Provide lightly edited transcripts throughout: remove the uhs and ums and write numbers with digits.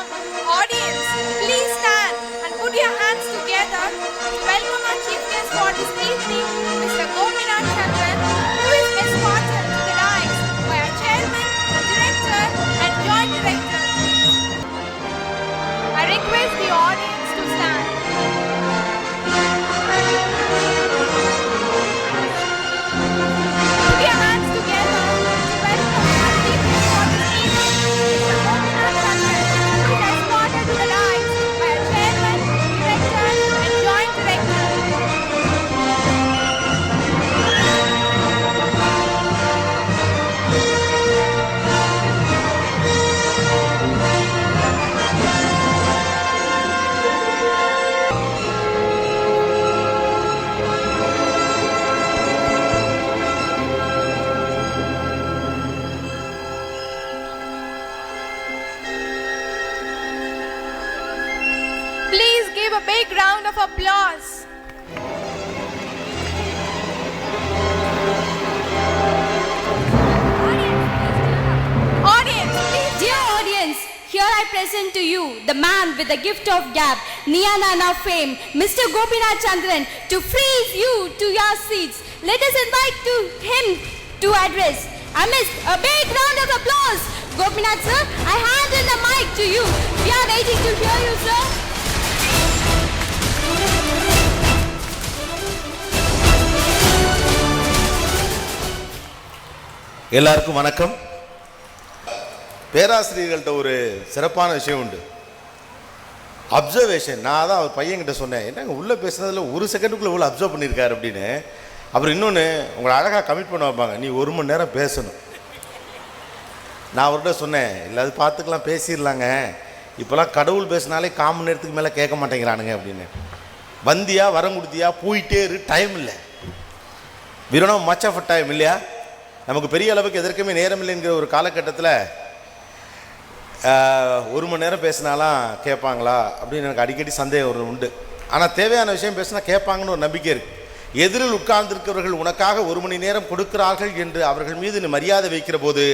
Audience, please stand and put your hands together to welcome our chief guest for this evening, Mr. Gopinath Chandran, who is escorted to the dais by our chairman, director and joint director. I request the audience to stand. Put your hands together to welcome our chief guest for this evening, Mr. Gopinath Chandran, who is escorted to the dais by our chairman, director and joint director. Please give a big round of applause. Audience, please. Dear audience, here I present to you the man with the gift of gab, Niyanana fame, Mr. Gopinath Chandran, to freeze you to your seats. Let us invite to him to address. Amidst a big round of applause, Gopinath sir, I hand in the mic to you. We are waiting to hear you, sir. எல்லாருக்கும் வணக்கம். பேராசிரியர்கள்ட்ட ஒரு சிறப்பான விஷயம் உண்டு, observation. நான் தான் அவர் பையன்கிட்ட சொன்னேன், என்னங்க உள்ளே பேசுனதில் ஒரு செகண்டுக்குள்ளே இவ்வளோ அப்சர்வ் பண்ணியிருக்காரு அப்படின்னு. அப்புறம் இன்னொன்று, உங்களை அழகாக கமிட் பண்ண வைப்பாங்க, நீ 1 மணி நேரம் பேசணும். நான் அவர்கிட்ட சொன்னேன், இல்லை அது பார்த்துக்கலாம், பேசிடலாங்க, இப்போலாம் கடவுள் பேசினாலே 1/4 மணி நேரத்துக்கு மேலே கேட்க மாட்டேங்கிறானுங்க அப்படின்னு. வந்தியா வரம் கொடுத்தியா போயிட்டே இரு, டைம் இல்லை. விரணம் மச் ஆஃப் டைம் இல்லையா? நமக்கு பெரிய அளவுக்கு எதற்குமே நேரம் இல்லைங்கிற ஒரு காலகட்டத்தில் 1 மணி நேரம் பேசினாலாம் கேட்பாங்களா அப்படின்னு எனக்கு அடிக்கடி சந்தேகம் உண்டு. ஆனால் தேவையான விஷயம் பேசினா கேட்பாங்கன்னு ஒரு நம்பிக்கை இருக்குது. எதிரில் உட்கார்ந்திருக்கிறவர்கள் உனக்காக 1 மணி நேரம் கொடுக்கிறார்கள் என்று அவர்கள் மீது நீ மரியாதை வைக்கிற போது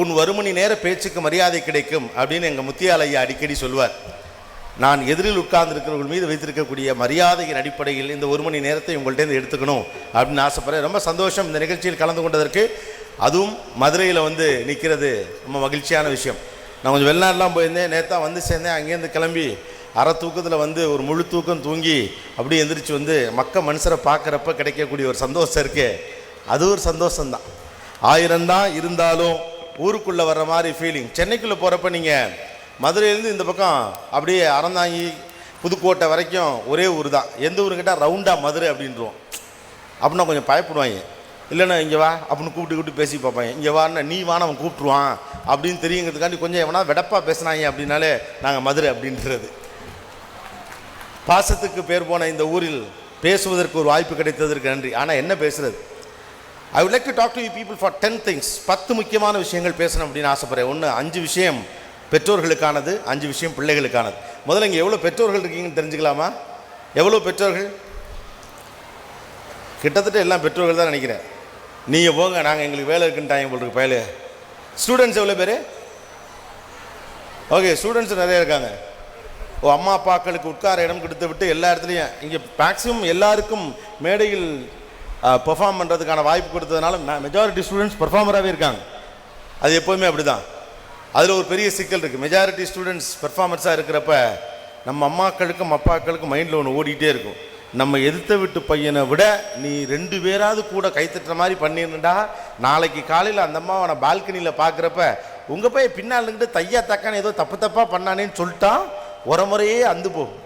உன் 1 மணி நேர பேச்சுக்கு மரியாதை கிடைக்கும் அப்படின்னு எங்கள் முத்தியால் ஐயா அடிக்கடி சொல்வார். நான் எதிரில் உட்கார்ந்திருக்கிறவர்கள் மீது வைத்திருக்கக்கூடிய மரியாதையின் அடிப்படையில் இந்த 1 மணி நேரத்தை உங்கள்கிட்ட எடுத்துக்கணும் அப்படின்னு ஆசைப்படுறேன். ரொம்ப சந்தோஷம் இந்த நிகழ்ச்சியில் கலந்து கொண்டதற்கு. அதுவும் மதுரையில் வந்து நிற்கிறது ரொம்ப மகிழ்ச்சியான விஷயம். நான் கொஞ்சம் வெளிநாடுலாம் போயிருந்தேன், நேற்று வந்து சேர்ந்தேன். அங்கேருந்து கிளம்பி அரை தூக்கத்தில் வந்து ஒரு முழு தூக்கம் தூங்கி அப்படியே எந்திரிச்சு வந்து மனுஷரை பார்க்குறப்ப கிடைக்கக்கூடிய ஒரு சந்தோஷம் இருக்கே, அது ஒரு சந்தோஷம்தான். 1000 தான் இருந்தாலும் ஊருக்குள்ளே வர்ற மாதிரி ஃபீலிங். சென்னைக்குள்ளே போகிறப்ப நீங்கள் மதுரையிலேருந்து இந்த பக்கம் அப்படியே அறந்தாங்கி புதுக்கோட்டை வரைக்கும் ஒரே ஊர் தான். எந்த ஊரு கேட்டால் ரவுண்டாக மதுரை அப்படின்றோம். அப்படின்னா கொஞ்சம் பயப்படுவாங்க. இல்லைண்ணா இங்கே வா அப்படின்னு கூப்பிட்டு பேசி பார்ப்பாங்க. இங்கே வான்னா நீ வான்னு அவன் கூப்பிட்ருவான் அப்படின்னு தெரியுங்கிறதுக்காண்டி கொஞ்சம் எவனா வெடப்பாக பேசினாங்க அப்படின்னாலே நாங்கள் மதுரை அப்படின்றது. பாசத்துக்கு பேர் போன இந்த ஊரில் பேசுவதற்கு ஒரு வாய்ப்பு கிடைத்ததற்கு நன்றி. ஆனால் என்ன பேசுறது? I would like to talk to you people for 10 things. 10 முக்கியமான விஷயங்கள் பேசணும் அப்படின்னு ஆசைப்படுறேன். 1, 5 விஷயம் பெற்றோர்களுக்கானது, 5 விஷயம் பிள்ளைகளுக்கானது. முதல்ல இங்கே எவ்வளோ பெற்றோர்கள் இருக்கீங்கன்னு தெரிஞ்சுக்கலாமா? எவ்வளோ பெற்றோர்கள்? கிட்டத்தட்ட எல்லாம் பெற்றோர்கள் தான் நினைக்கிறேன். நீங்கள் போங்க, நாங்கள் எங்களுக்கு வேலை இருக்குன்ட்டாங்க போல் இருக்கு பயலு. ஸ்டூடெண்ட்ஸ் எவ்வளோ பேர்? ஓகே, ஸ்டூடெண்ட்ஸ் நிறைய இருக்காங்க. அம்மா அப்பாக்களுக்கு உட்கார இடம் கொடுத்து விட்டு எல்லா இடத்துலையும் இங்கே மேக்ஸிமம் எல்லாருக்கும் மேடையில் பெர்ஃபார்ம் பண்ணுறதுக்கான வாய்ப்பு கொடுத்ததுனால மெஜாரிட்டி ஸ்டூடெண்ட்ஸ் பெர்ஃபார்மராகவே இருக்காங்க. அது எப்போதுமே அப்படி தான். அதில் ஒரு பெரிய சிக்கல் இருக்குது. மெஜாரிட்டி ஸ்டூடெண்ட்ஸ் பெர்ஃபார்மன்ஸாக இருக்கிறப்ப நம்ம அம்மாக்களுக்கும் அப்பாக்களுக்கும் மைண்டில் ஒன்று ஓடிக்கிட்டே இருக்கும், நம்ம எதிர்த்த வீட்டு பையனை விட நீ 2 பேராவது கூட கைத்தட்டுற மாதிரி பண்ணிருந்தா நாளைக்கு காலையில் அந்த அம்மாவை நான் பால்கனியில் பார்க்குறப்ப உங்கள் பையன் பின்னால் இருந்துட்டு தையா தக்கான ஏதோ தப்பாக பண்ணானேன்னு சொல்லிட்டா ஒரு முறையே அந்து போகும்.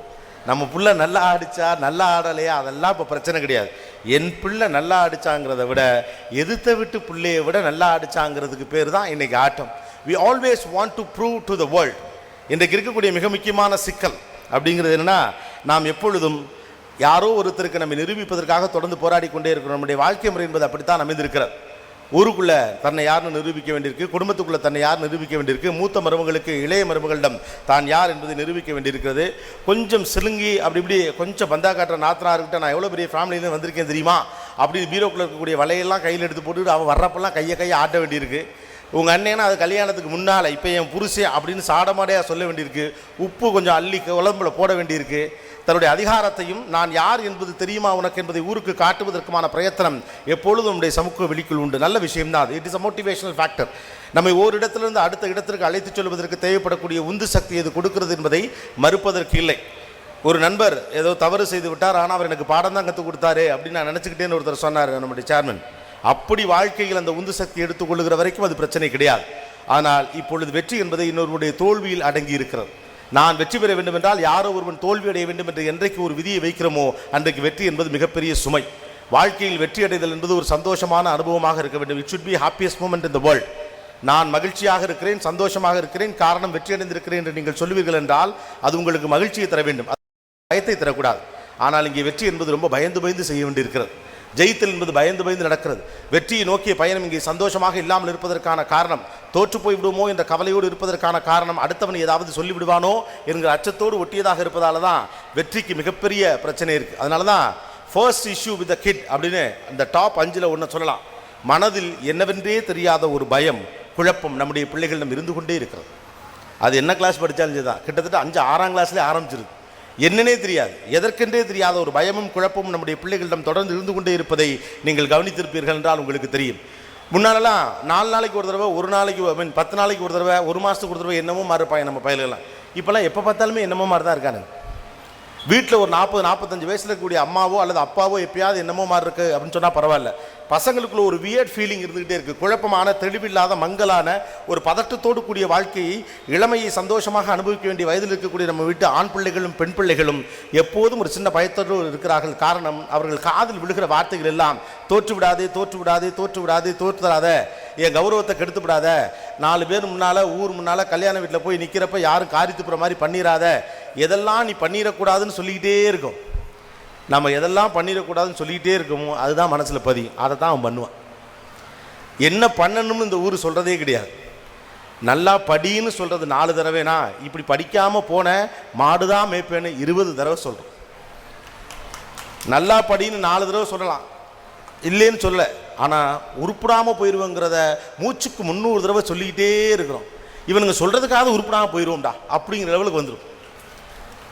நம்ம பிள்ளை நல்லா ஆடிச்சா நல்லா ஆடலையா அதெல்லாம் இப்போ பிரச்சனை கிடையாது. என் பிள்ளை நல்லா ஆடிச்சாங்கிறத விட எதிர்த்த வீட்டு பிள்ளையை விட நல்லா ஆடிச்சாங்கிறதுக்கு பேர் தான் இன்றைக்கி ஆட்டம். We always want to prove to the world. இன்றைக்கு இருக்கக்கூடிய மிக முக்கியமான சிக்கல் அப்படிங்கிறது என்னென்னா, நாம் எப்பொழுதும் யாரோ ஒருத்தருக்கு நம்ம நிரூபிப்பதற்காக தொடர்ந்து போராடி கொண்டே இருக்கிறோம். நம்முடைய வாழ்க்கை முறை என்பது அப்படித்தான் அமைந்திருக்கிறது. ஊருக்குள்ளே தன்னை யாருன்னு நிரூபிக்க வேண்டியிருக்கு, குடும்பத்துக்குள்ளே தன்னை யார் நிரூபிக்க வேண்டியிருக்கு, மூத்த மருமகளுக்கு இளைய மருமகளிடம் தான் யார் என்பதை நிரூபிக்க வேண்டியிருக்கிறது. கொஞ்சம் சிலுங்கி அப்படி இப்படி கொஞ்சம் பந்தா காட்டுற நாத்தனா இருக்கிட்ட நான் எவ்வளோ பெரிய ஃபேமிலியிலேருந்து வந்திருக்கேன் தெரியுமா அப்படின்னு பீரோக்குள்ளே இருக்கக்கூடிய வலையெல்லாம் கையில் எடுத்து போட்டுக்கிட்டு அவன் வர்றப்பெல்லாம் கையை ஆட்ட வேண்டியிருக்கு. உங்கள் அண்ணேனா அது கல்யாணத்துக்கு முன்னால் இப்போ என் புருஷன் அப்படின்னு சாடமாடையாக சொல்ல வேண்டியிருக்கு. உப்பு கொஞ்சம் அள்ளி குழம்புல போட வேண்டியிருக்கு. தன்னுடைய அதிகாரத்தையும் நான் யார் என்பது தெரியுமா உனக்கு என்பதை ஊருக்கு காட்டுவதற்குமான பிரயத்தனம் எப்பொழுதும் நம்முடைய சமூக வெளிக்குள் உண்டு. நல்ல விஷயம்தான் அது. It is a motivational factor. நம்மை ஒரு இடத்திலிருந்து அடுத்த இடத்திற்கு அழைத்துச் செல்வதற்கு தேவைப்படக்கூடிய உந்து சக்தி இது கொடுக்கிறது என்பதை மறுப்பதற்கு இல்லை. ஒரு நண்பர் ஏதோ தவறு செய்து விட்டார், ஆனால் அவர் எனக்கு பாடம் தான் கற்றுக் கொடுத்தாரு அப்படின்னு நான் நினச்சிக்கிட்டேன்னு ஒருத்தர் சொன்னார் நம்முடைய சேர்மன். அப்படி வாழ்க்கையில் அந்த உந்து சக்தி எடுத்துக்கொள்ளுகிற வரைக்கும் அது பிரச்சனை கிடையாது. ஆனால் இப்பொழுது வெற்றி என்பதை இன்னொருவருடைய தோல்வியில் அடங்கி இருக்கிறது. நான் வெற்றி பெற வேண்டும் என்றால் யாரோ ஒருவன் தோல்வி அடைய வேண்டும் என்று என்றைக்கு ஒரு விதியை வைக்கிறோமோ அன்றைக்கு வெற்றி என்பது மிகப்பெரிய சுமை. வாழ்க்கையில் வெற்றி அடைதல் என்பது ஒரு சந்தோஷமான அனுபவமாக இருக்க வேண்டும். It should be happiest moment in the world. நான் மகிழ்ச்சியாக இருக்கிறேன், சந்தோஷமாக இருக்கிறேன், காரணம் வெற்றி அடைந்திருக்கிறேன் என்று நீங்கள் சொல்லுவீர்கள் என்றால் அது உங்களுக்கு மகிழ்ச்சியை தர வேண்டும், பயத்தை தரக்கூடாது. ஆனால் இங்கே வெற்றி என்பது ரொம்ப பயந்து பயந்து செய்ய வேண்டியிருக்கிறது. ஜெயித்தல் என்பது பயந்து பயந்து நடக்கிறது. வெற்றியை நோக்கிய பயணம் இங்கே சந்தோஷமாக இல்லாமல் இருப்பதற்கான காரணம், தோற்று போய்விடுமோ என்ற கவலையோடு இருப்பதற்கான காரணம், அடுத்தவன் ஏதாவது சொல்லிவிடுவானோ என்கிற அச்சத்தோடு ஒட்டியதாக இருப்பதால தான் வெற்றிக்கு மிகப்பெரிய பிரச்சனை இருக்குது. அதனால தான் first issue with the kid அப்படின்னு அந்த டாப் 5ல் ஒன்று சொல்லலாம். மனதில் என்னவென்றே தெரியாத ஒரு பயம், குழப்பம் நம்முடைய பிள்ளைகளிடம் இருந்து கொண்டே இருக்கிறது. அது என்ன கிளாஸ் படித்தாலும் தான், கிட்டத்தட்ட 5, 6ஆம் கிளாஸ்லேயே ஆரம்பிச்சிருக்கு. என்னன்னே தெரியாது, எதற்கென்றே தெரியாத ஒரு பயமும் குழப்பமும் நம்முடைய பிள்ளைகளிடம் தொடர்ந்து இருந்து கொண்டே இருப்பதை நீங்கள் கவனித்திருப்பீர்கள் என்றால் உங்களுக்கு தெரியும். முன்னாலெல்லாம் 4 நாளைக்கு ஒரு தடவை, ஒரு நாளைக்கு 10 நாளைக்கு ஒரு தடவை, ஒரு மாதத்துக்கு ஒரு தடவை என்னமோ மாறுப்பாங்க நம்ம பயல்கள்லாம். இப்போல்லாம் எப்போ பார்த்தாலுமே என்னமோ மாதிரி தான் இருக்காங்க. வீட்டில் ஒரு 40-45 வயசில் இருக்கக்கூடிய அம்மாவோ அல்லது அப்பாவோ எப்பயாவது என்னமோ மாதிரி இருக்குது அப்படின்னு சொன்னால் பரவாயில்ல. பசங்களுக்குள்ள ஒரு வியர்ட் ஃபீலிங் இருந்துகிட்டே இருக்குது. குழப்பமான, தெளிவில்லாத, மங்கலான ஒரு பதட்டத்தோடு கூடிய வாழ்க்கையை, இளமையை சந்தோஷமாக அனுபவிக்க வேண்டிய வயதில் இருக்கக்கூடிய நம்ம வீட்டு ஆண் பிள்ளைகளும் பெண் பிள்ளைகளும் எப்போதும் ஒரு சின்ன பயத்தோடு இருக்கிறார்கள். காரணம், அவர்கள் காதில் விழுகிற வார்த்தைகள் எல்லாம் தோற்று விடாதே, தோற்று விடாதே, தோற்று விடாதே, தோற்று தராத, என் கௌரவத்தை கெடுத்து விடாத, 4 பேர் முன்னால் ஊர் முன்னால் கல்யாண வீட்டில் போய் நிற்கிறப்ப யாரும் காரி துப்புற மாதிரி பண்ணிடாத, எதெல்லாம் நீ பண்ணிடக்கூடாதுன்னு சொல்லிக்கிட்டே இருக்கும். நம்ம எதெல்லாம் பண்ணிடக்கூடாதுன்னு சொல்லிக்கிட்டே இருக்கோமோ அதுதான் மனசில் பதியும். அதை தான் அவன் பண்ணுவான். என்ன பண்ணணும்னு இந்த ஊர் சொல்கிறதே கிடையாது. நல்லா படின்னு சொல்கிறது 4 தடவைனா, இப்படி படிக்காமல் போன மாடுதான் மேய்ப்பேன்னு 20 தடவை சொல்கிறோம். நல்லா படின்னு 4 தடவை சொல்லலாம், இல்லைன்னு சொல்ல. ஆனால் உருப்படாமல் போயிடுவோங்கிறத மூச்சுக்கு 300 தடவை சொல்லிக்கிட்டே இருக்கிறோம். இவனுங்க சொல்கிறதுக்காக உருப்படாமல் போயிடுவோம்டா அப்படிங்கிற லெவலுக்கு வந்துடும்.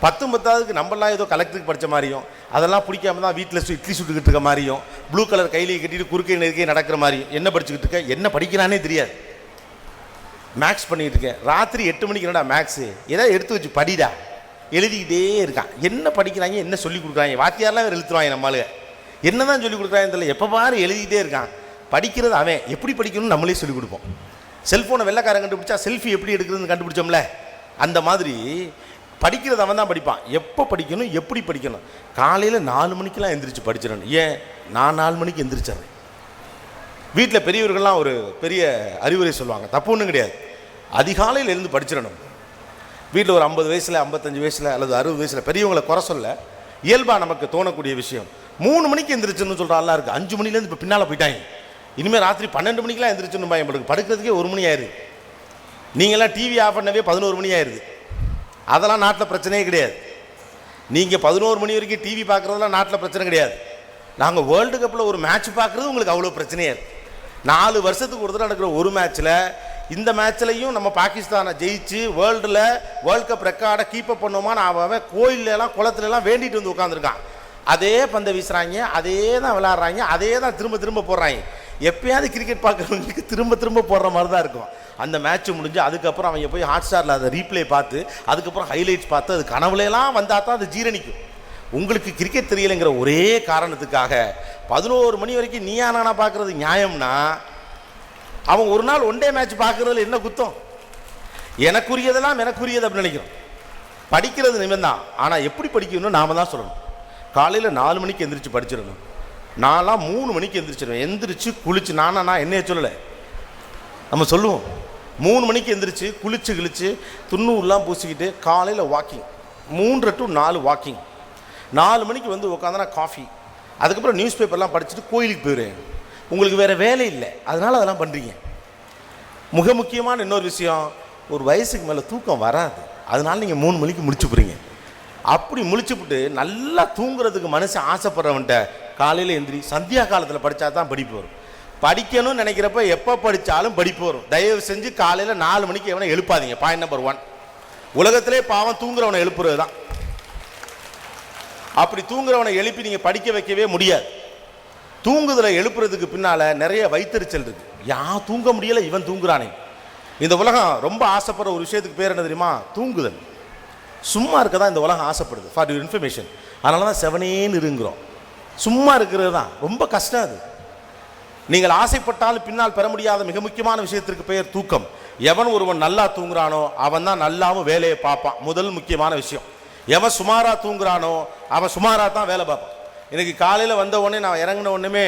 10 நம்மளாம் ஏதோ கலெக்டருக்கு படித்த மாதிரியும், அதெல்லாம் பிடிக்காம தான் வீட்டில் இட்லி சுட்டுக்கிட்டு இருக்க மாதிரியும், ப்ளூ கலர் கையிலேயே கட்டிட்டு குறுக்கை நெருக்கே நடக்கிற மாதிரியும், என்ன படிச்சுக்கிட்டு இருக்க, என்ன படிக்கிறானே தெரியாது. மேக்ஸ் பண்ணிக்கிட்டு இருக்கேன், ராத்திரி 8 மணிக்கு என்னடா மேக்ஸு, ஏதாவது எடுத்து வச்சு படிடா, எழுதிக்கிட்டே இருக்கான். என்ன படிக்கிறாங்க, என்ன சொல்லி கொடுக்குறாங்க, வாத்தியாரெலாம் வேறு எழுத்துருவாங்க. நம்மளுக்கு என்ன தான் சொல்லி கொடுக்குறாங்கன்னு தெரியல, எப்போ பாரு எழுதிக்கிட்டே இருக்கான். படிக்கிறது அவன், எப்படி படிக்கணும்னு நம்மளே சொல்லிக் கொடுப்போம். செல்ஃபோனை வெள்ளைக்காரன் கண்டுபிடிச்சா செல்ஃபி எப்படி எடுக்கிறதுன்னு கண்டுபிடிச்சோம்ல, அந்த மாதிரி படிக்கிறது அவன் தான் படிப்பான். எப்போ படிக்கணும், எப்படி படிக்கணும். காலையில் 4 மணிக்கெலாம் எந்திரிச்சு படிச்சிடணும். ஏன், நான் 4 மணிக்கு எந்திரிச்சிட்றேன். வீட்டில் பெரியவர்கள்லாம் ஒரு பெரிய அறிவுரை சொல்லுவாங்க, தப்பு ஒன்றும் கிடையாது. அதிகாலையில் இருந்து படிச்சிடணும். வீட்டில் ஒரு 50 வயசில், 55 வயசில் அல்லது 60 வயசில் பெரியவங்களை குறை சொல்ல இயல்பாக நமக்கு தோணக்கூடிய விஷயம். 3 மணிக்கு எந்திரிச்சுன்னு சொல்கிறாலாம் இருக்குது. 5 மணிலேருந்து இப்போ பின்னால் போயிட்டாங்க. இனிமேல் ராத்திரி 12 மணிக்கெலாம் எந்திரிச்சுன்னு பயன்படுது. படுக்கிறதுக்கே 1 மணி ஆயிடுது. நீங்களாம் டிவி ஆஃப் பண்ணவே 11 மணி ஆயிடுது. அதெல்லாம் நாட்டில் பிரச்சனையே கிடையாது. நீங்கள் 11 மணி வரைக்கும் டிவி பார்க்குறதுலாம் நாட்டில் பிரச்சனை கிடையாது. நாங்கள் வேர்ல்டு கப்பில் ஒரு மேட்ச் பார்க்குறது உங்களுக்கு அவ்வளோ பிரச்சனையே இருக்குது. 4 வருஷத்துக்கு ஒரு தடவை நடக்கிற ஒரு மேட்ச்சில், இந்த மேட்ச்லையும் நம்ம பாகிஸ்தானை ஜெயிச்சு வேர்ல்டு கப் ரெக்கார்டை கீப்பப் பண்ணுவோமா, நான் அவன் கோயிலெலாம் குளத்துலலாம் வேண்டிட்டு வந்து உட்காந்துருக்கான். அதே பந்தை வீசுகிறாங்க, அதே தான் விளையாடுறாங்க, அதே தான் திரும்ப திரும்ப போடுறாங்க. எப்பயாவது கிரிக்கெட் பார்க்குறவங்களுக்கு திரும்ப திரும்ப போடுற மாதிரி தான் இருக்கும். அந்த மேட்ச் முடிஞ்சு அதுக்கப்புறம் அவங்க போய் ஹாட்ஸ்டாரில் அதை ரீப்ளே பார்த்து, அதுக்கப்புறம் ஹைலைட்ஸ் பார்த்து, அது கனவுலையெல்லாம் வந்தால் தான் அது ஜீரணிக்கும். உங்களுக்கு கிரிக்கெட் தெரியலைங்கிற ஒரே காரணத்துக்காக 11 மணி வரைக்கும் நீயா நானா பார்க்குறது நியாயம்னா, அவன் ஒரு நாள் ஒன் டே மேட்ச் பார்க்குறதுல என்ன குத்தம்? எனக்குரியதெல்லாம் எனக்குரியது அப்படின்னு நினைக்கிறோம். படிக்கிறது நிமிர்ந்தான், ஆனால் எப்படி படிக்கணும்னு நாம தான் சொல்லணும். காலையில் 4 மணிக்கு எந்திரிச்சு படிச்சிடணும். நான்லாம் 3 மணிக்கு எந்திரிச்சிடுவேன். எந்திரிச்சு குளிச்சு, நான் என்னைய சொல்லலை, நம்ம சொல்லுவோம். 3 மணிக்கு எந்திரிச்சு குளிச்சு கிழிச்சு துண்ணூர்லாம் பூசிக்கிட்டு காலையில் வாக்கிங், 3 to 4 வாக்கிங். 4 மணிக்கு வந்து உட்காந்தனா காஃபி, அதுக்கப்புறம் நியூஸ் பேப்பர்லாம் படிச்சுட்டு கோயிலுக்கு போயிடுவேன். உங்களுக்கு வேறு வேலை இல்லை, அதனால் அதெல்லாம் பண்ணுறீங்க. மிக முக்கியமான இன்னொரு விஷயம், ஒரு வயசுக்கு மேலே தூக்கம் வராது. அதனால் நீங்கள் 3 மணிக்கு முடிச்சு போகிறீங்க. அப்படி முழிச்சுப்புட்டு நல்லா தூங்குறதுக்கு மனசு ஆசைப்படுறவன்ட்ட காலையில் எந்திரி, சந்தியா காலத்தில் படித்தா தான் படிப்பு வரும். படிக்கணும்னு நினைக்கிறப்ப எப்போ படித்தாலும் படிப்பு வரும். தயவு செஞ்சு காலையில் 4 மணிக்கு எவனை எழுப்பாதீங்க. Point number 1. உலகத்திலே பாவம் தூங்குறவனை எழுப்புறது தான். அப்படி தூங்குறவனை எழுப்பி நீங்கள் படிக்க வைக்கவே முடியாது. தூங்குதலை எழுப்புறதுக்கு பின்னால் நிறைய வைத்தறிச்சல் இருக்கு. தூங்க முடியலை, இவன் தூங்குறானே. இந்த உலகம் ரொம்ப ஆசைப்படுற ஒரு விஷயத்துக்கு பேர் என்ன தெரியுமா? தூங்குதல். சும்மா இருக்க தான் இந்த உலகம் ஆசைப்படுது. For your information. அதனால தான் 7 இருங்கிறோம். சும்மா இருக்கிறது தான் ரொம்ப கஷ்டம். அது நீங்கள் ஆசைப்பட்டாலும் பின்னால் பெற முடியாத மிக முக்கியமான விஷயத்திற்கு பெயர் தூக்கம். எவன் ஒருவன் நல்லா தூங்குறானோ அவன் தான் நல்லாவும் வேலையை பார்ப்பான். முதல் முக்கியமான விஷயம். எவன் சுமாராக தூங்குறானோ அவன் சுமாராக தான் வேலை பார்ப்பான். எனக்கு காலையில் வந்த உடனே நான் இறங்கின உடனே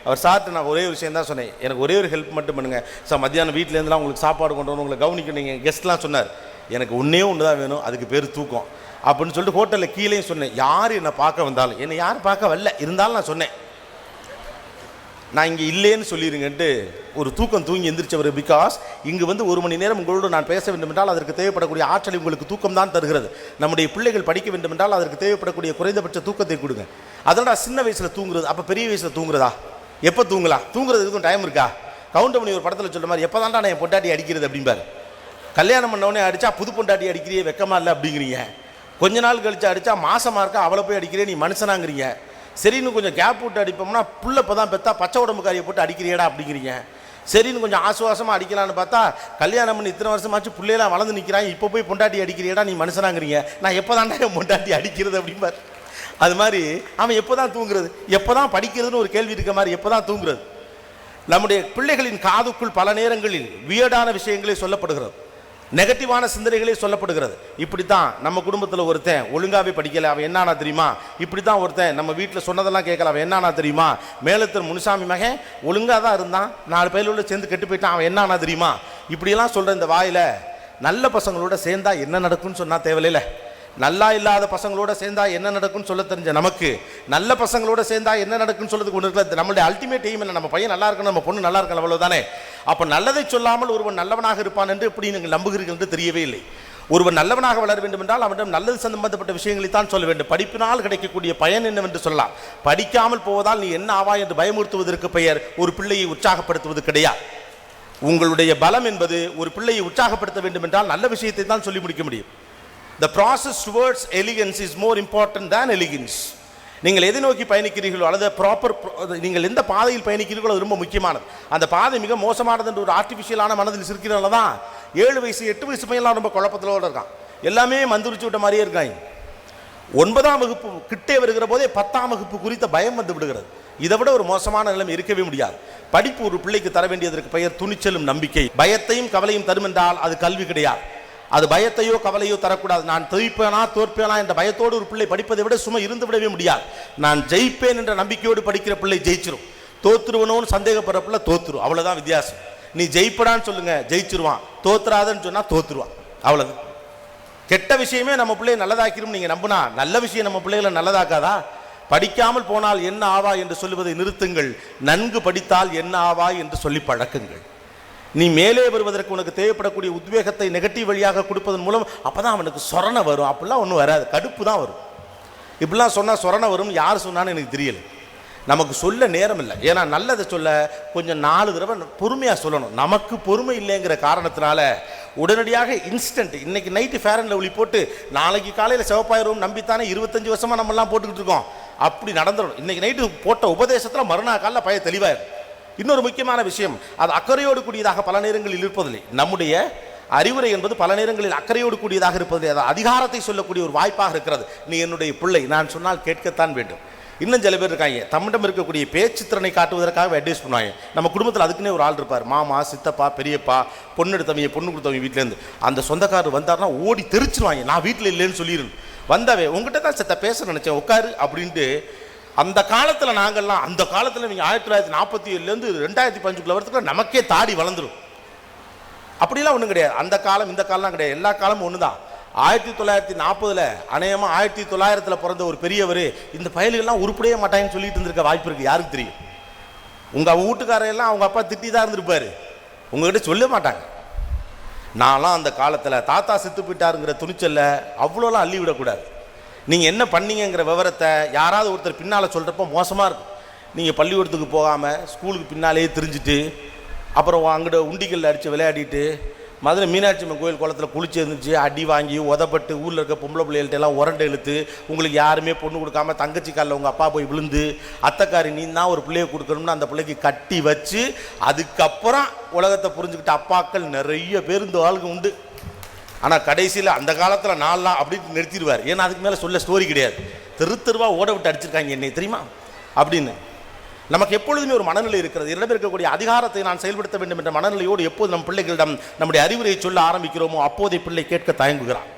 அவர் சார்ட்டு நான் ஒரே ஒரு விஷயம் தான் சொன்னேன். எனக்கு ஒரே ஒரு ஹெல்ப் மட்டும் பண்ணுங்கள் சார். மத்தியானம் வீட்டிலேருந்துலாம் உங்களுக்கு சாப்பாடு கொண்டு வரணும், உங்களை கவனிக்க நீங்கள் கெஸ்ட்லாம் சொன்னார். எனக்கு ஒன்றே ஒன்று தான் வேணும், அதுக்கு பேர் தூக்கம் அப்படின்னு சொல்லிட்டு ஹோட்டலில் கீழேயும் சொன்னேன். யார் என்னை பார்க்க வந்தாலும், என்னை யாரும் பார்க்க வரல, இருந்தாலும் நான் சொன்னேன் நான் இங்கே இல்லைன்னு சொல்லிடுங்கன்ட்டு ஒரு தூக்கம் தூங்கி எந்திரிச்சவர். பிகாஸ் இங்கு வந்து 1 மணி நேரம் உங்களோடு நான் பேச வேண்டும் என்றால் அதற்கு தேவைப்படக்கூடிய ஆற்றலை உங்களுக்கு தூக்கம் தான் தருகிறது. நம்முடைய பிள்ளைகள் படிக்க வேண்டும் என்றால் அதற்கு தேவைப்படக்கூடிய குறைந்தபட்ச தூக்கத்தை கொடுங்க. அதோட சின்ன வயசில் தூங்குறது, அப்போ பெரிய வயசில் தூங்குறதா? எப்போ தூங்கலாம்? தூங்குறதுக்கு எதுவும் டைம் இருக்கா? கவுண்டமணி ஒரு படத்தில் சொல்கிற மாதிரி எப்போ தான்டா நான் என் பொண்டாட்டி அடிக்கிறது அப்படிம்பாரு. கல்யாணம் பண்ணவொடனே அடித்தா புது பொண்டாட்டி அடிக்கிறியே வெக்கமா இல்லை அப்படிங்கிறீங்க. கொஞ்ச நாள் கழிச்சு அடித்தா மாசமாக இருக்கா அவளை போய் அடிக்கிறே நீ மனுஷனாங்கிறீங்க. சரின்னு கொஞ்சம் கேப் விட்டு அடிப்போம்னா புள்ள இப்போ தான் பெற்றா பச்சை உடம்புக்காரியை போட்டு அடிக்கிறியடா அப்படிங்கிறீங்க. சரின்னு கொஞ்சம் ஆசுவாசமாக அடிக்கலான்னு பார்த்தா கல்யாணம் பண்ணி இத்தனை வருஷமாச்சு பிள்ளையெல்லாம் வளர்ந்து நிற்கிறாங்க, இப்போ போய் பொண்டாட்டி அடிக்கிறியடா நீ மனுஷனாங்கிறீங்க. நான் எப்போ தான்டா என் பொண்டாட்டி அடிக்கிறது அப்படிம்பார். அது மாதிரி அவன் எப்போ தான் தூங்குறது, எப்போ தான் படிக்கிறதுன்னு ஒரு கேள்வி இருக்க மாதிரி எப்போ தான் தூங்குறது? நம்முடைய பிள்ளைகளின் காதுக்குள் பல நேரங்களில் வியர்டான விஷயங்களே சொல்லப்படுகிறது, நெகட்டிவான சிந்தனைகளே சொல்லப்படுகிறது. இப்படி தான் நம்ம குடும்பத்தில் ஒருத்தன் ஒழுங்காகவே படிக்கலை, அவன் என்னானா தெரியுமா? இப்படி தான் ஒருத்தன் நம்ம வீட்டில் சொன்னதெல்லாம் கேட்கல, அவன் என்னானா தெரியுமா? மேலத்தர் முனுசாமி மகன் ஒழுங்காக தான் இருந்தான், 4 பேரோட சேர்ந்து கெட்டு போயிட்டான், அவன் என்னானா தெரியுமா? இப்படியெல்லாம் சொல்கிற இந்த வாயில் நல்ல பசங்களோட சேர்ந்தா என்ன நடக்கும்னு சொன்னால் தேவையில்லை. நல்லா இல்லாத பசங்களோட சேர்ந்தா என்ன நடக்கும்னு சொல்ல தெரிஞ்ச நமக்கு நல்ல பசங்களோட சேர்ந்தா என்ன நடக்குன்னு சொல்றதுக்கு ஒன்று இருக்குல்ல. நம்மளுடைய அல்டிமேட் எய்ம் என்ன? நம்ம பையன் நல்லா இருக்கணும், நம்ம பொண்ணு நல்லா இருக்கணும், அவ்வளவுதானே. அப்போ நல்லதை சொல்லாமல் ஒருவன் நல்லவனாக இருப்பான் என்று எப்படி நீங்கள் நம்புகிறீர்கள் என்று தெரியவே இல்லை. ஒருவன் நல்லவனாக வளர வேண்டும் என்றால் அவனிடம் நல்லது சம்பந்தப்பட்ட விஷயங்களை தான் சொல்ல வேண்டும். படிப்பினால் கிடைக்கக்கூடிய பயன் என்னவென்று சொல்லலாம். படிக்காமல் போவதால் நீ என்ன ஆவாய் என்று பயமுறுத்துவதற்கு பெயர் ஒரு பிள்ளையை உற்சாகப்படுத்துவது கிடையாது. உங்களுடைய பலம் என்பது ஒரு பிள்ளையை உற்சாகப்படுத்த வேண்டும் என்றால் நல்ல விஷயத்தை தான் சொல்லி முடிக்க முடியும். The process towards elegance is more important than elegance. நீங்கள் எதை நோக்கி பயணிக்கிறீர்களோ அல்லது நீங்கள் எந்த பாதையில் பயணிக்கிறீர்களோ அது ரொம்ப முக்கியமானது. அந்த பாதை மிக மோசமானது என்று ஒரு ஆர்டிஃபிஷியலான மனதில் இருக்கிறனால தான் 7 வயசு 8 வயசு பையன்லாம் ரொம்ப குழப்பத்திலோடு இருக்கான். எல்லாமே மந்திரிச்சு விட்ட மாதிரியே இருக்காங்க. 9ஆம் வகுப்பு கிட்டே வருகிற போதே 10ஆம் வகுப்பு குறித்த பயம் வந்து விடுகிறது. இதை விட ஒரு மோசமான நிலைமை இருக்கவே முடியாது. படிப்பு ஒரு பிள்ளைக்கு தர வேண்டியதற்கு பெயர் துணிச்சலும் நம்பிக்கை. பயத்தையும் கவலையும் தரும் என்றால் அது கல்வி கிடையாது. அது பயத்தையோ கவலையோ தரக்கூடாது. நான் தோற்பேனா தோற்பேனா என்ற பயத்தோடு ஒரு பிள்ளை படிப்பதை விட சும்மா இருந்து விடவே முடியாது. நான் ஜெயிப்பேன் என்ற நம்பிக்கையோடு படிக்கிற பிள்ளை ஜெயிச்சிரும். தோத்துருவனோன்னு சந்தேகப்படுற பிள்ளை தோத்துரும். அவ்வளவுதான் வித்தியாசம். நீ ஜெயிப்படான்னு சொல்லுங்க, ஜெயிச்சிருவான். தோத்துறாதன்னு சொன்னா தோத்துருவான். அவ்வளவு. கெட்ட விஷயமே நம்ம பிள்ளையை நல்லதாக்கிரும் நீங்க நம்பினா நல்ல விஷயம் நம்ம பிள்ளைகளை நல்லதாக்காதா? படிக்காமல் போனால் என்ன ஆவா என்று சொல்லுவதை நிறுத்துங்கள். நன்கு படித்தால் என்ன ஆவா என்று சொல்லி பழக்குங்கள். நீ மேலே வருவதற்கு உனக்கு தேவைப்படக்கூடிய உத்வேகத்தை நெகட்டிவ் வழியாக கொடுப்பதன் மூலம் அப்பதான் அவனுக்கு சொரணை வரும். அப்படிலாம் ஒன்றும் வராது, கடுப்பு தான் வரும். இப்படிலாம் சொன்னால் சொரணை வரும் யார் சொன்னான்னு எனக்கு தெரியல. நமக்கு சொல்ல நேரம் இல்லை. ஏன்னா நல்லதை சொல்ல கொஞ்சம் 4 தடவை பொறுமையாக சொல்லணும். நமக்கு பொறுமை இல்லைங்கிற காரணத்தினால உடனடியாக இன்ஸ்டன்ட் இன்னைக்கு நைட்டு ஃபேர் அண்ட் லவ்லி போட்டு நாளைக்கு காலையில் சிவப்பாயிரம் நம்பித்தானே 25 வருஷமாக நம்மெல்லாம் போட்டுக்கிட்டு இருக்கோம். அப்படி நடந்துடும். இன்னைக்கு நைட்டு போட்ட உபதேசத்தில் மறுநாள் காலையில் பய தெளிவாயிரும். இன்னொரு முக்கியமான விஷயம், அது அக்கறையோடு கூடியதாக பல நேரங்களில் இருப்பதில்லை. நம்முடைய அறிவுரை என்பது பல நேரங்களில் அக்கறையோடு கூடியதாக இருப்பதில்லை. அது அதிகாரத்தை சொல்லக்கூடிய ஒரு வாய்ப்பாக இருக்கிறது. நீ என்னுடைய பிள்ளை, நான் சொன்னால் கேட்கத்தான் வேண்டும். இன்னும் சில பேர் இருக்காங்க, தம்மிடம் இருக்கக்கூடிய பேச்சு திறனை காட்டுவதற்காக அட்வைஸ் பண்ணுவாங்க. நம்ம குடும்பத்தில் அதுக்குன்னே ஒரு ஆள் இருப்பார். மாமா, சித்தப்பா, பெரியப்பா, பொண்ணு எடுத்தவங்க, பொண்ணு கொடுத்தவங்க வீட்டிலேருந்து அந்த சொந்தக்காரர் வந்தார்னா ஓடி தெரிச்சிருவாங்க. நான் வீட்டில் இல்லைன்னு சொல்லிடுன்னு. வந்தவே உங்ககிட்ட தான் சித்த பேச நினச்சேன், உட்காரு அப்படின்ட்டு. அந்த காலத்தில் நாங்கள்லாம் அந்த காலத்தில் நீங்கள் 1947லேருந்து 2005 வரத்துக்குள்ள நமக்கே தாடி வளர்ந்துடும். அப்படிலாம் ஒன்றும் கிடையாது. அந்த காலம் இந்த காலம்லாம் கிடையாது. எல்லா காலமும் ஒன்று தான். 1940 அநேகமாக 1900 பிறந்த ஒரு பெரியவர் இந்த பயல்கள்லாம் உருப்படியே மாட்டாங்கன்னு சொல்லிட்டு இருந்திருக்க வாய்ப்பு இருக்குது. யாருக்கு தெரியும்? உங்கள் வீட்டுக்காரையெல்லாம் அவங்க அப்பா திட்டி தான் இருந்திருப்பாரு, உங்ககிட்ட சொல்ல மாட்டாங்க. நான்லாம் அந்த காலத்தில் தாத்தா செத்து போயிட்டாருங்கிற துணிச்சல்ல அவ்வளோலாம் அள்ளி விடக்கூடாது. நீங்கள் என்ன பண்ணீங்கிற விவரத்தை யாராவது ஒருத்தர் பின்னால் சொல்கிறப்போ மோசமாக இருக்கும். நீங்கள் பள்ளிக்கூடத்துக்கு போகாமல் ஸ்கூலுக்கு பின்னாலேயே திரிஞ்சுட்டு அப்புறம் அங்கிட்ட உண்டிகளில் அடித்து விளையாடிட்டு மதுரை மீனாட்சி அம்மன் கோயில் குளத்தில் குளிச்சு இருந்துச்சு அடி வாங்கி உதப்பட்டு ஊரில் இருக்க பொம்பளை பிள்ளைகள்ட்ட எல்லாம் உரண்டை இழுத்து உங்களுக்கு யாருமே பொண்ணு கொடுக்காம தங்கச்சி காலில் உங்கள் அப்பா போய் விழுந்து அத்தைக்காரி நீ தான் ஒரு பிள்ளையை கொடுக்கணும்னு அந்த பிள்ளைக்கு கட்டி வச்சு அதுக்கப்புறம் உலகத்தை புரிஞ்சுக்கிட்ட அப்பாக்கள் நிறைய பேர் இந்த ஆளுக்கு உண்டு. ஆனால் கடைசியில் அந்த காலத்தில் நாலாம் அப்படின்னு நிறுத்திடுவார். ஏன்னா அதுக்கு மேலே சொல்ல ஸ்டோரி கிடையாது. தெருவாக ஓட விட்டு அடிச்சிருக்காங்க என்னை தெரியுமா அப்படின்னு. நமக்கு எப்பொழுதுமே ஒரு மனநிலை இருக்கிறது. என்னிடம் இருக்கக்கூடிய அதிகாரத்தை நான் செயல்படுத்த வேண்டும் என்ற மனநிலையோடு எப்போது நம் பிள்ளைகளிடம் நம்முடைய அறிவுரையை சொல்ல ஆரம்பிக்கிறோமோ அப்போதை பிள்ளை கேட்க தயங்குகிறான்.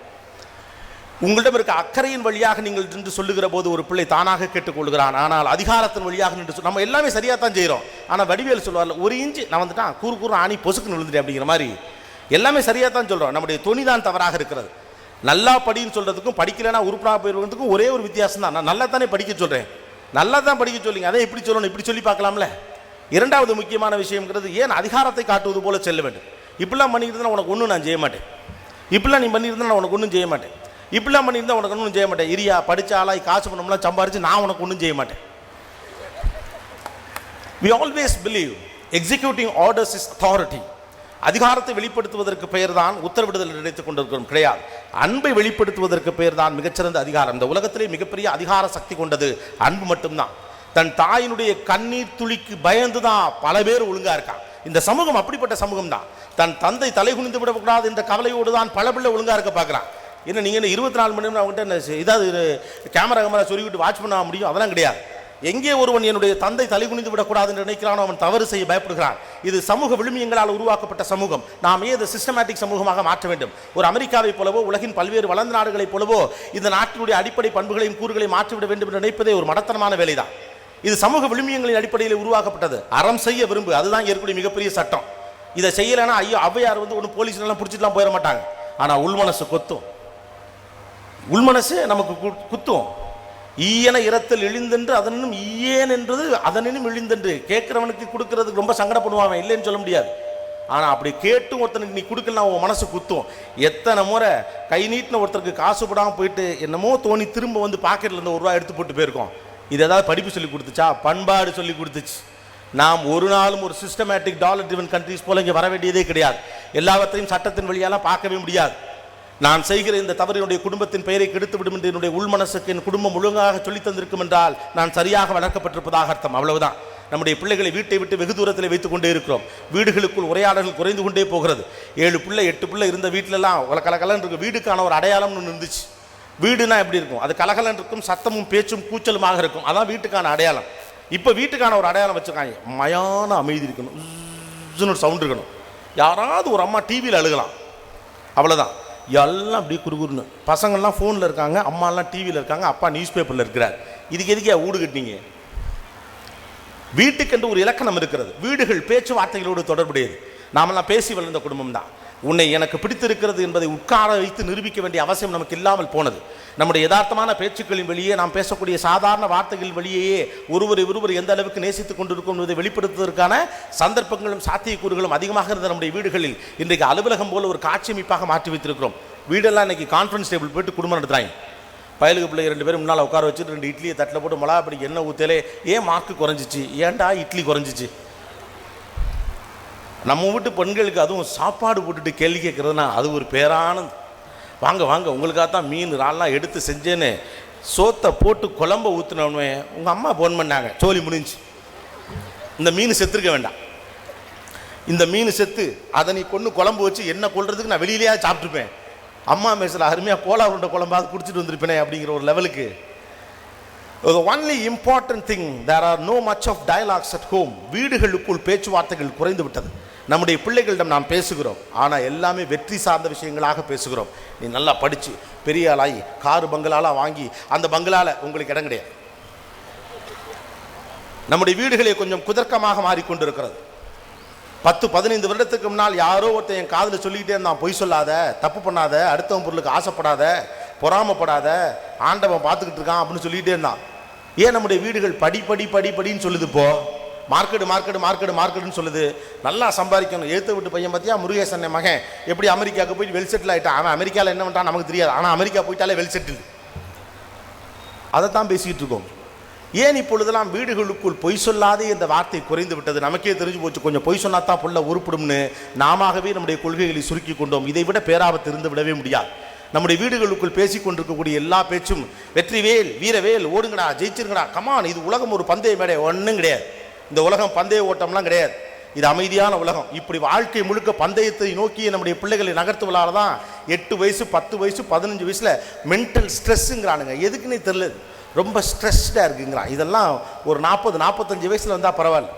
உங்களிடம் இருக்க அக்கறையின் வழியாக நீங்கள் நின்று சொல்லுகிற போது ஒரு பிள்ளை தானாக கேட்டுக்கொள்கிறான். ஆனால் அதிகாரத்தின் வழியாக நின்று நம்ம எல்லாமே சரியாக தான் செய்கிறோம். ஆனால் வடிவேல் சொல்லுவார்ல, ஒரு இன்ச்சு நான் வந்துட்டான் கூறு ஆணி பொசுக்குன்னு விழுந்துட்டேன் அப்படிங்கிற மாதிரி எல்லாமே சரியாக தான் சொல்கிறோம். நம்முடைய துணி தான் தவறாக இருக்கிறது. நல்லா படின்னு சொல்கிறதுக்கும் படிக்கலைன்னா உருப்படாக போயிருக்கிறதுக்கும் ஒரே ஒரு வித்தியாசம் தான். நான் நல்லா தானே படிக்க சொல்கிறேன், நல்லா தான் படிக்க சொல்லிங்க, அதை எப்படி சொல்லணும் இப்படி சொல்லி பார்க்கலாம்ல. இரண்டாவது முக்கியமான விஷயம்ங்கிறது ஏன் அதிகாரத்தை காட்டுவது போல செல்ல வேண்டும். இப்படிலாம் பண்ணியிருந்தா உனக்கு ஒன்றும் நான் செய்ய மாட்டேன், இப்படிலாம் நீ பண்ணியிருந்தா நான் உனக்கு ஒன்றும் செய்ய மாட்டேன், இப்படிலாம் பண்ணியிருந்தா உனக்கு ஒன்றும் செய்ய மாட்டேன், இரியா படித்த ஆளாய் காசு பண்ணோம்லாம் சம்பாரிச்சு நான் உனக்கு ஒன்றும் செய்ய மாட்டேன். We always believe executing orders is authority. அதிகாரத்தை வெளிப்படுத்துவதற்கு பெயர் தான் உத்தரவிடுதல் நினைத்துக் கொண்டிருக்கிறோம். கிடையாது. அன்பை வெளிப்படுத்துவதற்கு பெயர் தான் மிகச்சிறந்த அதிகாரம். இந்த உலகத்திலே மிகப்பெரிய அதிகார சக்தி கொண்டது அன்பு மட்டும்தான். தன் தாயினுடைய கண்ணீர் துளிக்கு பயந்துதான் பல பேர் ஒழுங்கா இருக்கான். இந்த சமூகம் அப்படிப்பட்ட சமூகம் தான். தன் தந்தை தலை குனிந்து விடக்கூடாது என்ற கவலையோடு தான் பல பிள்ளை ஒழுங்கா இருக்க பார்க்குறான். என்ன நீங்கள் 24 மணி நேரம் அவங்ககிட்ட ஏதாவது கேமரா சொல்லிவிட்டு வாட்ச் பண்ண முடியும்? அதெல்லாம் கிடையாது. எங்கே ஒருவன் என்னுடைய தந்தை தலை குனிந்து விடக்கூடாது என்று நினைக்கிறானோ அவன் தவறு செய்ய பயப்படுகிறான். இது சமூக விழுமியங்களால் உருவாக்கப்பட்ட சமூகம். நாம் ஏது சிஸ்டமேட்டிக் சமூகமாக மாற்ற வேண்டும். ஒரு அமெரிக்காவை போலவோ உலகின் பல்வேறு வளர்ந்த நாடுகளைப் போலவோ இந்த நாட்டினுடைய அடிப்படை பண்புகளையும் கூறுகளையும் மாற்றிவிட வேண்டும் என்று நினைப்பதே ஒரு மடத்தனமான வேலைதான். இது சமூக விழுமியங்களின் அடிப்படையில் உருவாக்கப்பட்டது. அறம் செய்ய விரும்பு, அதுதான் ஏற்கனவே மிகப்பெரிய சட்டம். இதை செய்யலைன்னா ஐயோ ஔவையார் ஒன்றும் போலீஸ்லாம் பிடிச்சிட்டுலாம் போயிட மாட்டாங்க. ஆனால் உள்மனசு கொத்தும், உள்மனசு நமக்கு குத்தும். ஈயன இரத்தல் இழிந்தென்று அதனும் ஈயேன் என்றது அதனும் இழிந்தென்று கேட்கிறவனுக்கு கொடுக்கறதுக்கு ரொம்ப சங்கடப்படுவாங்க, இல்லைன்னு சொல்ல முடியாது. ஆனால் அப்படி கேட்டும் ஒருத்தனுக்கு நீ கொடுக்கலாம் உன் மனசு குத்தும். எத்தனை முறை கை நீட்டின ஒருத்தருக்கு காசு போடாமல் போயிட்டு என்னமோ தோணி திரும்ப வந்து பாக்கெட்டில் இருந்து ₹1 எடுத்து போட்டு போயிருக்கோம். இது ஏதாவது படிப்பு சொல்லி கொடுத்துச்சா? பண்பாடு சொல்லி கொடுத்துச்சு. நாம் ஒரு நாளும் ஒரு சிஸ்டமேட்டிக் டாலர் ட்ரிவன் கண்ட்ரிஸ் போல இங்கே வர வேண்டியதே கிடையாது. எல்லாவற்றையும் சட்டத்தின் வழியெல்லாம் பார்க்கவே முடியாது. நான் செய்கிற இந்த தவறினுடைய குடும்பத்தின் பெயரை கெடுத்துவிடும் என்று என்னுடைய உள்மனசுக்கு என் குடும்பம் ஒழுங்காக சொல்லி தந்திருக்கும் என்றால் நான் சரியாக வளர்க்கப்பட்டிருப்பதாக அர்த்தம். அவ்வளவுதான். நம்முடைய பிள்ளைகளை வீட்டை விட்டு வெகு தூரத்தில் வைத்துக் கொண்டே இருக்கிறோம். வீடுகளுக்குள் உரையாடல்கள் குறைந்து கொண்டே போகிறது. 7 பிள்ளை 8 பிள்ளை இருந்த வீட்டிலலாம் கலகலன்னு இருக்கும். வீடுக்கான ஒரு அடையாளம்னு ஒன்று இருந்துச்சு. வீடுனா எப்படி இருக்கும்? அது கலகலன்னு இருக்கும், சத்தமும் பேச்சும் கூச்சலுமாக இருக்கும். அதான் வீட்டுக்கான அடையாளம். இப்போ வீட்டுக்கான ஒரு அடையாளம் வச்சுருக்காங்க. மயான அமைதி இருக்கணும், சவுண்ட் இருக்கணும். யாராவது ஒரு அம்மா டிவியில் அழுகலாம், அவ்வளோதான். எல்லாம் அப்படி குறுகுறுன்னு. பசங்கள்லாம் ஃபோனில் இருக்காங்க, அம்மாலாம் டிவியில் இருக்காங்க, அப்பா நியூஸ் பேப்பரில் இருக்கிறார். இதுக்கு எதுக்கே வீடு கட்டினீங்க? வீட்டுக்கென்று ஒரு இலக்கணம் இருக்கிறது. வீடுகள் பேச்சுவார்த்தைகளோடு தொடர்புடையது. நாமெல்லாம் பேசி வளர்ந்த குடும்பம் தான். உன்னை எனக்கு பிடித்திருக்கிறது என்பதை உட்கார வைத்து நிரூபிக்க வேண்டிய அவசியம் நமக்கு இல்லாமல் போனது. நம்முடைய யதார்த்தமான பேச்சுக்களின் வெளியே, நாம் பேசக்கூடிய சாதாரண வார்த்தைகள் வெளியே ஒருவர் எந்த அளவுக்கு நேசித்துக் கொண்டிருக்கும் என்பதை வெளிப்படுத்துவதற்கான சந்தர்ப்பங்களும் சாத்தியக்கூறுகளும் அதிகமாக இருந்த நம்முடைய வீடுகளில் இன்றைக்கு அலுவலகம் போல ஒரு காட்சி அமைப்பாக மாற்றி வைத்திருக்கிறோம். வீடெல்லாம் இன்னைக்கு கான்ஃபரன்ஸ் டேபிள் போயிட்டு குடும்பம் நடத்துறாங்க. பயலுக்கு பிள்ளை 2 பேரும் முன்னால் உட்கார வச்சுட்டு 2 இட்லியை தட்டில் போட்டு மிளகாப்படி எண்ணெய் ஊற்றலே, ஏன் மார்க்கு குறைஞ்சிச்சு, ஏன்டா இட்லி குறைஞ்சிச்சு. நம்ம வீட்டு பெண்களுக்கு அதுவும் சாப்பாடு போட்டுட்டு கேள்வி கேட்குறதுனா அது ஒரு பேரானது. வாங்க வாங்க உங்களுக்காகத்தான் மீன் இறால்லாம் எடுத்து செஞ்சேன்னு சோத்தை போட்டு குழம்ப ஊற்றினோன்னு உங்கள் அம்மா ஃபோன் பண்ணாங்க, சோலி முடிஞ்சு. இந்த மீன் செத்துருக்க வேண்டாம், இந்த மீன் செத்து அதை நீ கொண்டு குழம்பு வச்சு என்ன கொள்றதுக்கு நான் வெளியிலேயே சாப்பிட்ருப்பேன். அம்மா மேசில் அருமையாக கோலா உருண்டை குழம்பாவது குடிச்சிட்டு வந்திருப்பேனே அப்படிங்கிற ஒரு லெவலுக்கு. The only important thing, there are no much of dialogues at home. வீடுகளுக்குள் பேச்சுவார்த்தைகள் குறைந்து விட்டது. நம்முடைய பிள்ளைகளிடம் நாம் பேசுகிறோம், ஆனால் எல்லாமே வெற்றி சார்ந்த விஷயங்களாக பேசுகிறோம். நீ நல்லா படித்து பெரிய ஆளாகி காரு பங்களாலாம் வாங்கி அந்த பங்களாவில் உங்களுக்கு இடம் கிடையாது. நம்முடைய வீடுகளை கொஞ்சம் குதர்க்கமாக மாறிக்கொண்டிருக்கிறது. 10-15 வருடத்துக்கு முன்னால் யாரோ ஒருத்தன் என் காதில் சொல்லிக்கிட்டே இருந்தான், பொய் சொல்லாத, தப்பு பண்ணாத, அடுத்தவன் பொருளுக்கு ஆசைப்படாத, பொறாமப்படாத, ஆண்டவன் பார்த்துக்கிட்டு இருக்கான் அப்படின்னு சொல்லிக்கிட்டே இருந்தான். ஏன் நம்முடைய வீடுகள் படின்னு சொல்லுது? இப்போ மார்க்கெட்டுன்னு சொல்லுது. நல்லா சம்பாதிக்கணும். எழுத்து விட்டு பையன் பார்த்தியா முருகேசன் மகன் எப்படி அமெரிக்காவுக்கு போயிட்டு வெல் செட்டில் ஆகிட்டான். அவன் அமெரிக்காவில் என்ன பண்ணுறான் நமக்கு தெரியாது, ஆனால் அமெரிக்கா போயிட்டாலே வெல் செட்டில். அதைத்தான் பேசிக்கிட்டு இருக்கோம். ஏன் இப்பொழுதெல்லாம் வீடுகளுக்குள் பொய் சொல்லாதே என்ற வார்த்தை குறைந்து விட்டது? நமக்கே தெரிஞ்சு போச்சு, கொஞ்சம் பொய் சொன்னாதான் புள்ள உருப்படும்னு நாமவே நம்முடைய கொள்கைகளை சுருக்கி கொண்டோம். இதை விட பேராபத்து இருந்து விடவே முடியாது. நம்முடைய வீடுகளுக்குள் பேசிக் கொண்டிருக்கக்கூடிய எல்லா பேச்சும் வெற்றிவேல், வீரவேல், ஓடுங்கடா, ஜெயிச்சிருங்கடா, கமான், இது உலகம் ஒரு பந்தய மேடை. ஒன்றும் கிடையாது. இந்த உலகம் பந்தய ஓட்டம்லாம் கிடையாது. இது அமைதியான உலகம். இப்படி வாழ்க்கை முழுக்க பந்தயத்தை நோக்கி நம்முடைய பிள்ளைகளை நகர்த்துவதால தான் 8 வயசு 10 வயசு 15 வயசுல மென்டல் ஸ்ட்ரெஸ்ஸுங்கிறானுங்க. எதுக்குன்னே தெரியல, ரொம்ப ஸ்ட்ரெஸ்டாக இருக்குங்கிறான். இதெல்லாம் ஒரு 40-45 வயசில் வந்தால் பரவாயில்ல.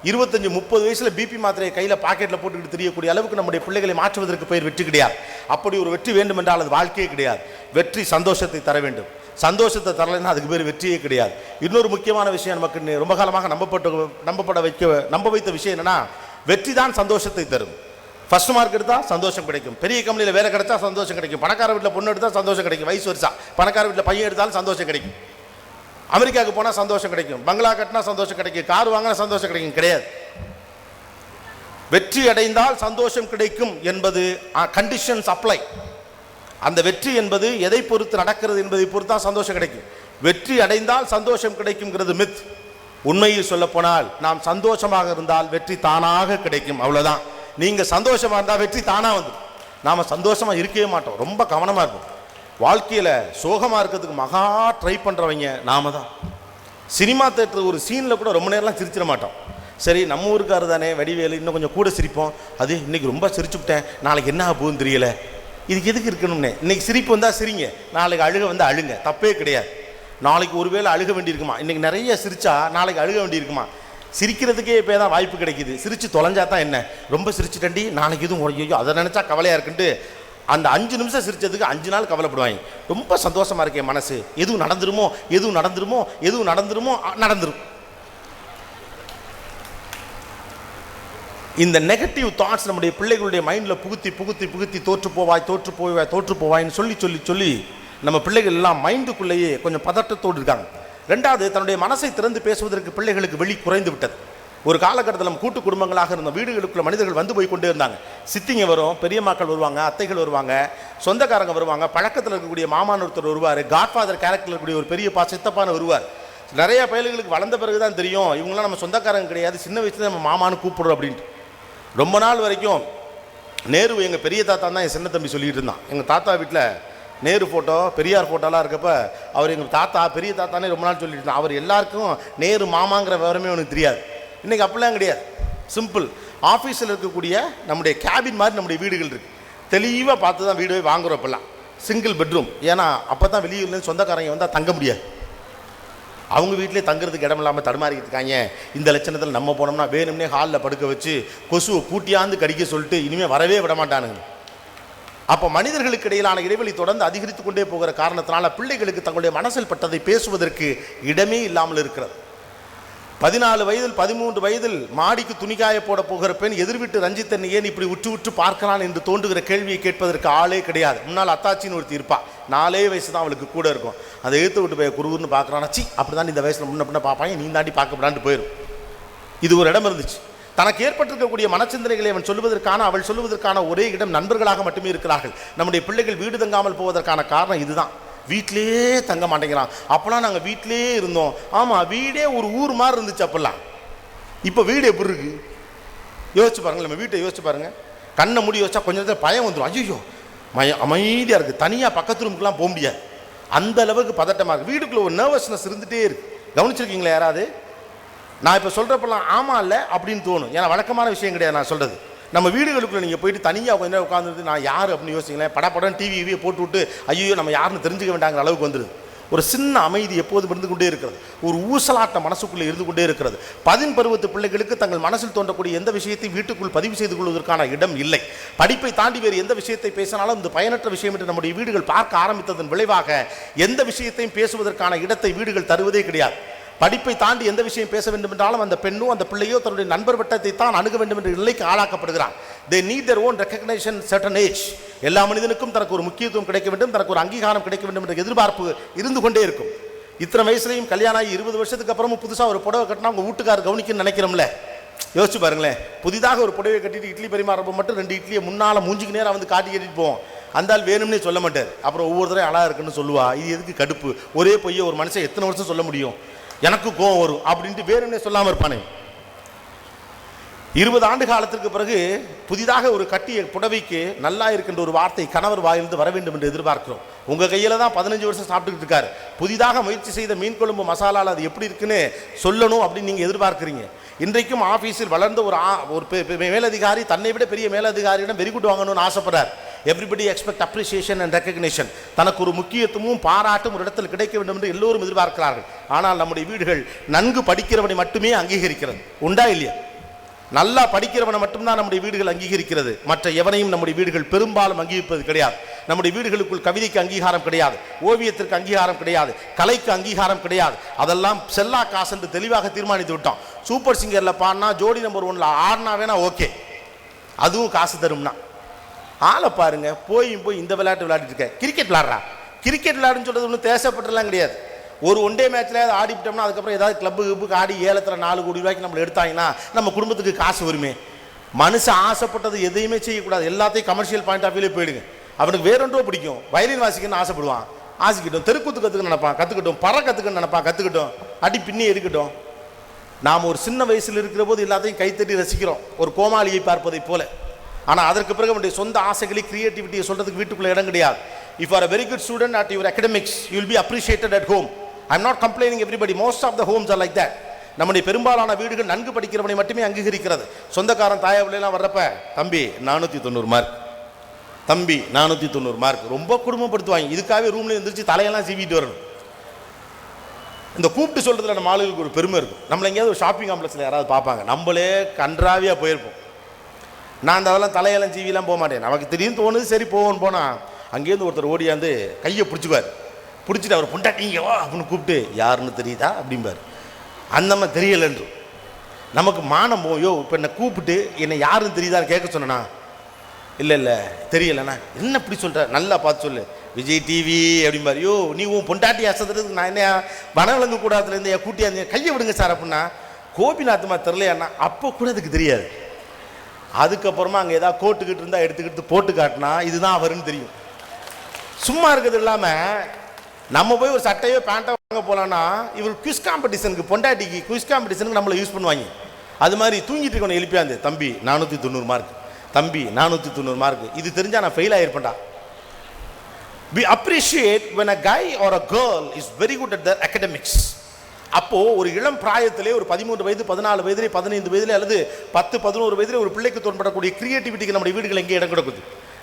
25-30 வயசில் பிபி மாத்திரையை கையில் பாக்கெட்டில் போட்டுக்கிட்டு தெரியக்கூடிய அளவுக்கு நம்முடைய பிள்ளைகளை மாற்றுவதற்கு பெயர் வெற்றி கிடையாது. அப்படி ஒரு வெற்றி வேண்டும் என்றால் அது வாழ்க்கையே கிடையாது. வெற்றி சந்தோஷத்தை தர வேண்டும். சந்தோஷத்தை தரலைன்னா அதுக்கு பேர் வெற்றியே கிடையாது. இன்னொரு முக்கியமான விஷயம், நமக்கு ரொம்ப காலமாக நம்ப வைத்த விஷயம் என்னன்னா, வெற்றி தான் சந்தோஷத்தை தரும். ஃபர்ஸ்ட் மார்க் எடுத்தால் சந்தோஷம் கிடைக்கும், பெரிய கம்பெனியில் வேலை கிடைச்சா சந்தோஷம் கிடைக்கும், பணக்கார வீட்டில் பொண்ணு எடுத்தால் சந்தோஷம் கிடைக்கும், வயசு வருஷா பணக்கார வீட்டில் பையன் எடுத்தாலும் சந்தோஷம் கிடைக்கும், அமெரிக்காவுக்கு போனால் சந்தோஷம் கிடைக்கும், பங்களா கட்டினா சந்தோஷம் கிடைக்கும், கார் வாங்கினா சந்தோஷம் கிடைக்கும். கிடையாது. வெற்றி அடைந்தால் சந்தோஷம் கிடைக்கும் என்பது கண்டிஷன்ஸ் அப்ளை. அந்த வெற்றி என்பது எதை பொறுத்து நடக்கிறது என்பதை பொறுத்து தான் சந்தோஷம் கிடைக்கும். வெற்றி அடைந்தால் சந்தோஷம் கிடைக்கும்ங்கிறது மித். உண்மையில் சொல்ல போனால் நாம் சந்தோஷமாக இருந்தால் வெற்றி தானாக கிடைக்கும். அவ்வளவுதான். நீங்க சந்தோஷமா இருந்தால் வெற்றி தானா வந்து. நாம சந்தோஷமா இருக்கவே மாட்டோம், ரொம்ப கவனமா இருப்போம். வாழ்க்கையில சோகமா இருக்கிறதுக்கு மகா ட்ரை பண்றவங்க நாம தான். சினிமா தேட்டர் ஒரு சீன்ல கூட ரொம்ப நேரம்லாம் சிரிச்சிட மாட்டோம். சரி, நம்ம ஊருக்காரு தானே வடிவேலு, இன்னும் கொஞ்சம் கூட சிரிப்போம். அது இன்னைக்கு ரொம்ப சிரிச்சுவிட்டேன், நாளைக்கு என்ன போகுதுன்னு தெரியல, இதுக்கு எதுக்கு இருக்கணும்னே. இன்னைக்கு சிரிப்பு வந்தால் சிரிங்க, நாளைக்கு அழுக வந்தால் அழுங்க, தப்பே கிடையாது. நாளைக்கு ஒருவேளை அழுக வேண்டியிருக்குமா, இன்னைக்கு நிறைய சிரிச்சா நாளைக்கு அழுக வேண்டியிருக்குமா. சிரிக்கிறதுக்கே இப்போ தான் வாய்ப்பு கிடைக்குது. சிரித்து தொலைஞ்சா தான் என்ன, ரொம்ப சிரிச்சுட்டண்டி நாளைக்கு எதுவும் ஐயோ அதை நினச்சா கவலையாக இருக்குன்ட்டு அந்த 5 நிமிஷம் சிரிச்சதுக்கு 5 நாள் கவலைப்படுவாங்க. ரொம்ப சந்தோஷமா இருக்கேன் மனசு, எதுவும் நடந்துருமோ எதுவும் நடந்துருமோ எதுவும் நடந்துருமோ நடந்துரும். இந்த நெகட்டிவ் தாட்ஸ் நம்முடைய பிள்ளைகளுடைய மைண்டில் புகுத்தி புகுத்தி புகுத்தி தோற்று போவாய்ன்னு சொல்லி நம்ம பிள்ளைகள் எல்லாம் மைண்டுக்குள்ளேயே கொஞ்சம் பதட்டத்தோடு இருக்காங்க. ரெண்டாவது, தன்னுடைய மனசை திறந்து பேசுவதற்கு பிள்ளைகளுக்கு வெளி குறைந்து விட்டது. ஒரு காலகட்டத்தில் நம்ம கூட்டு குடும்பங்களாக இருந்த வீடுகளுக்குள்ள மனிதர்கள் வந்து போய் கொண்டே இருந்தாங்க. சித்திங்க வரும், பெரியம்மாக்கள் வருவாங்க, அத்தைகள் வருவாங்க, சொந்தக்காரங்க வருவாங்க, பழக்கத்தில் இருக்கக்கூடிய மாமான் ஒருத்தர் வருவார், காட்ஃபாதர் கேரக்டர் இருக்கக்கூடிய ஒரு பெரியப்பா சித்தப்பான வருவார். நிறைய பயல்களுக்கு வளர்ந்த பிறகு தான் தெரியும் இவங்களாம் நம்ம சொந்தக்காரங்க கிடையாது, சின்ன வயசுல நம்ம மாமான்னு கூப்பிடுறோம் அப்படின்ட்டு. ரொம்ப நாள் வரைக்கும் நேரு எங்கள் பெரிய தாத்தா தான் என் சின்ன தம்பி சொல்லிட்டு இருந்தான். எங்கள் தாத்தா வீட்டில் நேரு ஃபோட்டோ, பெரியார் ஃபோட்டோலாம் இருக்கப்ப அவர் எங்கள் தாத்தா பெரிய தாத்தானே ரொம்ப நாள் சொல்லிட்டு இருந்தான். அவர் எல்லாருக்கும் நேரு மாமாங்கிற விவரமே அவனுக்கு தெரியாது. இன்றைக்கி அப்படிலாம் கிடையாது. சிம்பிள். ஆஃபீஸில் இருக்கக்கூடிய நம்முடைய கேபின் மாதிரி நம்முடைய வீடுகள் இருக்குது. தெளிவாக பார்த்து தான் வீடு வாங்குகிறோம். இப்போல்லாம் சிங்கிள் பெட்ரூம். ஏன்னா அப்போ தான் வெளியூர்லேருந்து சொந்தக்காரங்க வந்தால் தங்க முடியாது. அவங்க வீட்டிலே தங்குறதுக்கு இடம் இல்லாமல் தடுமாறிக்கிட்டு இருக்காங்க. இந்த லட்சணத்தில் நம்ம போனோம்னா வேணும்னே ஹாலில் படுக்க வச்சு கொசுவை பூட்டியாந்து கடிக்க சொல்லிட்டு இனிமேல் வரவே விட மாட்டானுங்க. அப்போ மனிதர்களுக்கு இடையிலான இடைவெளி தொடர்ந்து அதிகரித்து கொண்டே போகிற காரணத்தினால பிள்ளைகளுக்கு தங்களுடைய மனசில் பட்டதை பேசுவதற்கு இடமே இல்லாமல் இருக்கிறது. 14 வயதில் 13 வயதில் மாடிக்கு துணிக்காய போட போகிற பெண் எதிர்விட்டு ரஞ்சித்தன் ஏன் இப்படி உற்று பார்க்கிறான் என்று தோன்றுகிற கேள்வியை கேட்பதற்கு ஆளே கிடையாது. முன்னால் அத்தாச்சின்னு ஒருத்தி இருப்பா, 4 வயசு தான் அவளுக்கு கூட இருக்கும். அதை எடுத்து விட்டு போய் குருன்னு பார்க்குறானா, சி அப்படி தான் இந்த வயசில் முன்ன பின்ன பார்ப்பாங்க, நீ தாண்டி பார்க்கப்படான்ட்டு போயிடும். இது ஒரு இடம் இருந்துச்சு. தனக்கு ஏற்பட்டிருக்கக்கூடிய மனச்சிந்தனைகளை அவள் சொல்லுவதற்கான ஒரே இடம் நண்பர்களாக மட்டுமே இருக்கிறார்கள். நம்முடைய பிள்ளைகள் வீடு தங்காமல் போவதற்கான காரணம் இதுதான். வீட்டிலே தங்க மாட்டேங்கிறான். அப்போலாம் நாங்கள் வீட்டிலே இருந்தோம். ஆமாம், வீடே ஒரு ஊர் மாதிரி இருந்துச்சு அப்போல்லாம். இப்போ வீடு எப்படி இருக்கு யோசிச்சு பாருங்கள். நம்ம வீட்டை யோசிச்சு பாருங்கள். கண்ணை மூடி யோசிச்சா கொஞ்சம் நேரத்தில் பயம் வந்துடும். ஐயோ அமைதியாக இருக்குது, தனியாக பக்கத்து ரூமுக்குலாம் போக முடியாது, அந்த அளவுக்கு பதட்டமாக இருக்குது. வீட்டுக்குள்ளே ஒரு நர்வஸ்னஸ் இருந்துகிட்டே இருக்குது. கவனிச்சிருக்கீங்களா யாராவது? நான் இப்போ சொல்கிறப்பெல்லாம் ஆமாம் இல்லை அப்படின்னு தோணும். ஏன்னா வழக்கமான விஷயம் கிடையாது நான் சொல்கிறது. நம்ம வீடுகளுக்குள்ளே நீங்கள் போயிட்டு தனியாக கொஞ்சம் நேரம் உட்காந்துட்டு நான் யார் அப்படின்னு யோசிங்களேன், படப்படம் டிவியை போட்டு விட்டு ஐயோ நம்ம யாருன்னு தெரிஞ்சுக்க வேண்டாங்கிற அளவுக்கு வந்துடுது. ஒரு சின்ன அமைதி எப்போதும் இருந்து கொண்டே இருக்கிறது. ஒரு ஊசலாட்ட மனசுக்குள்ளே இருந்து கொண்டே இருக்கிறது. 10 பருவத்து பிள்ளைகளுக்கு தங்கள் மனசில் தோன்றக்கூடிய எந்த விஷயத்தை வீட்டுக்குள் பதிவு செய்து கொள்வதற்கான இடம் இல்லை. படிப்பை தாண்டி வேறு எந்த விஷயத்தை பேசினாலும் இந்த பயனற்ற விஷயம் என்று நம்முடைய வீடுகள் பார்க்க ஆரம்பித்ததன் விளைவாக எந்த விஷயத்தையும் பேசுவதற்கான இடத்தை வீடுகள் தருவதே கிடையாது. படிப்பை தாண்டி எந்த விஷயம் பேச வேண்டும் என்றாலும் அந்த பெண்ணோ அந்த பிள்ளையோ தன்னுடைய நண்பர் வட்டத்தை தான் அணுக வேண்டும் என்ற நிலைக்கு ஆளாக்கப்படுகிறான். They need their own recognition certain age. எல்லா மனிதனுக்கும் தனக்கு ஒரு முக்கியத்துவம் கிடைக்க வேண்டும், தனக்கு ஒரு அங்கீகாரம் கிடைக்க வேண்டும் என்ற எதிர்பார்ப்பு இருந்து கொண்டே இருக்கும். இத்தனை வயசுலையும் கல்யாணம் ஆகி 20 வருஷத்துக்கு அப்புறமும் புதுசாக ஒரு புடவை கட்டினா உங்கள் வீட்டுக்காரர் கவனிக்கணும்னு நினைக்கிறோம்ல. யோசிச்சு பாருங்களேன். புதிதாக ஒரு புடவை கட்டிட்டு இட்லி பரிமாறப்போ மட்டும் 2 இட்லியை முன்னால் மூஞ்சிக்கு நேரம் வந்து காட்டி கட்டிட்டு போவோம். அந்த ஆள் வேணும்னே சொல்ல மாட்டார். அப்புறம் ஒவ்வொரு தடவை அழகாக இருக்குன்னு சொல்லுவா. இது எதுக்கு கடுப்பு? ஒரே பொய்யை ஒரு மனுஷன் எத்தனை வருஷம் சொல்ல முடியும்? எனக்கு கோவம் வரும் அப்படின்ட்டு வேற என்ன சொல்லாமல் இருப்பானே. 20 ஆண்டு காலத்திற்கு பிறகு புதிதாக ஒரு கட்டிய புடவைக்கு நல்லா இருக்கின்ற ஒரு வார்த்தை கணவர் வாயிலிருந்து வர வேண்டும் என்று எதிர்பார்க்கிறோம். உங்கள் கையில் தான் 15 வருஷம் சாப்பிட்டுக்கிட்டு இருக்காரு. புதிதாக முயற்சி செய்த மீன் குழம்பு மசாலாவில் அது எப்படி இருக்குன்னு சொல்லணும் அப்படின்னு நீங்கள் எதிர்பார்க்குறீங்க. இன்றைக்கும் ஆஃபீஸில் வளர்ந்த ஒரு மேலதிகாரி தன்னை விட பெரிய மேலதிகாரியிடம் வெரி குட் வாங்கணும்னு ஆசைப்படுறார். Everybody expect appreciation and recognition. தனக்கு ஒரு முக்கியத்துவமும் பாராட்டும் ஒரு இடத்தில் கிடைக்க வேண்டும் என்று எல்லோரும் எதிர்பார்க்கிறார்கள். ஆனால் நம்முடைய வீடுகள் நன்கு படிக்கிறவனை மட்டுமே அங்கீகரிக்கிறது. உண்டா இல்லையா? நல்லா படிக்கிறவனை மட்டும்தான் நம்முடைய வீடுகள் அங்கீகரிக்கிறது. மற்ற எவனையும் நம்முடைய வீடுகள் பெரும்பாலும் அங்கீகரிப்பது கிடையாது. நம்முடைய வீடுகளுக்குள் கவிதைக்கு அங்கீகாரம் கிடையாது, ஓவியத்திற்கு அங்கீகாரம் கிடையாது, கலைக்கு அங்கீகாரம் கிடையாது. அதெல்லாம் செல்லா காசு என்று தெளிவாக தீர்மானித்து விட்டோம். சூப்பர் சிங்கரில் பாடினா ஜோடி நம்பர் 1ல் ஆடினா வேணா ஓகே, அதுவும் காசு தரும்னா. ஆளை பாருங்க, போய் இந்த விளையாட்டு விளையாடிட்டு இருக்க. கிரிக்கெட் விளையாடுறா, கிரிக்கெட் விளையாடுன்னு சொல்றது ஒன்றும் தேசப்பட்டுலாம் கிடையாது. ஒரு ஒன் டே மேட்ச்ல ஆடிவிட்டோம்னா அதுக்கப்புறம் ஏதாவது கிளப்புக்கு ஆடி ஏலத்தில் 4 கோடி ரூபாய்க்கு நம்மளை எடுத்தாங்கன்னா நம்ம குடும்பத்துக்கு காசு வருமே. மனுஷன் ஆசைப்பட்டது எதையுமே செய்யக்கூடாது. எல்லாத்தையும் கமர்ஷியல் பாயிண்ட் ஆஃப் வியூலே போயிடுங்க. அவனுக்கு வேறொன்றோ பிடிக்கும், வயலின் வாசிக்கணும்னு ஆசைப்படுவான், ஆசிக்கிட்டோம். தெருக்கூத்து கற்றுக்க நினைப்பான், கற்றுக்கட்டும். பற கற்றுக்கன்னு நினைப்பான், கற்றுக்கட்டும். அடி பின்னி இருக்கட்டும். நாம் ஒரு சின்ன வயசில் இருக்கிற போது எல்லாத்தையும் கைத்தட்டி ரசிக்கிறோம், ஒரு கோமாளியை பார்ப்பதை போல. ஆனால் அதற்கு பிறகு அவனுடைய சொந்த ஆசைகளை, கிரியேட்டிவிட்டியை சொல்றதுக்கு வீட்டுக்குள்ள இடம் கிடையாது. If you are a very good student at your academics, you will be appreciated at home. I am not complaining everybody. Most of the homes are like that. நம்முடைய பெரும்பாலான வீடுகள் நன்கு படிக்கிறவனை மட்டுமே அங்கீகரிக்கிறது. சொந்தக்காரன் தாயாவிலாம் வர்றப்ப தம்பி 490 மார்க், தம்பி 490 மார்க், ரொம்ப குடும்பப்படுத்துவாங்க. இதுக்காகவே ரூம்ல எந்திரிச்சு தலையெல்லாம் சீவிட்டு வரணும். இந்த கூப்பிட்டு சொல்றதுல நம்ம ஆளுகளுக்கு ஒரு பெருமை இருக்கும். நம்மள எங்கேயாவது ஒரு ஷாப்பிங் காம்ப்ளெக்ஸில் யாராவது பார்ப்பாங்க, நம்மளே கன்றாவியாக போயிருப்போம். நான் அந்த அதெல்லாம் தலையெல்லாம் சீவிலாம் போக மாட்டேன். நமக்கு திடீர்னு தோணுது, சரி போவோன்னு போனால் அங்கேருந்து ஒருத்தர் ஓடியாந்து கையை பிடிச்சிப்பார். பிடிச்சிட்டு அவர் பொண்டாட்டிங்கவா அப்படின்னு கூப்பிட்டு யாருன்னு தெரியுதா அப்படிம்பார். அந்தம்மா தெரியலன்று நமக்கு மானம் போயோ. இப்போ என்னை கூப்பிட்டு என்னை யாருன்னு தெரியுதான்னு கேட்க சொன்னா, இல்லை தெரியலண்ணா. என்ன இப்படி சொல்கிற, நல்லா பார்த்து சொல்லு, விஜய் டிவி அப்படிம்பார். யோ நீ உன் பொண்டாட்டி அசதுறதுக்கு நான் என்ன வனவிலங்கு கூடாதுலேருந்து என் கூட்டியாந்து கையை விடுங்க சார் அப்படின்னா, கோபிநாத்துமா தெரிலையாண்ணா. அப்போ கூட அதுக்கு தெரியாது. அதுக்கப்புறமா அங்கே ஏதாவது கோட்டுக்கிட்டு இருந்தால் எடுத்துக்கிட்டு போட்டு காட்டினா இதுதான் அவருன்னு தெரியும். சும்மா இருக்கிறது இல்லாமல் நம்ம போய் ஒரு சட்டையோ பேண்ட்டோ வாங்க போகலான்னா இவர் குவிஸ் காம்படிஷனுக்கு, பொண்டாட்டிக்கு குவிஸ் காம்படிஷனுக்கு நம்மளை யூஸ் பண்ணுவாங்க. அது மாதிரி தூங்கிட்டு இருக்கணும் எழுப்பியாந்து, தம்பி 490 மார்க், தம்பி 490 மார்க். இது தெரிஞ்சால் நான் fail ஆகிருப்பேன்டா. We appreciate when a guy or a girl is very good at their academics. அப்போ ஒரு இளம் பிராயத்திலே ஒரு 13 வயது, 14 வயதிலே, 15 வயதிலே அல்லது 10, 11 வயதிலே ஒரு பிள்ளைக்கு தோன்படக்கூடிய கிரியேட்டிவிட்டிக்கு நம்முடைய வீடுகள் எங்கே இடம் கொடுக்குது?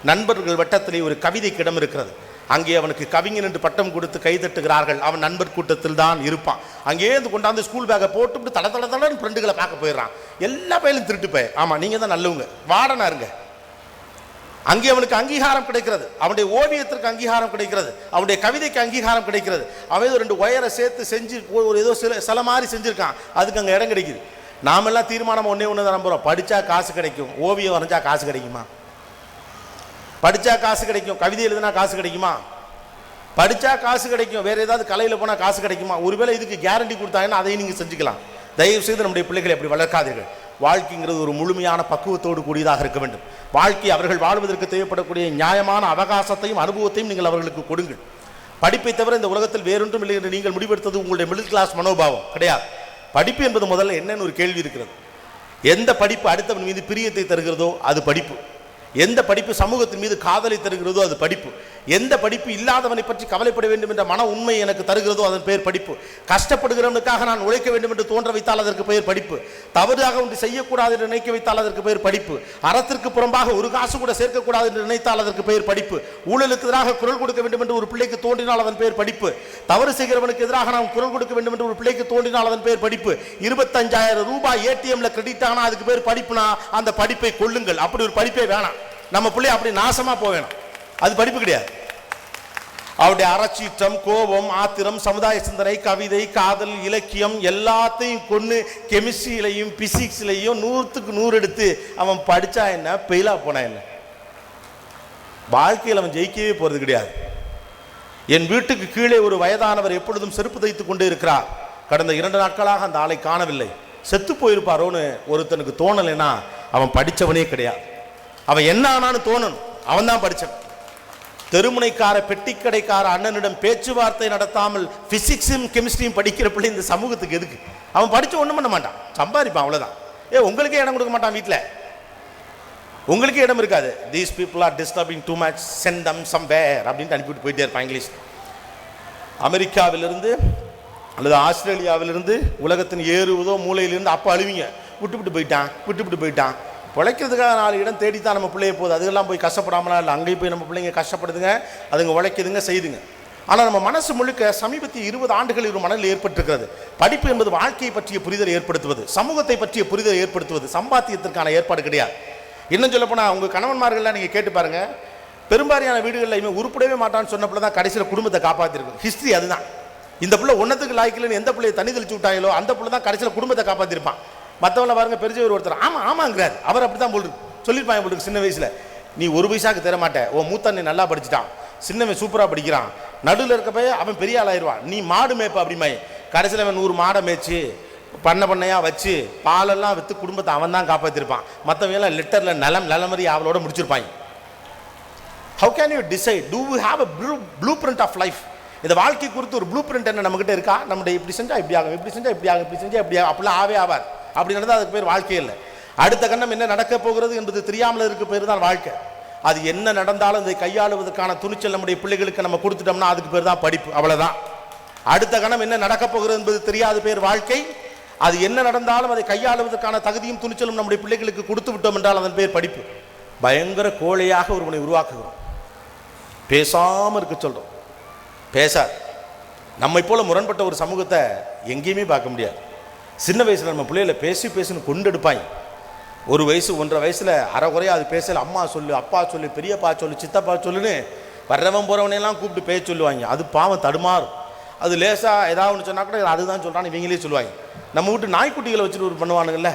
நண்பர்கள் வட்டத்திலே ஒரு கவிதைக்கு இடம் இருக்கிறது. அங்கே அவனுக்கு கவிஞன் என்று பட்டம் கொடுத்து கைதட்டுகிறார்கள். அவன் நண்பர் கூட்டத்தில் தான் இருப்பான். அங்கேருந்து கொண்டாந்து ஸ்கூல் பேக்கை போட்டு தட தட தடன்னு ஃப்ரெண்டுகளை பார்க்க போயிடுறான். எல்லா பையிலும் திருட்டு போய், ஆமாம் நீங்கள் தான் நல்லவங்க, வாடனா இருங்க. அங்கே அவனுக்கு அங்கீகாரம் கிடைக்கிறது, அவனுடைய ஓவியத்திற்கு அங்கீகாரம் கிடைக்கிறது, அவனுடைய கவிதைக்கு அங்கீகாரம் கிடைக்கிறது. அவன் ஏதோ 2 ஒயரை சேர்த்து செஞ்சு ஒரு ஏதோ சில மாதிரி செஞ்சுருக்கான், அதுக்கு அங்கே இடம் கிடைக்குது. நாமெல்லாம் தீர்மானம் ஒன்றே தான் நம்புகிறோம், படித்தா காசு கிடைக்கும். ஓவியம் வரைஞ்சா காசு கிடைக்குமா? படித்தா காசு கிடைக்கும். கவிதை எழுதுனா காசு கிடைக்குமா? படித்தா காசு கிடைக்கும். வேறு ஏதாவது கலையில் போனால் காசு கிடைக்குமா? ஒருவேளை இதுக்கு கேரண்டி கொடுத்தாங்கன்னா அதையும் நீங்கள் செஞ்சுக்கலாம். தயவு செய்து நம்முடைய பிள்ளைகளை அப்படி வளர்க்காதீர்கள். வாழ்க்கைங்கிறது ஒரு முழுமையான பக்குவத்தோடு கூடியதாக இருக்க வேண்டும். வாழ்க்கை அவர்கள் வாழ்வதற்கு தேவைப்படக்கூடிய நியாயமான அவகாசத்தையும் அனுபவத்தையும் நீங்கள் அவர்களுக்கு கொடுங்கள். படிப்பை தவிர இந்த உலகத்தில் வேறொன்றும் இல்லை என்று நீங்கள் முடிவெடுத்தது உங்களுடைய மிடில் கிளாஸ் மனோபாவம் கிடையாது. படிப்பு என்பது முதல்ல என்னன்னு ஒரு கேள்வி இருக்கிறது. எந்த படிப்பு அடுத்தவன் மீது பிரியத்தை தருகிறதோ அது படிப்பு. எந்த படிப்பு சமூகத்தின் மீது காதலை தருகிறதோ அது படிப்பு. எந்த படிப்பு இல்லாதவனை பற்றி கவலைப்பட வேண்டும் என்ற மன உண்மை எனக்கு தருகிறதோ அதன் பெயர் படிப்பு. கஷ்டப்படுகிறவனுக்காக நான் உழைக்க வேண்டும் என்று தோன்ற வைத்தால் அதற்கு பெயர் படிப்பு. தவறாக ஒன்று செய்யக்கூடாது என்று நினைக்க வைத்தால் அதற்கு பெயர் படிப்பு. அறத்திற்கு புறம்பாக ஒரு காசு கூட சேர்க்கக்கூடாது என்று நினைத்தால் அதற்கு பெயர் படிப்பு. ஊழலுக்கு எதிராக குரல் கொடுக்க வேண்டும் என்று ஒரு பிள்ளைக்கு தோன்றினால் அதன் பெயர் படிப்பு. தவறு செய்கிறவனுக்கு எதிராக நாம் குரல் கொடுக்க வேண்டும் என்று ஒரு பிள்ளைக்கு தோன்றினால் அதன் பெயர் படிப்பு. 25,000 ரூபாய் ஏடிஎம்ல கிரெடிட் ஆனா அதுக்கு பேர் படிப்புனா அந்த படிப்பை கொள்ளுங்கள். அப்படி ஒரு படிப்பே வேணாம். நம்ம பிள்ளை அப்படி நாசமா போவேணும், அது படிப்பு கிடையாது. அவருடைய அறச்சீற்றம், கோபம், ஆத்திரம், சமுதாய சிந்தனை, கவிதை, காதல், இலக்கியம் எல்லாத்தையும் கொண்டு கெமிஸ்ட்ரியிலையும் பிசிக்ஸ்லையும் 100க்கு 100 எடுத்து அவன் படிச்சா என்ன, பெயிலா போனா என்ன? வாழ்க்கையில் அவன் ஜெயிக்கவே போறது கிடையாது. என் வீட்டுக்கு கீழே ஒரு வயதானவர் எப்பொழுதும் செருப்பு தைத்து கொண்டே இருக்கிறார். கடந்த 2 நாட்களாக அந்த ஆளை காணவில்லை. செத்து போயிருப்பாரோன்னு ஒருத்தனுக்கு தோணலைன்னா அவன் படித்தவனே கிடையாது. அவன் என்ன ஆனான்னு தோணணும், அவன் தான் படித்தவன். தெருமுனைக்கார பெட்டிக்கடைக்கார அண்ணனிடம் பேச்சுவார்த்தை நடத்தாமல் பிசிக்ஸும் கெமிஸ்ட்ரியும் படிக்கிற பிள்ளை இந்த சமூகத்துக்கு எதுக்கு? அவன் படிச்சு ஒண்ணும் பண்ண மாட்டான், சம்பாதிப்பான், அவ்வளவுதான். உங்களுக்கே இடம் கொடுக்க மாட்டான், வீட்டில் உங்களுக்கு இடம் இருக்காது. These people are disturbing too much, send them somewhere அப்படின்ட்டு அனுப்பிவிட்டு போயிட்டே இருப்பான். இங்கிலீஷ் அமெரிக்காவிலிருந்து அல்லது ஆஸ்திரேலியாவிலிருந்து உலகத்தின் ஏறுவதோ மூலையிலிருந்து அப்போ அழுவிங்க, விட்டுவிட்டு போயிட்டான். உழைக்கிறதுக்காக 4 இடம் தேடித்தான் நம்ம பிள்ளைய போகுது. அதெல்லாம் போய் கஷ்டப்படாமலாம் இல்லை, அங்கேயும் போய் நம்ம பிள்ளைங்க கஷ்டப்படுதுங்க, அதுங்க உழைக்குதுங்க, செய்துங்க. ஆனால் நம்ம மனசு முழுக்க சமீபத்திய 20 ஆண்டுகள் ஒரு மனதில் ஏற்பட்டிருக்கிறது. படிப்பு என்பது வாழ்க்கையை பற்றிய புரிதலை ஏற்படுத்துவது, சமூகத்தை பற்றிய புரிதலை ஏற்படுத்துவது, சம்பாத்தியத்திற்கான ஏற்பாடு கிடையாது. இன்னும் சொல்ல போனால் உங்கள் கணவன்மார்கள்லாம் நீங்கள் கேட்டு பாருங்க, பெரும்பாலான வீடுகளில் இவன் உருப்படவே மாட்டான்னு சொன்னப்பல தான் கடைசியில் குடும்பத்தை காப்பாற்றிருக்கும். ஹிஸ்ட்ரி அதுதான். இந்த பிள்ளை ஒன்றத்துக்கு லாய்க்கலன்னு எந்த பிள்ளையை தண்ணி தெளிச்சு விட்டாங்களோ அந்த பிள்ளை தான் கடைசியில் குடும்பத்தை காப்பாற்றிருப்பான். மற்றவங்கள பாருங்க, பெருஞ்சவர் ஒருத்தர் ஆமாங்கிறார், அவர் அப்படி தான் சொல்லியிருப்பாங்க போட்டு. சின்ன வயசில் நீ 1 பைசாக்கு தர மாட்டேன், உன் மூத்தன் நீ நல்லா படிச்சுட்டான், சின்னவன் சூப்பராக படிக்கிறான், நடுவில் இருக்க போய் அவன் பெரிய ஆளாயிருவான், நீ மாடு மேய்ப்ப அப்படிமாய். கடைசியில் அவன் 100 மாடை மேய்ச்சி பண்ணையாக வச்சு பாலெல்லாம் விற்று குடும்பத்தை அவன் தான் காப்பாற்றிருப்பான். மற்றவங்கெல்லாம் லெட்டரில் நிலமறி அவளோட முடிச்சிருப்பாங்க. How can you decide? Do we have a blueprint of life? இந்த வாழ்க்கை குறித்து ஒரு ப்ளூ பிரிண்ட் என்ன நம்மகிட்ட இருக்கா? நம்முடைய இப்படி செஞ்சால் இப்படி ஆகும், இப்படி செஞ்சால் இப்படி ஆகும், இப்படி செஞ்சால் இப்படி ஆகும், அப்படிலாம் ஆகாது. அப்படி நடந்தால் அதுக்கு பேர் வாழ்க்கை இல்லை. அடுத்த கண்ணம் என்ன நடக்க போகிறது என்பது தெரியாமல் இருக்க பேர் தான் வாழ்க்கை. அது என்ன நடந்தாலும் இதை கையாளுவதற்கான துணிச்சல் நம்முடைய பிள்ளைகளுக்கு நம்ம கொடுத்துட்டோம்னா அதுக்கு பேர் தான் படிப்பு, அவ்வளவுதான். அடுத்த கணம் என்ன நடக்க போகிறது என்பது தெரியாத பேர் வாழ்க்கை. அது என்ன நடந்தாலும் அதை கையாளுவதற்கான தகுதியும் துணிச்சலும் நம்முடைய பிள்ளைகளுக்கு கொடுத்து விட்டோம் என்றால் அதன் பேர் படிப்பு. பயங்கர கோழையாக ஒருவனை உருவாக்குகிறோம், பேசாமல் இருக்க சொல்றோம், பேசார். நம்மை போல முரண்பட்ட ஒரு சமூகத்தை எங்கேயுமே பார்க்க முடியாது. சின்ன வயசுல நம்ம பிள்ளைகளை பேசுன்னு கொண்டெடுப்பாங்க. 1 வயசு 1.5 வயசுல அரைகுறையா அது பேசல, அம்மா சொல்லு, அப்பா சொல்லு, பெரியப்பா சொல்லு, சித்தப்பா சொல்லுன்னு வர்றவன் போறவனையெல்லாம் கூப்பிட்டு பேச சொல்லுவாங்க. அது பாவம் தடுமாறும். அது லேசா ஏதாவது ஒன்று சொன்னா கூட அதுதான் சொல்றான்னு இவங்களே சொல்லுவாங்க. நம்ம வீட்டு நாய்க்குட்டிகளை வச்சுட்டு ஒரு பண்ணுவானுங்கல்ல,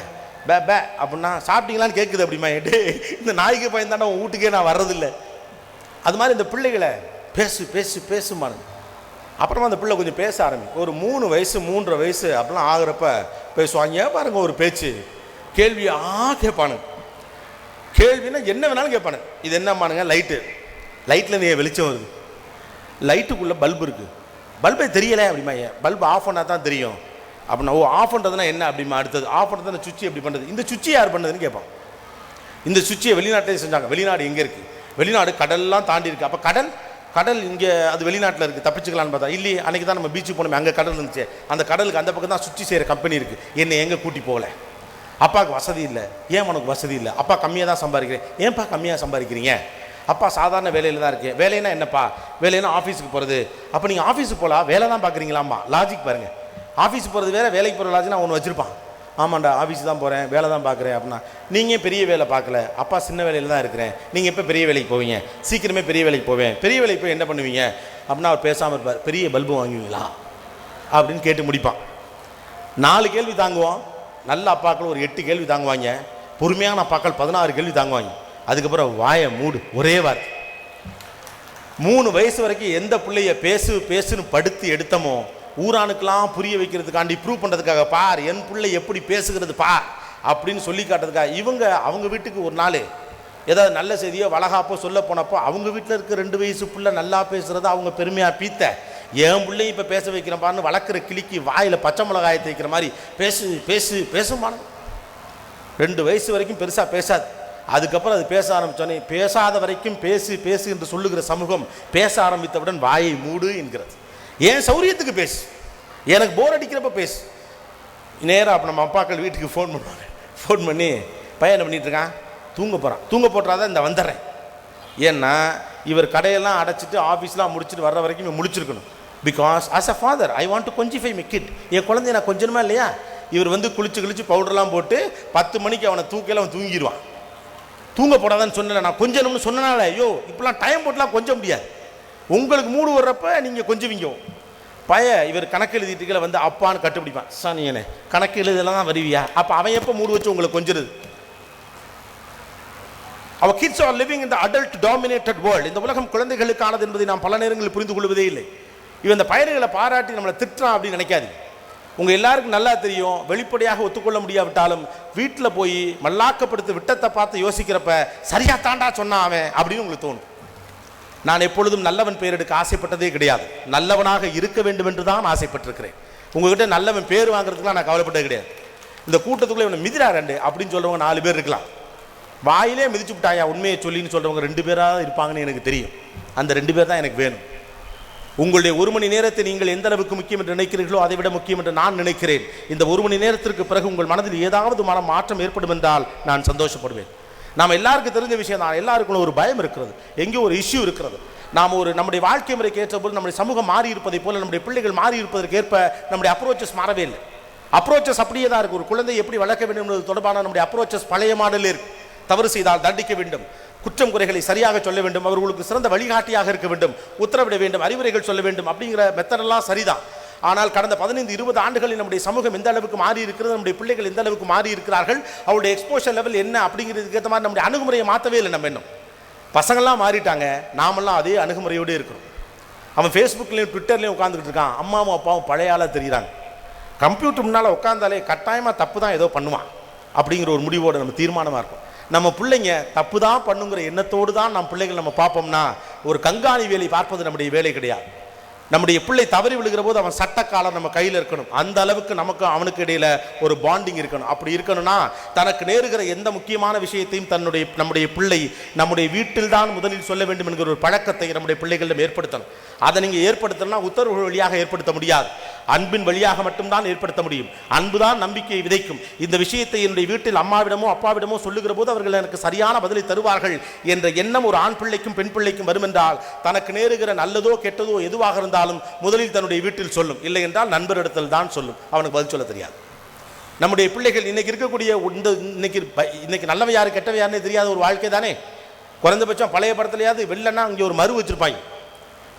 பே அப்படின்னா சாப்பிட்டீங்களான்னு கேட்குது அப்படிமா, இந்த நாய்க்கு பயந்தாண்டா உன் வீட்டுக்கே நான் வர்றதில்லை. அது மாதிரி இந்த பிள்ளைகளை பேசுமானுங்க. அப்புறமா அந்த பிள்ளை கொஞ்சம் பேச ஆரம்பிக்கும். ஒரு 3 வயசு 3.5 வயசு அப்படிலாம் ஆகிறப்ப பேசுவாங்க. பாருங்க ஒரு பேச்சு, கேள்வியா கேட்பானுங்க. கேள்வின்னா என்ன வேணாலும் கேட்பானுங்க. இது என்னம்மானுங்க? லைட்டில் நீ வெளிச்சம் வருது, லைட்டுக்குள்ளே பல்பு இருக்குது, பல்பே தெரியலை அப்படிமா. பல்பு ஆஃப் பண்ணால் தான் தெரியும் அப்படின்னா, ஆஃப் பண்ணுறதுனா என்ன அப்படிமா. அடுத்தது ஆஃப் பண்ணுறது சுவிட்ச் எப்படி பண்ணுறது, இந்த சுவிட்சை யார் பண்ணுறதுன்னு கேட்பான். இந்த சுவிட்சை வெளிநாட்டிலே செஞ்சாங்க. வெளிநாடு எங்கே இருக்குது? வெளிநாடு கடல்லாம் தாண்டி இருக்குது. அப்போ கடல் இங்கே அது வெளிநாட்டில் இருக்குது, தப்பிச்சுக்கலான்னு பார்த்தா இல்லையே. அன்றைக்கி தான் நம்ம பீச்சுக்கு போனோம், அங்கே கடல் இருந்துச்சு. அந்த கடலுக்கு அந்த பக்கம் தான் சுற்றி செய்கிற கம்பெனி இருக்குது. என்னை எங்கே கூட்டி போகல? அப்பாவுக்கு வசதி இல்லை. ஏன் உனக்கு வசதி இல்லை? அப்பா கம்மியாக தான் சம்பாதிக்கிறேன். ஏன்ப்பா கம்மியாக சம்பாதிக்கிறீங்க? அப்பா சாதாரண வேலையில் தான் இருக்கேன். வேலைன்னா என்னப்பா? வேலைன்னா ஆஃபீஸுக்கு போகிறது. அப்போ நீங்கள் ஆஃபீஸுக்கு போகலாம், வேலை தான் பார்க்குறீங்களாம்மா. லாஜிக் பாருங்கள், ஆஃபீஸுக்கு போகிறது வேறு, வேலைக்கு போகிற லாஜிக் ஒன்று வச்சுருப்பான். ஆமாண்டா ஆஃபீஸ் தான் போகிறேன், வேலை தான் பார்க்குறேன் அப்படின்னா, நீங்கள் பெரிய வேலை பார்க்கல, அப்பா சின்ன வேலையில் தான் இருக்கிறேன், நீங்கள் எப்போ பெரிய வேலைக்கு போவீங்க? சீக்கிரமே பெரிய வேலைக்கு போவேன். பெரிய வேலைக்கு போய் என்ன பண்ணுவீங்க அப்படின்னா அவர் பேசாமல் இருப்பார். பெரிய பல்பு வாங்குவீங்களா அப்படின்னு கேட்டு முடிப்பான். 4 கேள்வி தாங்குவான். நல்ல அப்பாக்கள் ஒரு 8 கேள்வி தாங்குவாங்க. பொறுமையான அப்பாக்கள் 16 கேள்வி தாங்குவாங்க. அதுக்கப்புறம் வாயை மூடு, ஒரே வார்த்தை. 3 வயசு வரைக்கும் எந்த பிள்ளைய பேசுன்னு படுத்து எடுத்தமோ ஊரானுக்கெல்லாம் புரிய வைக்கிறதுக்காண்டி ப்ரூவ் பண்ணுறதுக்காக, பார் என் பிள்ளை எப்படி பேசுகிறது பார் அப்படின்னு சொல்லி காட்டுறதுக்காக அவங்க வீட்டுக்கு ஒரு நாள் ஏதாவது நல்ல செய்தியோ வளகாப்போ சொல்ல போனப்போ அவங்க வீட்டில் இருக்க 2 வயசு பிள்ளை நல்லா பேசுகிறத அவங்க பெருமையாக பீத்த, என் பிள்ளையும் இப்போ பேச வைக்கிறப்பான்னு வளர்க்குற கிளிக்கு வாயில் பச்சை மிளகாயை தேய்க்கிற மாதிரி பேசுமான. 2 வயசு வரைக்கும் பெருசாக பேசாது. அதுக்கப்புறம் அது பேச ஆரம்பித்தோன்னே, பேசாத வரைக்கும் பேசு என்று சொல்லுகிற சமூகம் பேச ஆரம்பித்தவுடன் வாயை மூடு என்கிறது. ஏன் சௌரியத்துக்கு பேசு, எனக்கு போர் அடிக்கிறப்ப பேசு. நேராக அப்போ நம்ம அப்பாக்கள் வீட்டுக்கு ஃபோன் பண்ணுவாங்க. ஃபோன் பண்ணி பையன் என்ன பண்ணிட்டு இருக்கான்? தூங்க போட்டுறாதான் இந்த வந்துடுறேன். ஏன்னா இவர் கடையெல்லாம் அடைச்சிட்டு ஆஃபீஸ்லாம் முடிச்சுட்டு வர்ற வரைக்கும் முடிச்சிருக்கணும். Because as a father I want to கொஞ்சிஃபை மை கிட். என் குழந்தைய நான் கொஞ்சமா இல்லையா? இவர் குளிச்சு பவுடர்லாம் போட்டு 10 மணிக்கு அவனை தூக்கில அவன் தூங்கிடுவான். தூங்க போடாதான்னு சொன்னேன். நான் கொஞ்சணும்னு சொன்னனால ஐயோ இப்பெல்லாம் டைம் போட்டுலாம் கொஞ்சம் முடியாது. உங்களுக்கு மூடு வர்றப்ப நீங்கள் கொஞ்சுவீங்க. இவர் கணக்கு எழுதிட்டு அப்பான்னு கட்டுப்பிடிப்பான். சானியனே கணக்கு எழுதலாம் தான் வருவியா? அப்போ அவன் எப்போ மூடு வச்சு உங்களை கொஞ்சிருது? Our kids are living in the adult dominated world. இந்த உலகம் குழந்தைகளுக்கானது என்பதை நாம் பல நேரங்களில் புரிந்து கொள்வதே இல்லை. இவன் இந்த பையன்களை பாராட்டி நம்மளை திட்டுறான் அப்படின்னு நினைக்காது. உங்கள் எல்லாருக்கும் நல்லா தெரியும், வெளிப்படையாக ஒத்துக்கொள்ள முடியாவிட்டாலும் வீட்டில் போய் மல்லாக்கப்படுத்த விட்டத்தை பார்த்து யோசிக்கிறப்ப சரியா தாண்டா சொன்னான் அவன் அப்படின்னு உங்களுக்கு தோணும். நான் எப்பொழுதும் நல்லவன் பேர் எடுக்க ஆசைப்பட்டதே கிடையாது. நல்லவனாக இருக்க வேண்டும் என்று தான் ஆசைப்பட்டிருக்கிறேன். உங்ககிட்ட நல்லவன் பேர் வாங்குறதுக்குலாம் நான் கவலைப்பட்டது கிடையாது. இந்த கூட்டத்துக்குள்ளே இவனை மிதிரா ரெண்டு அப்படின்னு சொல்கிறவங்க 4 பேர் இருக்கலாம். வாயிலே மிதிச்சு விட்டாயா உண்மையை சொல்லின்னு சொல்கிறவங்க 2 பேராக இருப்பாங்கன்னு எனக்கு தெரியும். அந்த 2 பேர் தான் எனக்கு வேணும். உங்களுடைய 1 மணி நேரத்தை நீங்கள் எந்த அளவுக்கு முக்கியம் என்று நினைக்கிறீர்களோ அதை விட முக்கியம் என்று நான் நினைக்கிறேன். இந்த 1 மணி நேரத்திற்கு பிறகு உங்கள் மனதில் ஏதாவது மாற்றம் ஏற்படும் என்றால் நான் சந்தோஷப்படுவேன். நாம் எல்லாருக்கும் தெரிஞ்ச விஷயம் தான், எல்லாருக்கும் ஒரு பயம் இருக்கிறது, எங்கேயோ ஒரு இஷ்யூ இருக்கிறது. நாம் நம்முடைய வாழ்க்கை முறைக்கு ஏற்ற போது நம்முடைய சமூகம் மாறி இருப்பதை போல நம்முடைய பிள்ளைகள் மாறி இருப்பதற்கு ஏற்ப நம்முடைய அப்ரோச்சஸ் மாறவே இல்லை. அப்ரோச்சஸ் அப்படியே தான் இருக்கு. ஒரு குழந்தை எப்படி வளர்க்க வேண்டும் என்பது தொடர்பான நம்முடைய அப்ரோச்சஸ் பழைய மாடலில் இருக்கு. தவறு செய்தால் தண்டிக்க வேண்டும், குற்றம் குறைகளை சரியாக சொல்ல வேண்டும், அவர்களுக்கு சிறந்த வழிகாட்டியாக இருக்க வேண்டும், உத்தரவிட வேண்டும், அறிவுரைகள் சொல்ல வேண்டும் அப்படிங்கிற மெத்தடெல்லாம் சரிதான். ஆனால் கடந்த 15-20 ஆண்டுகளில் நம்முடைய சமூகம் எந்த அளவுக்கு மாறி இருக்கிறது, நம்முடைய பிள்ளைகள் எந்த அளவுக்கு மாறி இருக்கிறார்கள், அவருடைய எக்ஸ்போஷர் லெவல் என்ன அப்படிங்கிறதுக்கு ஏற்ற மாதிரி நம்முடைய அணுகுமுறையை மாற்றவே இல்லை. நம்ம இன்னும் பசங்கள்லாம் மாறிட்டாங்க, நாமெல்லாம் அதே அணுகுமுறையோடு இருக்கிறோம். அவன் ஃபேஸ்புக்லேயும் ட்விட்டர்லேயும் உட்காந்துக்கிட்டு இருக்கான். அம்மாவும் அப்பாவும் பழைய ஆளாக தெரிகிறாங்க. கம்ப்யூட்டர் முன்னால் உட்காந்தாலே கட்டாயமாக தப்பு தான் ஏதோ பண்ணுவான் அப்படிங்கிற ஒரு முடிவோடு நம்ம தீர்மானமாக இருக்கும். நம்ம பிள்ளைங்க தப்பு தான் பண்ணுங்கிற எண்ணத்தோடு தான் நம்ம பிள்ளைகள் நம்ம பார்ப்போம்னா ஒரு கண்காணி வேலை பார்ப்பது நம்முடைய வேலை கிடையாது. நம்முடைய பிள்ளை தவறி விழுகிற போது அவன் சட்டக்காலம் நம்ம கையில் இருக்கணும். அந்த அளவுக்கு நமக்கு அவனுக்கு இடையில ஒரு பாண்டிங் இருக்கணும். அப்படி இருக்கணும்னா தனக்கு நேருகிற எந்த முக்கியமான விஷயத்தையும் நம்முடைய பிள்ளை நம்முடைய வீட்டில் தான் முதலில் சொல்ல வேண்டும் என்கிற ஒரு பழக்கத்தை நம்முடைய பிள்ளைகளிடம் ஏற்படுத்தணும். அதை நீங்கள் ஏற்படுத்தணும்னா உத்தரவுகள் வழியாக ஏற்படுத்த முடியாது, அன்பின் வழியாக மட்டும்தான் ஏற்படுத்த முடியும். அன்புதான் நம்பிக்கையை விதைக்கும். இந்த விஷயத்தை என்னுடைய வீட்டில் அம்மாவிடமோ அப்பாவிடமோ சொல்லுகிற போது அவர்கள் எனக்கு சரியான பதிலை தருவார்கள் என்ற எண்ணம் ஒரு ஆண் பிள்ளைக்கும் பெண் பிள்ளைக்கும் வரும் என்றால் தனக்கு நேருகிற நல்லதோ கெட்டதோ எதுவாக இருந்தாலும் முதலில் தன்னுடைய வீட்டில் சொல்லும். இல்லை என்றால் நண்பரிடத்தில் தான் சொல்லும். அவனுக்கு பதில் சொல்ல தெரியாது. நம்முடைய பிள்ளைகள் இன்னைக்கு இருக்கக்கூடிய இன்னைக்கு நல்லவன் யாரு கெட்டவன் யாருன்னு தெரியாத ஒரு வாழ்க்கை தானே. குறைந்தபட்சம் பழைய படத்துலையாவது வெள்ளனா இங்கே ஒரு மறு வச்சிருப்பாங்க.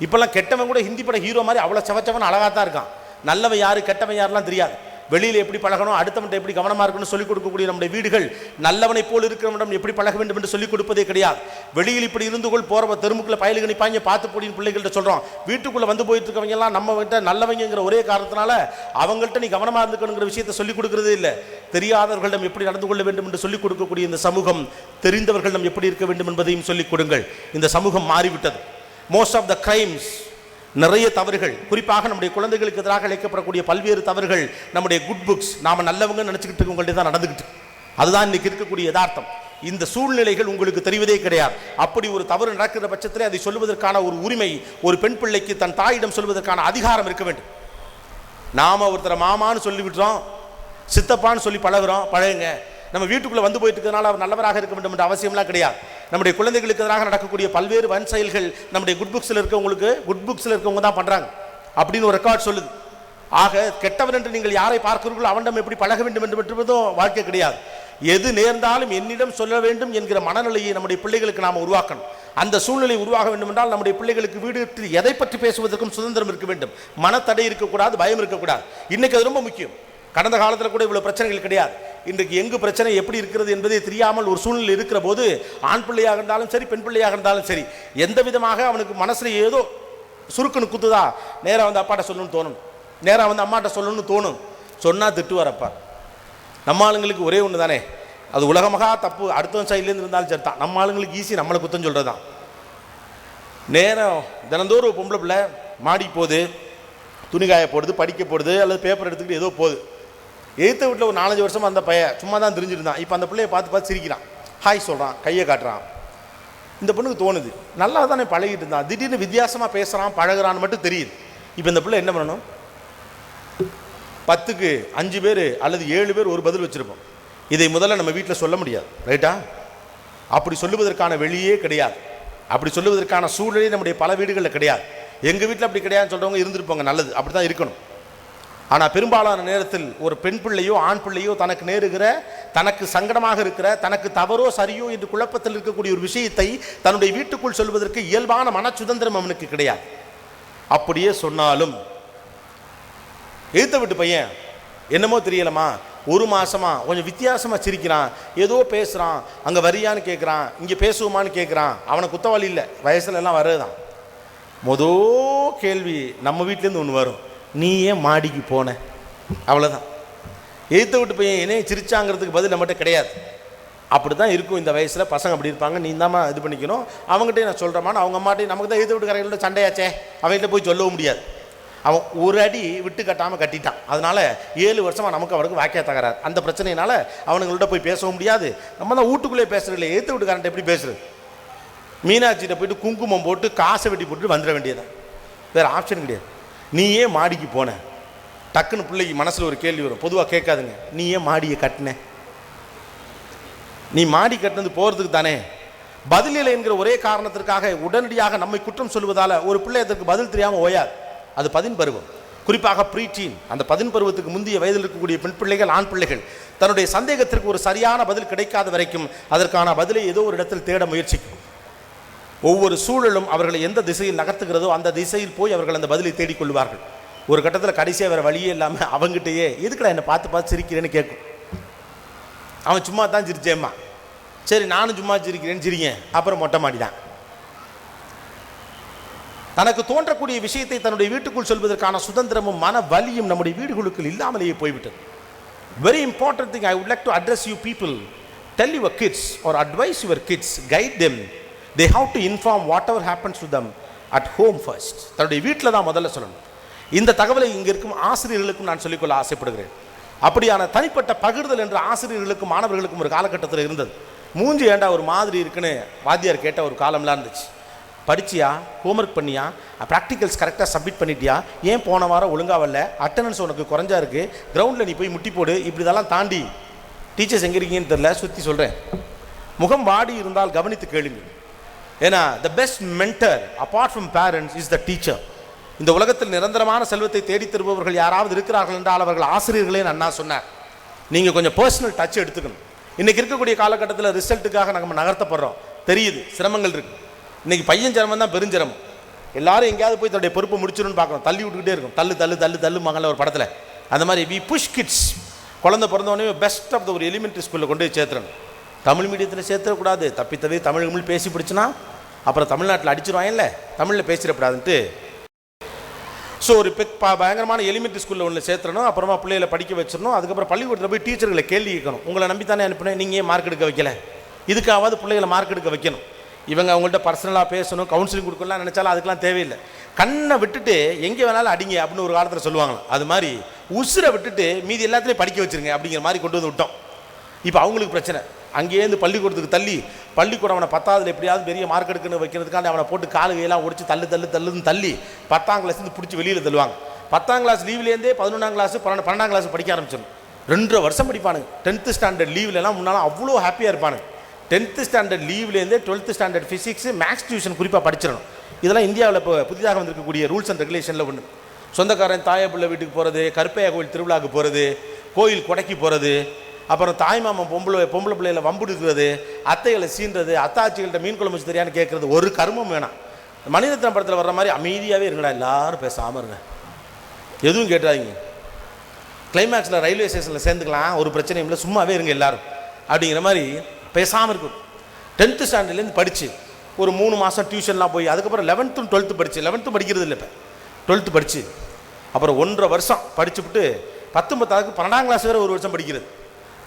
இப்பெல்லாம் கெட்டவன் கூட ஹிந்தி பட ஹீரோ மாதிரி அவ்வளோ சவச்சவன் அழகாக தான் இருக்கான். நல்லவன் யாரு கெட்டவன் யாரெல்லாம் தெரியாது. வெளியில் எப்படி பழகணும், அடுத்தவன்ட்ட எப்படி கவனமாக இருக்கணும்னு சொல்லிக் கொடுக்கக்கூடிய நம்முடைய வீடுகள் நல்லவனை போல் இருக்கிறவனிடம் எப்படி பழக வேண்டும் என்று சொல்லிக் கொடுப்பதே கிடையாது. வெளியில் இப்படி இருந்து கொள் போகிற தெருமுக்குள்ள பயலுக்கு நிற்பாங்க பார்த்து போடின்னு பிள்ளைகள்கிட்ட சொல்கிறோம். வீட்டுக்குள்ளே வந்து போயிட்டு இருக்கவங்க எல்லாம் நம்ம கிட்ட நல்லவங்கிற ஒரே காரணத்தினால அவங்கள்ட்ட நீ கவனமாக இருந்துக்கணுங்கிற விஷயத்தை சொல்லிக் கொடுக்கறதே இல்லை. தெரியாதவர்களிடம் எப்படி நடந்து கொள்ள வேண்டும் என்று சொல்லிக் கொடுக்கக்கூடிய இந்த சமூகம் தெரிந்தவர்களிடம் எப்படி இருக்க வேண்டும் என்பதையும் சொல்லிக் கொடுங்கள். இந்த சமூகம் மாறிவிட்டது. மோஸ்ட் ஆஃப் த கிரைம்ஸ், நிறைய தவறுகள், குறிப்பாக நம்முடைய குழந்தைகளுக்கு எதிராக அழைக்கப்படக்கூடிய பல்வேறு தவறுகள் நம்முடைய குட் புக்ஸ் நாம நல்லவங்க நினைச்சுக்கிட்டு இருக்கவங்கள்ட்ட தான் நடந்துக்கிட்டு. அதுதான் இன்னைக்கு இருக்கக்கூடிய யதார்த்தம். இந்த சூழ்நிலைகள் உங்களுக்கு தெரிவதே கிடையாது. அப்படி ஒரு தவறு நடக்கிற பட்சத்திலே அதை சொல்வதற்கான ஒரு உரிமை ஒரு பெண் பிள்ளைக்கு தன் தாயிடம் சொல்வதற்கான அதிகாரம் இருக்க வேண்டும். நாம ஒருத்தரை மாமான்னு சொல்லி விட்டுறோம், சித்தப்பான்னு சொல்லி பழகுங்க. நம்ம வீட்டுக்குள்ளே வந்து போயிட்டு இருக்கிறதுனால அவர் நல்லவராக இருக்க வேண்டும் என்ற அவசியம்லாம் கிடையாது. நம்முடைய குழந்தைகளுக்கு எதிராக நடக்கக்கூடிய பல்வேறு வன் செயல்கள் நம்முடைய குட் புக்ஸில் இருக்கவங்க தான் பண்ணுறாங்க அப்படின்னு ஒரு ரெக்கார்ட் சொல்லுது. ஆக கெட்டவன் என்று நீங்கள் யாரை பார்க்கிறீர்களோ அவனிடம் எப்படி பழக வேண்டும் என்று பெற்றுவதும் வாழ்க்கை கிடையாது. எது நேர்ந்தாலும் என்னிடம் சொல்ல வேண்டும் என்கிற மனநிலையை நம்முடைய பிள்ளைகளுக்கு நாம் உருவாக்கணும். அந்த சூழ்நிலை உருவாக வேண்டும் என்றால் நம்முடைய பிள்ளைகளுக்கு வீடு எதை பற்றி பேசுவதற்கும் சுதந்திரம் இருக்க வேண்டும். மனத்தடை இருக்கக்கூடாது, பயம் இருக்கக்கூடாது. இன்னைக்கு அது ரொம்ப முக்கியம். கடந்த காலத்தில் கூட இவ்வளவு பிரச்சனைகள் கிடையாது. இன்றைக்கு எங்கு பிரச்சனை எப்படி இருக்கிறது என்பதை தெரியாமல் ஒரு சூழ்நிலை இருக்கிற போது ஆண் பிள்ளையாக இருந்தாலும் சரி பெண் பிள்ளையாக இருந்தாலும் சரி எந்த விதமாக அவனுக்கு மனசுல ஏதோ சுருக்குன்னு குத்துதா நேராக வந்து அப்பாட்ட சொல்லணும்னு தோணும், நேராக வந்து அம்மாட்ட சொல்லணும்னு தோணும். சொன்னால் திட்டுவாரப்பா. நம்ம ஆளுங்களுக்கு ஒரே ஒன்று தானே, அது உலகமாக தப்பு அடுத்தவன் சைட்லேருந்து இருந்தாலும் சரி தான். நம்ம ஆளுங்களுக்கு ஈஸி நம்மளை குத்தம் சொல்கிறது தான். நேரம் தினந்தோறும் பொம்பளை பிள்ளை மாடி போகுது, துணிகாய போடுது, படிக்க போடுது, அல்லது பேப்பர் எடுத்துக்கிட்டு ஏதோ போகுது. எய்த்த வீட்டில் ஒரு 4-5 வருஷமாக அந்த பையன் சும்மா தான் தெரிஞ்சிருந்தான். இப்போ அந்த பிள்ளையை பார்த்து சிரிக்கிறான், ஹாய் சொல்கிறான், கையை காட்டுறான். இந்த பொண்ணுக்கு தோணுது நல்லா தானே பழகிட்டு இருந்தான், திடீர்னு வித்தியாசமாக பேசுகிறான் பழகிறான்னு மட்டும் தெரியுது. இப்போ இந்த பிள்ளை என்ன பண்ணணும்? 10க்கு 5 பேர் அல்லது 7 பேர் ஒரு பதில் வச்சுருப்போம். இதை முதல்ல நம்ம வீட்டில் சொல்ல முடியாது, ரைட்டா? அப்படி சொல்லுவதற்கான வெளியே கிடையாது, அப்படி சொல்லுவதற்கான சூழ்நிலை நம்முடைய பல வீடுகளில் கிடையாது. எங்கள் வீட்டில் அப்படி கிடையாதுன்னு சொல்கிறவங்க இருந்திருப்பாங்க, நல்லது, அப்படி தான் இருக்கணும். ஆனால் பெரும்பாலான நேரத்தில் ஒரு பெண் பிள்ளையோ ஆண் பிள்ளையோ தனக்கு நேருகிற, தனக்கு சங்கடமாக இருக்கிற, தனக்கு தவறோ சரியோ என்று குழப்பத்தில் இருக்கக்கூடிய ஒரு விஷயத்தை தன்னுடைய வீட்டுக்குள் சொல்வதற்கு இயல்பான மன சுதந்திரம் அவனுக்கு கிடையாது. அப்படியே சொன்னாலும் எழுத்த விட்டு பையன் என்னமோ தெரியலமா, 1 மாசமா கொஞ்சம் வித்தியாசமாக சிரிக்கிறான், ஏதோ பேசுகிறான், அங்கே வரியான்னு கேட்குறான், இங்கே பேசுவோமான்னு கேட்குறான். அவனை குத்தவாளி இல்லை, வயசுல எல்லாம் வர்றதுதான். கேள்வி நம்ம வீட்டிலேருந்து ஒன்று வரும், நீ ஏன் மாடிக்கு போன? அவ்வளோதான். எழுத்த விட்டு பையன் என்னையே சிரிச்சாங்கிறதுக்கு பதில் நம்மகிட்ட கிடையாது. அப்படி தான் இருக்கும் இந்த வயசில். பசங்க அப்படி இருப்பாங்க. நீ தாம்மா இது பண்ணிக்கணும். அவங்ககிட்டே நான் சொல்கிறேம்மா, அவங்க அம்மாட்டையும் நமக்கு தான் எது வீட்டுக்காரங்களோட சண்டையாச்சே, அவங்ககிட்ட போய் சொல்லவும் முடியாது. அவன் ஒரு அடி விட்டு கட்டாமல் கட்டிட்டான். அதனால் 7 வருஷமாக நமக்கு அவனுக்கு வாக்கியா தகராறு. அந்த பிரச்சனையினால அவனுங்கள்ட்ட போய் பேசவும் முடியாது. நம்ம தான் வீட்டுக்குள்ளே பேசுகிறதில்ல, எதிர்த்து வீட்டுக்காரன்ட்ட எப்படி பேசுறது? மீனாட்சிகிட்ட போயிட்டு குங்குமம் போட்டு காசை வெட்டி போட்டு வந்துட வேண்டியதான், வேறு ஆப்ஷன் கிடையாது. நீ ஏன் மாடிக்கு போன? டக்குன்னு பிள்ளைக்கு மனசில் ஒரு கேள்வி வரும், பொதுவாக கேட்காதுங்க. நீ ஏன் மாடியை கட்டின? நீ மாடி கட்டினது போகிறதுக்கு தானே. பதில் இல்லை என்கிற ஒரே காரணத்திற்காக உடனடியாக நம்மை குற்றம் சொல்வதால் ஒரு பிள்ளை அதற்கு பதில் தெரியாமல் ஓயாது. அது 10 பருவம், குறிப்பாக ப்ரீடீன். அந்த 10 பருவத்துக்கு முந்தைய வயதில் இருக்கக்கூடிய பெண் பிள்ளைகள், ஆண் பிள்ளைகள் தன்னுடைய சந்தேகத்திற்கு ஒரு சரியான பதில் கிடைக்காத வரைக்கும் அதற்கான பதிலை ஏதோ ஒரு இடத்தில் தேட முயற்சிக்கும். ஒவ்வொரு சூழலும் அவர்களை எந்த திசையில் நகர்த்துகிறதோ அந்த திசையில் போய் அவர்கள் அந்த பதிலை தேடிக்கொள்வார்கள். ஒரு கட்டத்தில் கடைசியாக வேறு வழியே இல்லாமல் அவங்ககிட்டயே எதுக்குடா என்னை பார்த்து பார்த்து சிரிக்கிறேன்னு கேட்கும். அவன் சும்மா தான் சிரிச்சேம்மா, சரி நானும் சும்மா சிரிக்கிறேன்னு சிரிக்கேன், அப்புறம் மொட்டை மாடிதான். தனக்கு தோன்றக்கூடிய விஷயத்தை தன்னுடைய வீட்டுக்குள் சொல்வதற்கான சுதந்திரமும் மன வலியும் நம்முடைய வீடுகளுக்குள் இல்லாமலேயே போய்விட்டது. Very important thing I would like to address you people. Tell your kids or advise your kids, guide them. They have to inform whatever happens to them at home first. தன்னுடைய வீட்டில் தான் முதல்ல சொல்லணும். இந்த தகவலை இங்கே இருக்கும் ஆசிரியர்களுக்கும் நான் சொல்லிக்கொள்ள ஆசைப்படுகிறேன். அப்படியான தனிப்பட்ட பகிர்தல் என்ற ஆசிரியர்களுக்கும் மாணவர்களுக்கும் ஒரு காலகட்டத்தில் இருந்தது. மூஞ்சி ஏண்டா ஒரு மாதிரி இருக்குன்னு வாத்தியார் கேட்ட ஒரு காலம்லாம் இருந்துச்சு. படிச்சியா, ஹோம்ஒர்க் பண்ணியா, ப்ராக்டிகல்ஸ் கரெக்டாக சப்மிட் பண்ணிட்டியா, ஏன் போன வாரம் ஒழுங்காக வரல, அட்டண்டன்ஸ் உனக்கு குறைஞ்சா இருக்குது, கிரவுண்டில் நீ போய் முட்டி போடு, இப்படி இதெல்லாம் தாண்டி டீச்சர்ஸ் எங்கே இருக்கீங்கன்னு தெரில, சுற்றி சொல்கிறேன். முகம் வாடி இருந்தால் கவனித்து கேளுங்க. ஏன்னா the best mentor apart from parents is the teacher. இந்த உலகத்தில் நிரந்தரமான செல்வத்தை தேடி தருபவர்கள் யாராவது இருக்கிறார்கள் என்றால் அவர்கள் ஆசிரியர்களே அண்ணா சொன்னார். நீங்கள் கொஞ்சம் பர்சனல் டச் எடுத்துக்கணும். இன்றைக்கி இருக்கக்கூடிய காலகட்டத்தில் ரிசல்ட்டுக்காக நம்ம நகர்த்தப்படுறோம், தெரியுது சிரமங்கள் இருக்குது. இன்றைக்கி பையன் சிரமம் தான் பெருஞ்சிரமம். எல்லாரும் எங்கேயாவது போய் தன்னுடைய பொறுப்பை முடிச்சிடும்னு பார்க்குறோம், தள்ளி விட்டுக்கிட்டே இருக்கும். தள்ளு தள்ளு தள்ளு தள்ளு மகளில் ஒரு படத்தில் அந்த மாதிரி வி புஷ் கிட்ஸ். குழந்தை பிறந்தவொடனே பெஸ்ட் ஆஃப் த ஒரு எலிமெண்ட்ரி ஸ்கூலில் கொண்டு போய் சேர்த்துறணும். தமிழ் மீடியத்தில் சேர்த்துடக்கூடாது, தப்பித்தவே தமிழ் பேசி பிடிச்சினா அப்புறம் தமிழ்நாட்டில் அடிச்சிருவாங்கல்ல, தமிழில் பேசிடக்கூடாதுன்ட்டு. ஸோ ஒரு பயங்கரமான எலிமெண்ட்ரி ஸ்கூலில் ஒன்று சேர்த்துறணும். அப்புறமா பிள்ளைகளை படிக்க வச்சிடணும். அதுக்கப்புறம் பள்ளிக்கூடத்தில் போய் டீச்சர்களை கேள்வி கேட்கணும். உங்களை நம்பி தானே அனுப்பினேன், நீங்கள் ஏன் மார்க் எடுக்க வைக்கல? இதுக்காவது பிள்ளைகளை மார்க் எடுக்க வைக்கணும். இவங்க அவங்கள்ட்ட பர்சனலாக பேசணும், கவுன்சிலிங் கொடுக்கலாம் நினச்சாலும் அதுக்கெல்லாம் தேவையில்லை. கண்ணை விட்டுட்டு எங்கே வேணாலும் அடிங்க அப்படின்னு ஒரு காலத்தில் சொல்லுவாங்களாம். அது மாதிரி உசுரை விட்டுட்டு மீதி எல்லாத்துலேயும் படிக்க வச்சுருங்க அப்படிங்கிற மாதிரி கொண்டு வந்து விட்டோம். இப்போ அவங்களுக்கு பிரச்சனை. அங்கேருந்து பள்ளிக்கூடத்துக்கு தள்ளி, பள்ளிக்கூடம் அவனை 10ஆவதுல எப்படியாவது பெரிய மார்க் எடுக்கணும் வைக்கிறதுக்காண்டி அவனை போட்டு காலு கையெல்லாம் ஒடிச்சு தள்ளுன்னு தள்ளி 10ஆம் கிளாஸ்லேருந்து பிடிச்சி வெளியில் தள்ளுவாங்க. 10ஆம் கிளாஸ் லீவ்லேருந்தே 11ஆம் கிளாஸ் 12ஆம் கிளாஸ் படிக்க ஆரம்பிச்சிடணும். 2.5 வருஷம் படிப்பானுங்க. 10th ஸ்டாண்டர்ட் லீவ்லலாம் முன்னால் அவ்வளோ ஹாப்பியாக இருப்பானுங்க. 10th ஸ்டாண்டர்ட் லீவ்லேருந்தே 12th standard physics maths tuition குறிப்பாக படிச்சிடணும். இதெல்லாம் இந்தியாவில் இப்போ புதிதாக வந்திருக்கக்கூடிய ரூல்ஸ் அண்ட் ரெகுலேஷனில் ஒன்று. சொந்தக்காரன் தாய பிள்ளை வீட்டுக்கு போகிறது, கருப்பையா கோயில் திருவிழாவுக்கு போகிறது, கோயில் கொடைக்கு போகிறது, அப்புறம் தாய்மாமன் பொம்பளை பிள்ளைகளை வம்புடுக்கிறது, அத்தைகளை சீன்றது, அத்தாச்சிகள்கிட்ட மீன் குழம்பு வச்சு தெரியான்னு கேட்குறது, ஒரு கர்மம் வேணாம். மணிரத்னம் படத்தில் வர்ற மாதிரி அமைதியாகவே இருங்கடா, எல்லாரும் பேசாமல் இருங்க, எதுவும் கேட்டாதீங்க. கிளைமேக்ஸில் ரயில்வே ஸ்டேஷனில் சேர்ந்துக்கலாம், ஒரு பிரச்சனையும் இல்லை, சும்மாவே இருங்க எல்லாரும் அப்படிங்கிற மாதிரி பேசாமல் இருக்கும். 10th ஸ்டாண்டர்ட்லேருந்து படித்து ஒரு 3 மாதம் டியூஷன்லாம் போய் அதுக்கப்புறம் 11th 12th படித்து, 11th படிக்கிறது இல்லை, இப்போ 12th படித்து அப்புறம் 1.5 வருஷம் படிச்சுவிட்டு 19th 12ஆம் கிளாஸ் வேறு 1 வருஷம் படிக்கிறது.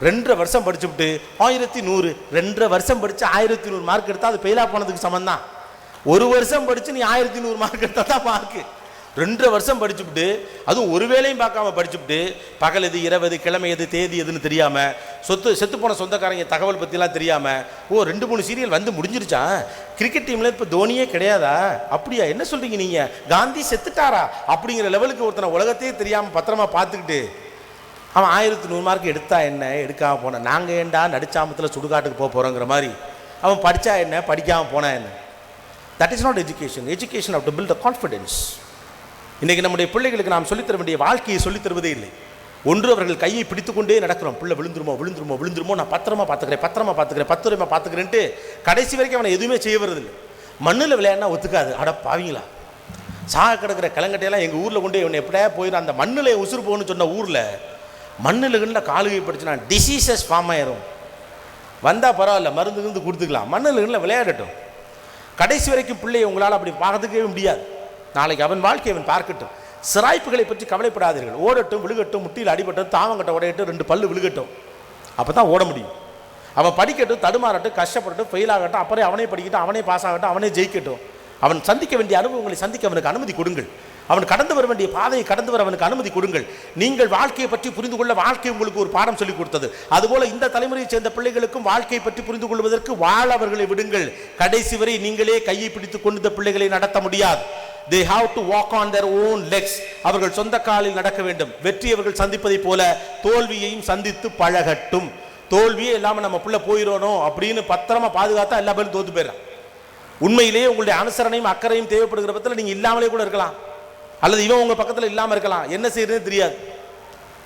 2.5 வருஷம் படிச்சுவிட்டு 1100, 2.5 வருஷம் படித்து 1100 மார்க் எடுத்தால் அது ஃபெயிலாக போனதுக்கு சமம் தான். 1 வருஷம் படித்து நீ 1100 மார்க் எடுத்தால் தான் மார்க்கு. 2.5 வருஷம் படிச்சுவிட்டு அதுவும் ஒரு வேளையும் பார்க்காம படிச்சுவிட்டு பகல் எது இரவு எது கிழமை எது தேதி எதுன்னு தெரியாமல், செத்து போன சொந்தக்காரங்க தகவல் பற்றிலாம் தெரியாமல், 2-3 சீரியல் வந்து முடிஞ்சிருச்சா, கிரிக்கெட் டீமில் இப்போ தோனியே கிடையாதா, அப்படியா என்ன சொல்கிறீங்க நீங்கள், காந்தி செத்துட்டாரா அப்படிங்கிற லெவலுக்கு ஒருத்தனை உலகத்தையே தெரியாமல் பத்திரமா பார்த்துக்கிட்டு அவன் 1100 மார்க் எடுத்தா என்ன, எடுக்காமல் போனேன், நாங்கள் ஏண்டா நடிச்சாமத்தில் சுடுகாட்டுக்கு போகிறோங்கிற மாதிரி அவன் படித்தா என்ன, படிக்காமல் போனா என்ன. That is not education. Education how to build a confidence. இன்றைக்கி நம்முடைய பிள்ளைகளுக்கு நாம் சொல்லித்தர வேண்டிய வாழ்க்கையை சொல்லித் தருவதே இல்லை. ஒன்று அவர்கள் கையை பிடித்துக்கொண்டே நடக்கிறோம், பிள்ளை விழுந்துருமோ நான் பத்திரமா பார்த்துக்கிறேன் 10 ரூபாய் பார்த்துக்கிறேன்ட்டு கடைசி வரைக்கும் அவனை எதுவுமே செய்ய வருதில்லை. மண்ணில் விளையாடினா ஒத்துக்காது. அட பாவீங்களா, சாக கிடக்கிற கிளங்கட்டையெல்லாம் எங்கள் ஊரில் கொண்டு இவனை எப்படியா போயிடும், அந்த மண்ணில் உசுறு போகணும்னு சொன்ன ஊரில் மண்ணில் காலுகை படிச்சுனா டிசீசஸ் ஃபார்ம் ஆயிரும். வந்தால் பரவாயில்ல, மருந்து கொடுத்துக்கலாம், மண்ணில் விளையாடட்டும். கடைசி வரைக்கும் பிள்ளையை உங்களால் அப்படி பார்த்துக்கவே முடியாது. நாளைக்கு அவன் வாழ்க்கை அவன் பார்க்கட்டும். சிராய்ப்புகளை பற்றி கவலைப்படாதீர்கள். ஓடட்டும், விழுகட்டும், முட்டியில் அடிபட்டும், தாவங்கட்ட உடையட்டும், 2 பல்லு விழுகட்டும், அப்போ தான் ஓட முடியும். அவன் படிக்கட்டும், தடுமாறட்டும், கஷ்டப்படட்டும், ஃபெயில் ஆகட்டும், அப்புறம் அவனே படிக்கட்டும், அவனே பாஸ் ஆகட்டும், அவனே ஜெயிக்கட்டும். அவன் சந்திக்க வேண்டிய அனுபவங்களை சந்திக்க அவனுக்கு அனுமதி கொடுங்கள். அவன் கடந்து வர வேண்டிய பாதையை கடந்து வர அவனுக்கு அனுமதி கொடுங்கள். நீங்கள் வாழ்க்கையை பற்றி புரிந்து கொள்ள வாழ்க்கை உங்களுக்கு ஒரு பாடம் சொல்லிக் கொடுத்தது. அதுபோல இந்த தலைமுறையை சேர்ந்த பிள்ளைகளுக்கும் வாழ்க்கையை பற்றி புரிந்து கொள்வதற்கு வாழ அவர்களை விடுங்கள். கடைசி வரை நீங்களே கையை பிடித்துக் கொண்டு இந்த பிள்ளைகளை நடத்த முடியாது. They have to walk on their own legs. அவர்கள் சொந்த காலில் நடக்க வேண்டும். வெற்றி அவர்கள் சந்திப்பதை போல தோல்வியையும் சந்தித்து பழகட்டும். தோல்வியே இல்லாமல் நம்ம பிள்ளை போயிடணும் அப்படின்னு பத்திரமா பாதுகாத்தா எல்லா பேரும் தோத்து போயிடலாம். உண்மையிலேயே உங்களுடைய அனுசரணையும் அக்கறையும் தேவைப்படுகிற பட்சத்தில் நீங்கள் இல்லாமலே கூட இருக்கலாம், அல்லது இவன் உங்கள் பக்கத்தில் இல்லாமல் இருக்கலாம். என்ன செய்யறதுன்னு தெரியாது.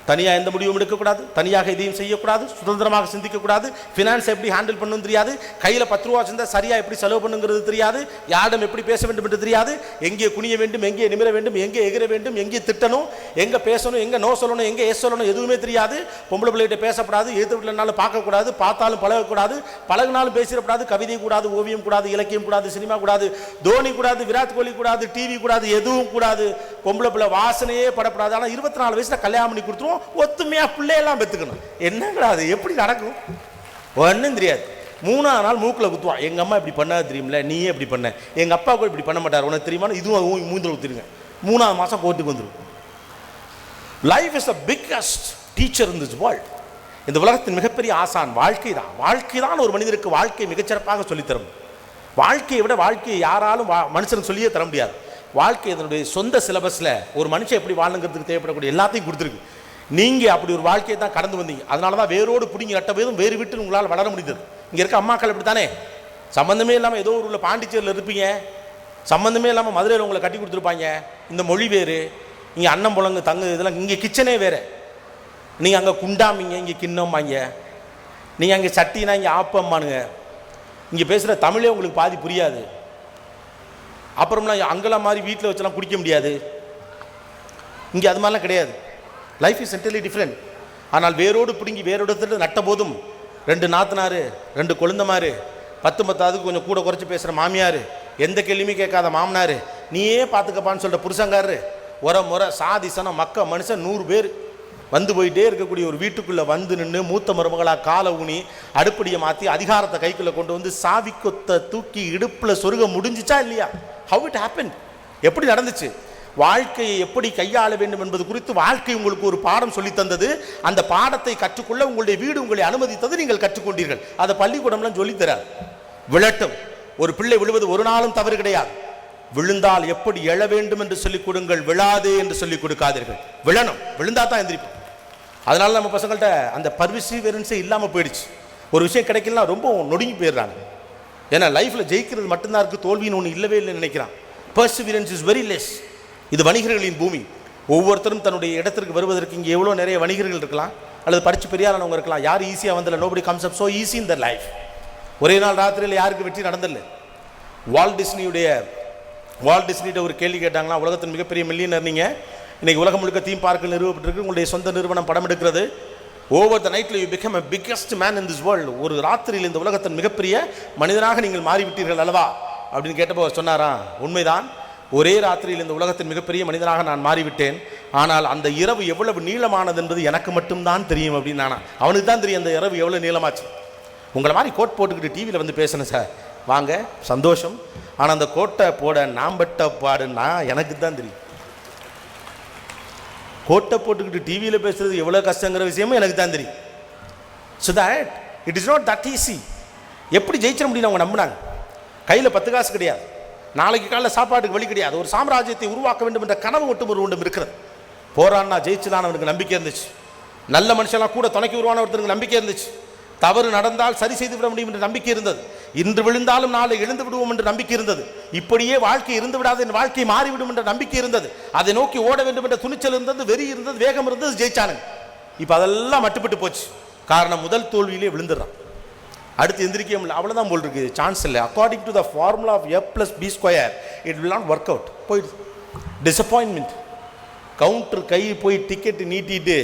தனியாக எந்த முடிவும் எடுக்கக்கூடாது, தனியாக எதையும் செய்யக்கூடாது, சுதந்திரமாக சிந்திக்கக்கூடாது, ஃபினான்ஸ் எப்படி ஹேண்டில் பண்ணணும் தெரியாது, கையில் 10 ரூபா இருந்தால் சரியாக எப்படி செலவு பண்ணுங்கிறது தெரியாது, யாரிடம் எப்படி பேச வேண்டும் என்று தெரியாது, எங்கே குனிய வேண்டும், எங்கே நிமிர வேண்டும், எங்கே எகிர வேண்டும், எங்கே திட்டணும், எங்கே பேசணும், எங்கே நோ சொல்லணும், எங்கே எஸ் சொல்லணும், எதுவுமே தெரியாது. பொம்பளை பிள்ளைகிட்ட பேசக்கூடாது, எழுத்து வீட்டிலனாலும் பார்க்கக்கூடாது, பார்த்தாலும் பழகக்கூடாது, பழகினாலும் பேசிடக்கூடாது, கவிதை கூடாது, ஓவியம் கூடாது, இலக்கியம் கூடாது, சினிமா கூடாது, தோனி கூடாது, விராட் கோலி கூடாது, டிவி கூடாது, எதுவும் கூடாது. பொம்பளை பிள்ளை வாசனையே படப்படாது. ஆனால் 24 வயசுல கல்யாணம் பண்ணி கொடுத்துருவோம், ஒத்துமையா பிள்ளையெல்லாம் பெற்றுக்கணும். என்னங்கடா அது எப்படி நடக்கும்? ஒன்றும் தெரியாது. 3ஆவது நாள் மூக்கில் குத்துவான். எங்கள் அம்மா இப்படி பண்ணாது தெரியுமில்ல, நீயே இப்படி பண்ண, எங்கள் அப்பா கூட இப்படி பண்ண மாட்டார், உனக்கு தெரியுமா, இதுவும் மூந்தில் ஊற்றிருங்க. 3ஆவது மாதம் கோர்ட்டுக்கு வந்துடும். Life is the biggest teacher in this world. இந்த உலகத்தின் மிகப்பெரிய ஆசான் வாழ்க்கை தான். வாழ்க்கை தான் ஒரு மனிதருக்கு வாழ்க்கை மிகச்சிறப்பாக சொல்லித்தரும். வாழ்க்கையை விட வாழ்க்கையை யாராலும் மனுஷனுக்கு சொல்லியே தர முடியாது. வாழ்க்கை அதனுடைய சொந்த சிலபஸில் ஒரு மனுஷன் எப்படி வாழணுங்கிறதுக்கு தேவைப்படக்கூடிய எல்லாத்தையும் கொடுத்துருக்கு. நீங்கள் அப்படி ஒரு வாழ்க்கையை தான் கடந்து வந்தீங்க. அதனால தான் வேரோடு பிடிங்கி கட்ட போதும் வேறு வீட்டில் உங்களால் வளர முடிந்தது. இங்கே இருக்க அம்மாக்கள் இப்படி தானே, சம்மந்தமே இல்லாமல் ஏதோ ஒரு பாண்டிச்சேரியில் இருப்பீங்க, சம்மந்தமே இல்லாமல் மதுரையில் உங்களை கட்டி கொடுத்துருப்பாங்க. இந்த மொழி வேறு, இங்கே அன்னம் புழங்கு தங்கு இதெல்லாம், இங்கே கிச்சனே வேறு. நீங்கள் அங்கே குண்டாமிங்க, இங்கே கிண்ணம்பாங்க. நீங்கள் அங்கே சட்டினா இங்கே ஆப்பம்மானுங்க. இங்கே பேசுகிற தமிழே உங்களுக்கு பாதி புரியாது. அப்புறம்லாம் அங்கெல்லாம் மாதிரி வீட்டில் வச்செல்லாம் குடிக்க முடியாது. இங்கே அது மாதிரிலாம் கிடையாது. Life is என்டர்லி different. ஆனால் வேரோடு பிடுங்கி வேரோடு நட்ட போதும் 2 நாத்தனார், 2 கொழுந்தமாரு, 10 கொஞ்சம் கூட குறைச்சி பேசுகிற மாமியார், எந்த கேள்வியுமே கேட்காத மாமனார், நீயே பார்த்துக்கப்பான்னு சொல்கிற புருஷங்காரு, முறை சாதி சனம் மக்க மனுஷன் 100 பேர் வந்து போயிட்டே இருக்கக்கூடிய ஒரு வீட்டுக்குள்ளே வந்து நின்று மூத்த மருமகளாக காலை ஊனி அடுப்படியை மாற்றி அதிகாரத்தை கைக்குள்ளே கொண்டு வந்து சாவி கொத்த தூக்கி இடுப்பில் சொருக முடிஞ்சிச்சா இல்லையா? How it happen? எப்படி நடந்துச்சு? வாழ்க்கையை எப்படி கையாள வேண்டும் என்பது குறித்து வாழ்க்கை உங்களுக்கு ஒரு பாடம் சொல்லி தந்தது. அந்த பாடத்தை கற்றுக்கொள்ள உங்களுடைய வீடு உங்களை அனுமதித்தது, நீங்கள் கற்றுக்கொண்டீர்கள். அதை பள்ளிக்கூடம்லாம் சொல்லித்தராது. விழட்டும். ஒரு பிள்ளை விழுவது ஒரு நாளும் தவறு கிடையாது. விழுந்தால் எப்படி எழ வேண்டும் என்று சொல்லிக் கொடுங்கள், விழாதே என்று சொல்லிக் கொடுக்காதீர்கள். விழணும், விழுந்தா தான் எந்திரிப்போம். அதனால நம்ம பசங்கள்கிட்ட அந்த பர்விசீவரன்ஸே இல்லாமல் போயிடுச்சு. ஒரு விஷயம் கிடைக்கலாம் ரொம்ப நொடுங்கி போயிடுறாங்க. ஏன்னா லைஃப்பில் ஜெயிக்கிறது மட்டும்தான் இருக்குது, தோல்வின்னு ஒன்று இல்லவே இல்லைன்னு நினைக்கிறான். Perseverance is very less. இது வணிகர்களின் பூமி. ஒவ்வொருத்தரும் தன்னுடைய இடத்திற்கு வருவதற்கு இங்கே எவ்வளோ நிறைய வணிகர்கள் இருக்கலாம், அல்லது படித்து பெரியாரானவங்க இருக்கலாம். யார் ஈஸியாக வந்தல? Nobody comes up so easy in the life. ஒரே நாள் ராத்திரியில் யாருக்கு வெற்றி நடந்ததில்லை. வால்ட் டிஸ்னிகிட்ட ஒரு கேள்வி கேட்டாங்கன்னா, உலகத்தின் மிகப்பெரிய மில்லியனர் நீங்கள், இன்றைக்கி உலகம் முழுக்க தீம் பார்க்கில் நிறுவப்பட்டிருக்கு, உங்களுடைய சொந்த நிறுவனம் படம் எடுக்கிறது. ஓவர் த நைட்டில் you become a biggest man in this world. ஒரு ராத்திரியில் இந்த உலகத்தின் மிகப்பெரிய மனிதனாக நீங்கள் மாறிவிட்டீர்கள் அல்லவா அப்படின்னு கேட்டப்போ சொன்னாராம், உண்மைதான், ஒரே ராத்திரியில் இந்த உலகத்தின் மிகப்பெரிய மனிதனாக நான் மாறிவிட்டேன். ஆனால் அந்த இரவு எவ்வளவு நீளமானது என்பது எனக்கு மட்டும்தான் தெரியும் அப்படின்னு நானா. அவனுக்கு தான் தெரியும் அந்த இரவு எவ்வளோ நீளமாச்சு. உங்களை மாதிரி கோட் போட்டுக்கிட்டு டிவியில் வந்து பேசினேன் சார், வாங்க சந்தோஷம். ஆனால் அந்த கோட்டை போட நாம் பட்ட பாடுன்னா எனக்கு தான் தெரியும். கோட்டை போட்டுக்கிட்டு டிவியில் பேசுறது எவ்வளோ கஷ்டங்கிற விஷயமும் எனக்கு தான் தெரியும். So that it is not that easy. எப்படி ஜெயிச்சிட முடியும் அவங்க நம்பினாங்க. கையில் 10 காசு கிடையாது, நாளைக்கு காலையில் சாப்பாட்டுக்கு வழி கிடையாது. ஒரு சாம்ராஜ்யத்தை உருவாக்க வேண்டும் என்ற கனவு மட்டும் ஒரு ஒன்றும் இருக்கிறது. போராடினா ஜெயிச்சலான்னு அவனுக்கு நம்பிக்கை இருந்துச்சு. நல்ல மனுஷெல்லாம் கூட துணைக்கு உருவான ஒருத்தருக்கு நம்பிக்கை இருந்துச்சு. தவறு நடந்தால் சரி செய்து விட முடியும் என்ற நம்பிக்கை இருந்தது. இன்று விழுந்தாலும் நாளை எழுந்து விடுவோம் என்ற நம்பிக்கை இருந்தது. இப்படியே வாழ்க்கை இருந்து விடாது, என் வாழ்க்கை மாறிவிடும் என்ற நம்பிக்கை இருந்தது. அதை நோக்கி ஓட வேண்டும் என்ற துணிச்சல் இருந்தது, வெறி இருந்தது, வேகம் இருந்தது, ஜெயிச்சானுங்க. இப்போ அதெல்லாம் மட்டுப்பட்டு போச்சு. காரணம், முதல் தோல்வியிலே விழுந்துடுறான். அடுத்து எந்திரிக்க முடியல, அவ்வளோதான் போல் இருக்குது, சான்ஸ் இல்லை. According to the formula of F+B² it will not work out. போயிடுது. டிசப்பாயின்மெண்ட். கவுண்டர் கை போய் டிக்கெட்டு நீட்டிட்டு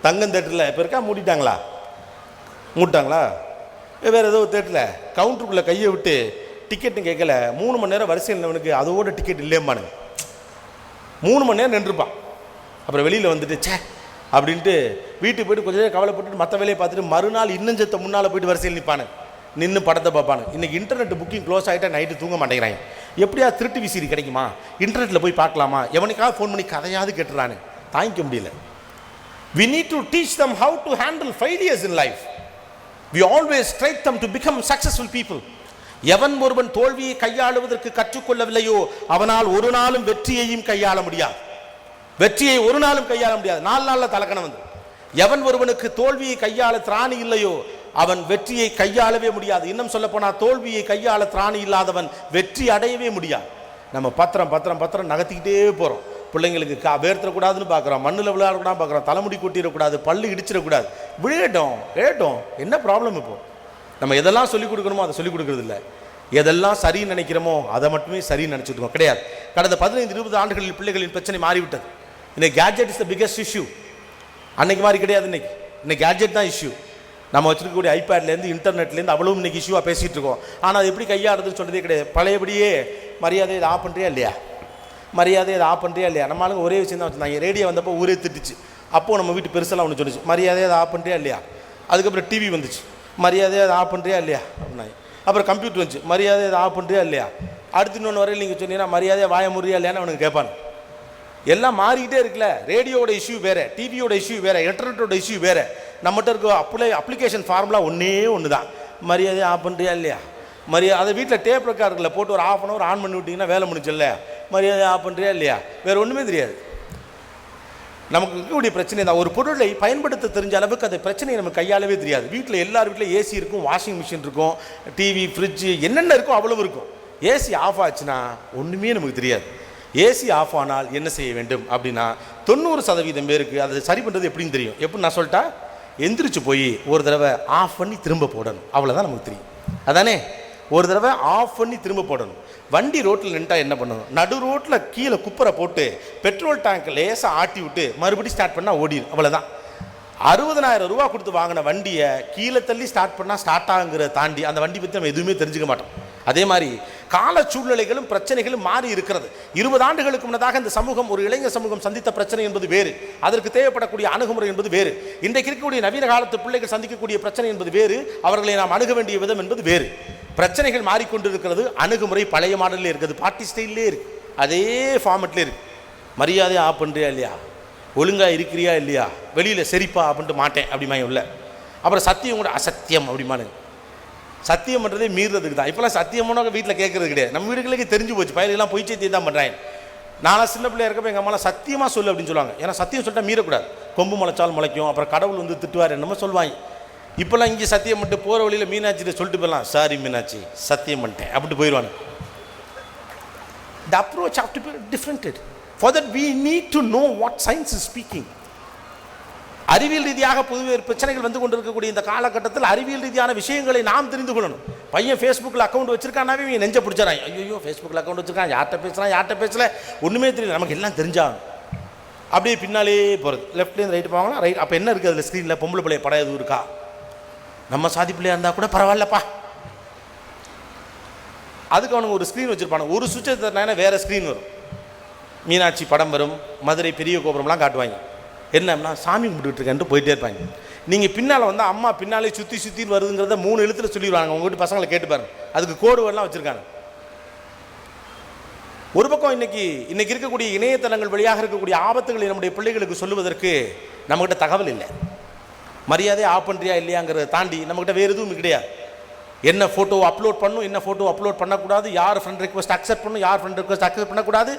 தங்கம் தேட்டரில் இப்போ இருக்கா மூடிட்டாங்களா? வேறு ஏதோ தேட்டரில் கவுண்டருக்குள்ளே கையை விட்டு டிக்கெட்டும் கேட்கல. 3 மணி நேரம் வரிசையில் இருந்தவனுக்கு அதோட டிக்கெட் இல்லையம்பானுங்க. 3 மணி நேரம் நின்றுப்பான். அப்புறம் வெளியில் வந்துட்டு சே அப்படின்ட்டு வீட்டுக்கு போய்ட்டு கொஞ்சம் நேரம் கவலைப்பட்டு மற்ற வேலையை பார்த்துட்டு மறுநாள் இன்னும் செத்த முன்னால் போய்ட்டு வரிசையில் நிற்பானு, நின்று படத்தை பார்ப்பானு. இன்றைக்கி இன்டர்நெட் புக்கிங் க்ளோஸ் ஆகிட்டா நைட்டு தூங்க மாட்டேங்கிறாங்க. எப்படியா திருட்டு விசிறி கிடைக்குமா, இன்டர்நெட்டில் போய் பார்க்கலாமா, எவனுக்காக ஃபோன் பண்ணி கதையாவது கேட்டுறானு, தாங்கிக்க முடியல. We need to teach them how to handle failures in life. We always try them to become successful people. எவன் ஒருவன் தோல்வியை கையாளுவதற்கு கற்றுக்கொள்ளவில்லையோ அவனால் ஒரு நாளும் வெற்றியையும் கையாள முடியாது. வெற்றியை ஒரு நாளும் கையாள முடியாது. 4 நாளில் தலக்கணம் வந்து. எவன் ஒருவனுக்கு தோல்வியை கையாள திராணி இல்லையோ அவன் வெற்றியை கையாளவே முடியாது. இன்னும் சொல்ல போனா தோல்வியை கையாள திராணி இல்லாதவன் வெற்றி அடையவே முடியாது. நம்ம பத்திரம் நகர்த்திக்கிட்டே போறோம். பிள்ளைங்களுக்கு வேர்த்தக்கூடாதுன்னு பார்க்குறோம், மண்ணில் விளையாடக்கூடாது பார்க்குறோம், தலைமுடி கொட்டிடக்கூடாது, பல்லு இடிச்சிடக்கூடாது, விழட்டும். என்ன ப்ராப்ளம்? இப்போ நம்ம எதெல்லாம் சொல்லிக் கொடுக்கணுமோ அதை சொல்லிக் கொடுக்கறது இல்லை. எதெல்லாம் சரின்னு நினைக்கிறோமோ அதை மட்டுமே சரின்னு நினச்சிட்டு இருக்கோம். கிடையாது. கடந்த 15-20 ஆண்டுகளில் பிள்ளைகளின் பிரச்சனை மாறிவிட்டது. இன்னைக்கு gadget is the biggest issue. அன்னைக்கு மாதிரி கிடையாது. இன்னைக்கு கேட்ஜெட் தான் இஷ்யூ. நம்ம வச்சுருக்கக்கூடிய ஐபேட்லேருந்து இன்டர்நெட்லேருந்து அவ்வளவு இன்னைக்கு இஷ்யூவாக பேசிகிட்டு இருக்கோம். ஆனால் அது எப்படி கையாடுறதுன்னு சொல்கிறதே கிடையாது. பழையபடியே மரியாதை இதை ஆஃப் பண்ணுறியா இல்லையா, மரியாதை இதை ஆஃப் பண்ணுறியா இல்லையா. நம்ம ஆளுங்க ஒரே விஷயம் தான் வச்சுருந்தாங்க. ரேடியோ வந்தப்போ ஊரே திட்டுச்சு. அப்போது நம்ம வீட்டு பெருசெல்லாம் ஒன்று சொல்லிச்சு, மரியாதையை அதை ஆஃப் பண்ணுறியா இல்லையா. அதுக்கப்புறம் டிவி வந்துச்சு, மரியாதையை அதை ஆஃப் பண்ணுறியா இல்லையா அப்படின்னாங்க. அப்புறம் கம்ப்யூட்டர் வந்துச்சு, மரியாதையை அதை ஆஃப் பண்ணுறியா இல்லையா. அடுத்து இன்னொன்று வரையில் நீங்கள் சொன்னீங்கன்னா மரியாதையை வாய முறியா இல்லையான்னு அவனுக்கு கேட்பான். எல்லாம் மாறிக்கிட்டே இருக்குல்ல. ரேடியோட இஷ்யூ வேறு, டிவியோட இஷ்யூ வேறு, இன்டர்நெட்டோட இஷ்யூ வேறு. நம்மகிட்ட இருக்க அப்ளிகேஷன் ஃபார்முலா ஒன்று தான், மரியாதையை ஆஃப் பண்ணுறியா இல்லையா. அதை வீட்டில் டேப் ரெக்கார்டில் போட்டு ஒரு 1/2 hour ஆன் பண்ணி விட்டிங்கன்னா வேலை முடிச்சல. மரியாதை ஆஃப் பண்ணுறியா இல்லையா. வேறு ஒன்றுமே தெரியாது. நமக்கு இருக்கக்கூடிய பிரச்சனை தான். ஒரு பொருளை பயன்படுத்த தெரிஞ்ச அளவுக்கு அந்த பிரச்சனையை நமக்கு கையாளவே தெரியாது. வீட்டில் எல்லார் வீட்டில் ஏசி இருக்கும், வாஷிங் மிஷின் இருக்கும், டிவி, ஃப்ரிட்ஜு, என்னென்ன இருக்கும் அவ்வளவு இருக்கும். ஏசி ஆஃப் ஆச்சுன்னா ஒன்றுமே நமக்கு தெரியாது. ஏசி ஆஃப் ஆனால் என்ன செய்ய வேண்டும் அப்படின்னா 90% பேருக்கு அதை சரி பண்ணுறது எப்படின்னு தெரியும். எப்படி நான் சொல்லிட்டா, எந்திரிச்சு போய் ஒரு தடவை ஆஃப் பண்ணி திரும்ப போடணும், அவ்வளோதான் நமக்கு தெரியும். அதானே, ஒரு தடவை ஆஃப் பண்ணி திரும்ப போடணும். வண்டி ரோட்டில் நின்றுட்டா என்ன பண்ணணும், நடு ரோட்டில் கீழே குப்பரை போட்டு பெட்ரோல் டேங்க் லேசாக ஆட்டி விட்டு மறுபடியும் ஸ்டார்ட் பண்ணால் ஓடிடும், அவ்வளோதான். 60,000 ரூபா கொடுத்து வாங்கின வண்டியை கீழே தள்ளி ஸ்டார்ட் பண்ணால் ஸ்டார்ட் ஆகுங்கிறத தாண்டி அந்த வண்டி பற்றி நம்ம எதுவுமே தெரிஞ்சுக்க மாட்டோம். அதே மாதிரி கால சூழ்நிலைகளும் பிரச்சனைகளும் மாறி இருக்கிறது. 20 ஆண்டுகளுக்கு முன்னதாக இந்த சமூகம், ஒரு இளைஞர் சமூகம் சந்தித்த பிரச்சனை என்பது வேறு, அதற்கு தேவைப்படக்கூடிய அணுகுமுறை என்பது வேறு. இன்றைக்கு இருக்கக்கூடிய நவீன காலத்து பிள்ளைகள் சந்திக்கக்கூடிய பிரச்சனை என்பது வேறு, அவர்களை நாம் அணுக வேண்டிய விதம் என்பது வேறு. பிரச்சனைகள் மாறிக்கொண்டிருக்கிறது, அணுகுமுறை பழைய மாடல்லே இருக்குது, பார்ட்டி ஸ்டைல்லே இருக்கு, அதே ஃபார்மெட்லேயே இருக்கு. மரியாதையை ஆஃப் பண்ணுறியா இல்லையா, ஒழுங்காக இருக்கிறியா இல்லையா, வெளியில் சரிப்பா அப்படின்ட்டு மாட்டேன் அப்படிமா உள்ள. அப்புறம் சத்தியம் கூட அசத்தியம் அப்படிமானு. சத்தியம் பண்ணுறதே மீறுறதுக்கு தான். இப்போலாம் சத்தியமான வீட்டில் கேட்கறது கிடையாது. நம்ம வீடுகளுக்கு தெரிஞ்சு போச்சு, பயிரெல்லாம் பொய் சத்தியம் தான் பண்ணுறாங்க. நானும் சின்ன பிள்ளையா இருக்கப்போ எங்கள் அம்மாலாம் சத்தியமாக சொல்லு அப்படின்னு சொல்லுவாங்க. ஏன்னா சத்தியம் சொல்லிட்டா மீறக்கூடாது, கொம்பு முளைச்சால் முளைக்கும், அப்புறம் கடவுள் வந்து திட்டுவார் என்னமோ சொல்லுவாங்க. இப்போல்லாம் இங்கே சத்தியம் பண்ணிட்டு போகிற வழியில் மீனாட்சிட்டு சொல்லிட்டு போயிடலாம், சாரி மீனாட்சி சத்தியம் பண்ணிட்டேன் அப்படின்ட்டு போயிடுவாங்க. The approach have to be different. For that we need to know what science is speaking. அறிவியல் ரீதியாக பல்வேறு பிரச்சனைகள் வந்து கொண்டிருக்கக்கூடிய இந்த காலகட்டத்தில் அறிவியல் ரீதியான விஷயங்களை நாம் தெரிந்து கொள்ளணும். பையன் ஃபேஸ்புக்கில் அக்கௌண்ட் வச்சிருக்கானாவே இவன் நெஞ்ச பிடிச்சான். ஐயோ ஃபேஸ்புக்கில் அக்கௌண்ட் வச்சிருக்கான், யார்கிட்ட பேசல ஒன்றுமே தெரியல, நமக்கு எல்லாம் தெரிஞ்சாகணும். அப்படியே பின்னாலே போகிறது, லெஃப்ட்லேருந்து ரைட்டு போவாங்கன்னா ரைட். அப்போ என்ன இருக்குது அதில் ஸ்க்ரீனில், பொம்பளை பிள்ளைய படம் எதுவும் இருக்கா, நம்ம சாதி பிள்ளையாக இருந்தால் கூட பரவாயில்லப்பா. அதுக்கு அவனுக்கு ஒரு ஸ்க்ரீன் வச்சுருப்பானு, ஒரு சுவிட்சை தட்டினா வேறு ஸ்க்ரீன் வரும். மீனாட்சி படம் வரும், மதுரை பெரிய கோபுரம்லாம் காட்டுவாங்க. என்னன்னா சாமி கும்பிட்டுட்டு இருக்கேன்ட்டு போயிட்டே இருப்பாங்க. நீங்கள் பின்னால் வந்து அம்மா பின்னாலே சுற்றி வருதுங்கிறத 3 எழுத்தில் சொல்லிடுவாங்க. உங்கள் வீட்டு பசங்களை கேட்டு பாருங்க, அதுக்கு கோடு வேர்லாம் வச்சுருக்காங்க. ஒரு பக்கம் இன்னைக்கு இருக்கக்கூடிய இணையதளங்கள் வழியாக இருக்கக்கூடிய ஆபத்துகளை நம்முடைய பிள்ளைகளுக்கு சொல்லுவதற்கு நம்மகிட்ட தகவல் இல்லை. மரியாதையை ஆஃப் பண்ணுறியா இல்லையாங்கிறத தாண்டி நம்மகிட்ட வேறு எதுவும் கிடையாது. என்ன ஃபோட்டோ அப்லோட் பண்ணணும், என்ன ஃபோட்டோ அப்லோட் பண்ணக்கூடாது, யார் ஃப்ரெண்ட் ரிக்வஸ்ட் அக்செப்ட் பண்ணணும், யார் ஃப்ரெண்ட் ரிக்வஸ்ட் அக்செப்ட் பண்ணக்கூடாது,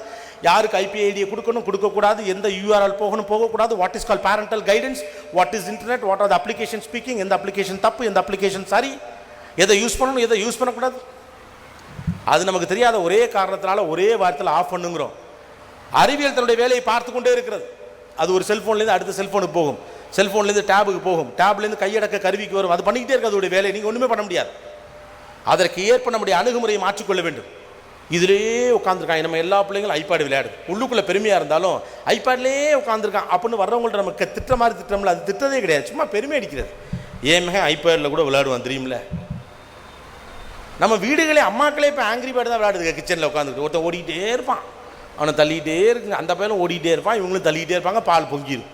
யாருக்கு ஐபி ஐடியை கொடுக்கக்கூடாது, எந்த யூஆர்எல் போகக்கூடாது, what is call parental guidance, what is internet, what are the application speaking, எந்த அப்ளிகேஷன் தப்பு, எந்த அப்ளிகேஷன் சரி, எதை யூஸ் பண்ணணும், எதை யூஸ் பண்ணக்கூடாது, அது நமக்கு தெரியாத ஒரே காரணத்தினால ஒரே வாரத்தில் ஆஃப் பண்ணுங்கிறோம். அறிவியல் தன்னுடைய வேலையை பார்த்து கொண்டே இருக்கிறது. அது ஒரு செல்ஃபோன்லேருந்து அடுத்த செல்ஃபோனுக்கு போகும், செல்ஃபோன்லேருந்து டேபுக்கு போகும், டேப்லேருந்து கையடக்க கருவிக்கு வரும். அது பண்ணிக்கிட்டே இருக்க அதோடைய வேலையை நீங்கள் ஒன்றுமே பண்ண முடியாது. அதற்கு ஏற்ப நம்முடைய அணுகுமுறையை மாற்றிக்கொள்ள வேண்டும். இதிலே உட்காந்துருக்காங்க நம்ம எல்லா பிள்ளைங்களும் ஐபேடு விளையாடுது. உள்ளுக்குள்ளே பெருமையாக இருந்தாலும் ஐபேட்லேயே உட்காந்துருக்கான் அப்படின்னு வர்றவங்கள்ட்ட நமக்கு திட்டுற மாதிரி திட்டமில்ல, அது திட்டதே கிடையாது, சும்மா பெருமை அடிக்கிறது. ஏன் மகன் ஐபேடில் கூட விளையாடுவான் தெரியுமில்ல. நம்ம வீடுகளே அம்மாக்களே இப்போ ஆங்கிரி பேர்டு தான் விளையாடுது. கிச்சனில் உட்காந்துக்கிட்டு ஒருத்தன் ஓடிக்கிட்டே இருப்பான், அவனை தள்ளிக்கிட்டே இருக்குங்க, அந்த பையனும் ஓடிக்கிட்டே இருப்பான், இவங்களும் தள்ளிக்கிட்டே இருப்பாங்க, பால் பொங்கிடும்.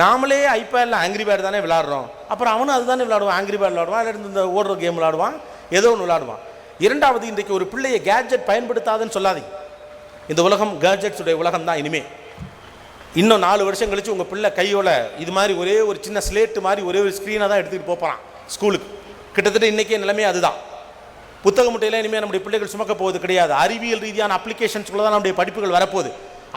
நாமளே ஐபேடில் ஆங்கிரி பேர்டு தானே விளையாடுறோம், அப்புறம் அவனும் அதுதானே விளையாடுவான், ஆங்கிரி பேர்டு விளையாடுவான், இல்லை இந்த ஓடுற கேம் விளையாடுவான், ஏதோ ஒன்று விளையாடுவான். இரண்டாவது, இன்றைக்கு ஒரு பிள்ளையை கேட்ஜெட் பயன்படுத்தாதுன்னு சொல்லாதீங்க. இந்த உலகம் கேட்ஜெட்ஸுடைய உலகம் தான். இனிமேல் இன்னும் 4 வருஷம் கழிச்சு உங்கள் பிள்ளை கையோட இது மாதிரி ஒரே ஒரு சின்ன ஸ்லேட்டு மாதிரி ஒரே ஒரு ஸ்க்ரீனை தான் எடுத்துகிட்டு போகிறான் ஸ்கூலுக்கு. கிட்டத்தட்ட இன்றைக்கே நிலைமை அதுதான். புத்தக முட்டையில் இனிமேல் நம்முடைய பிள்ளைகள் சுமக்க போவது கிடையாது. அறிவியல் ரீதியான அப்ளிகேஷன்ஸ்குள்ள தான் நம்முடைய படிப்புகள் வரப்போகுது.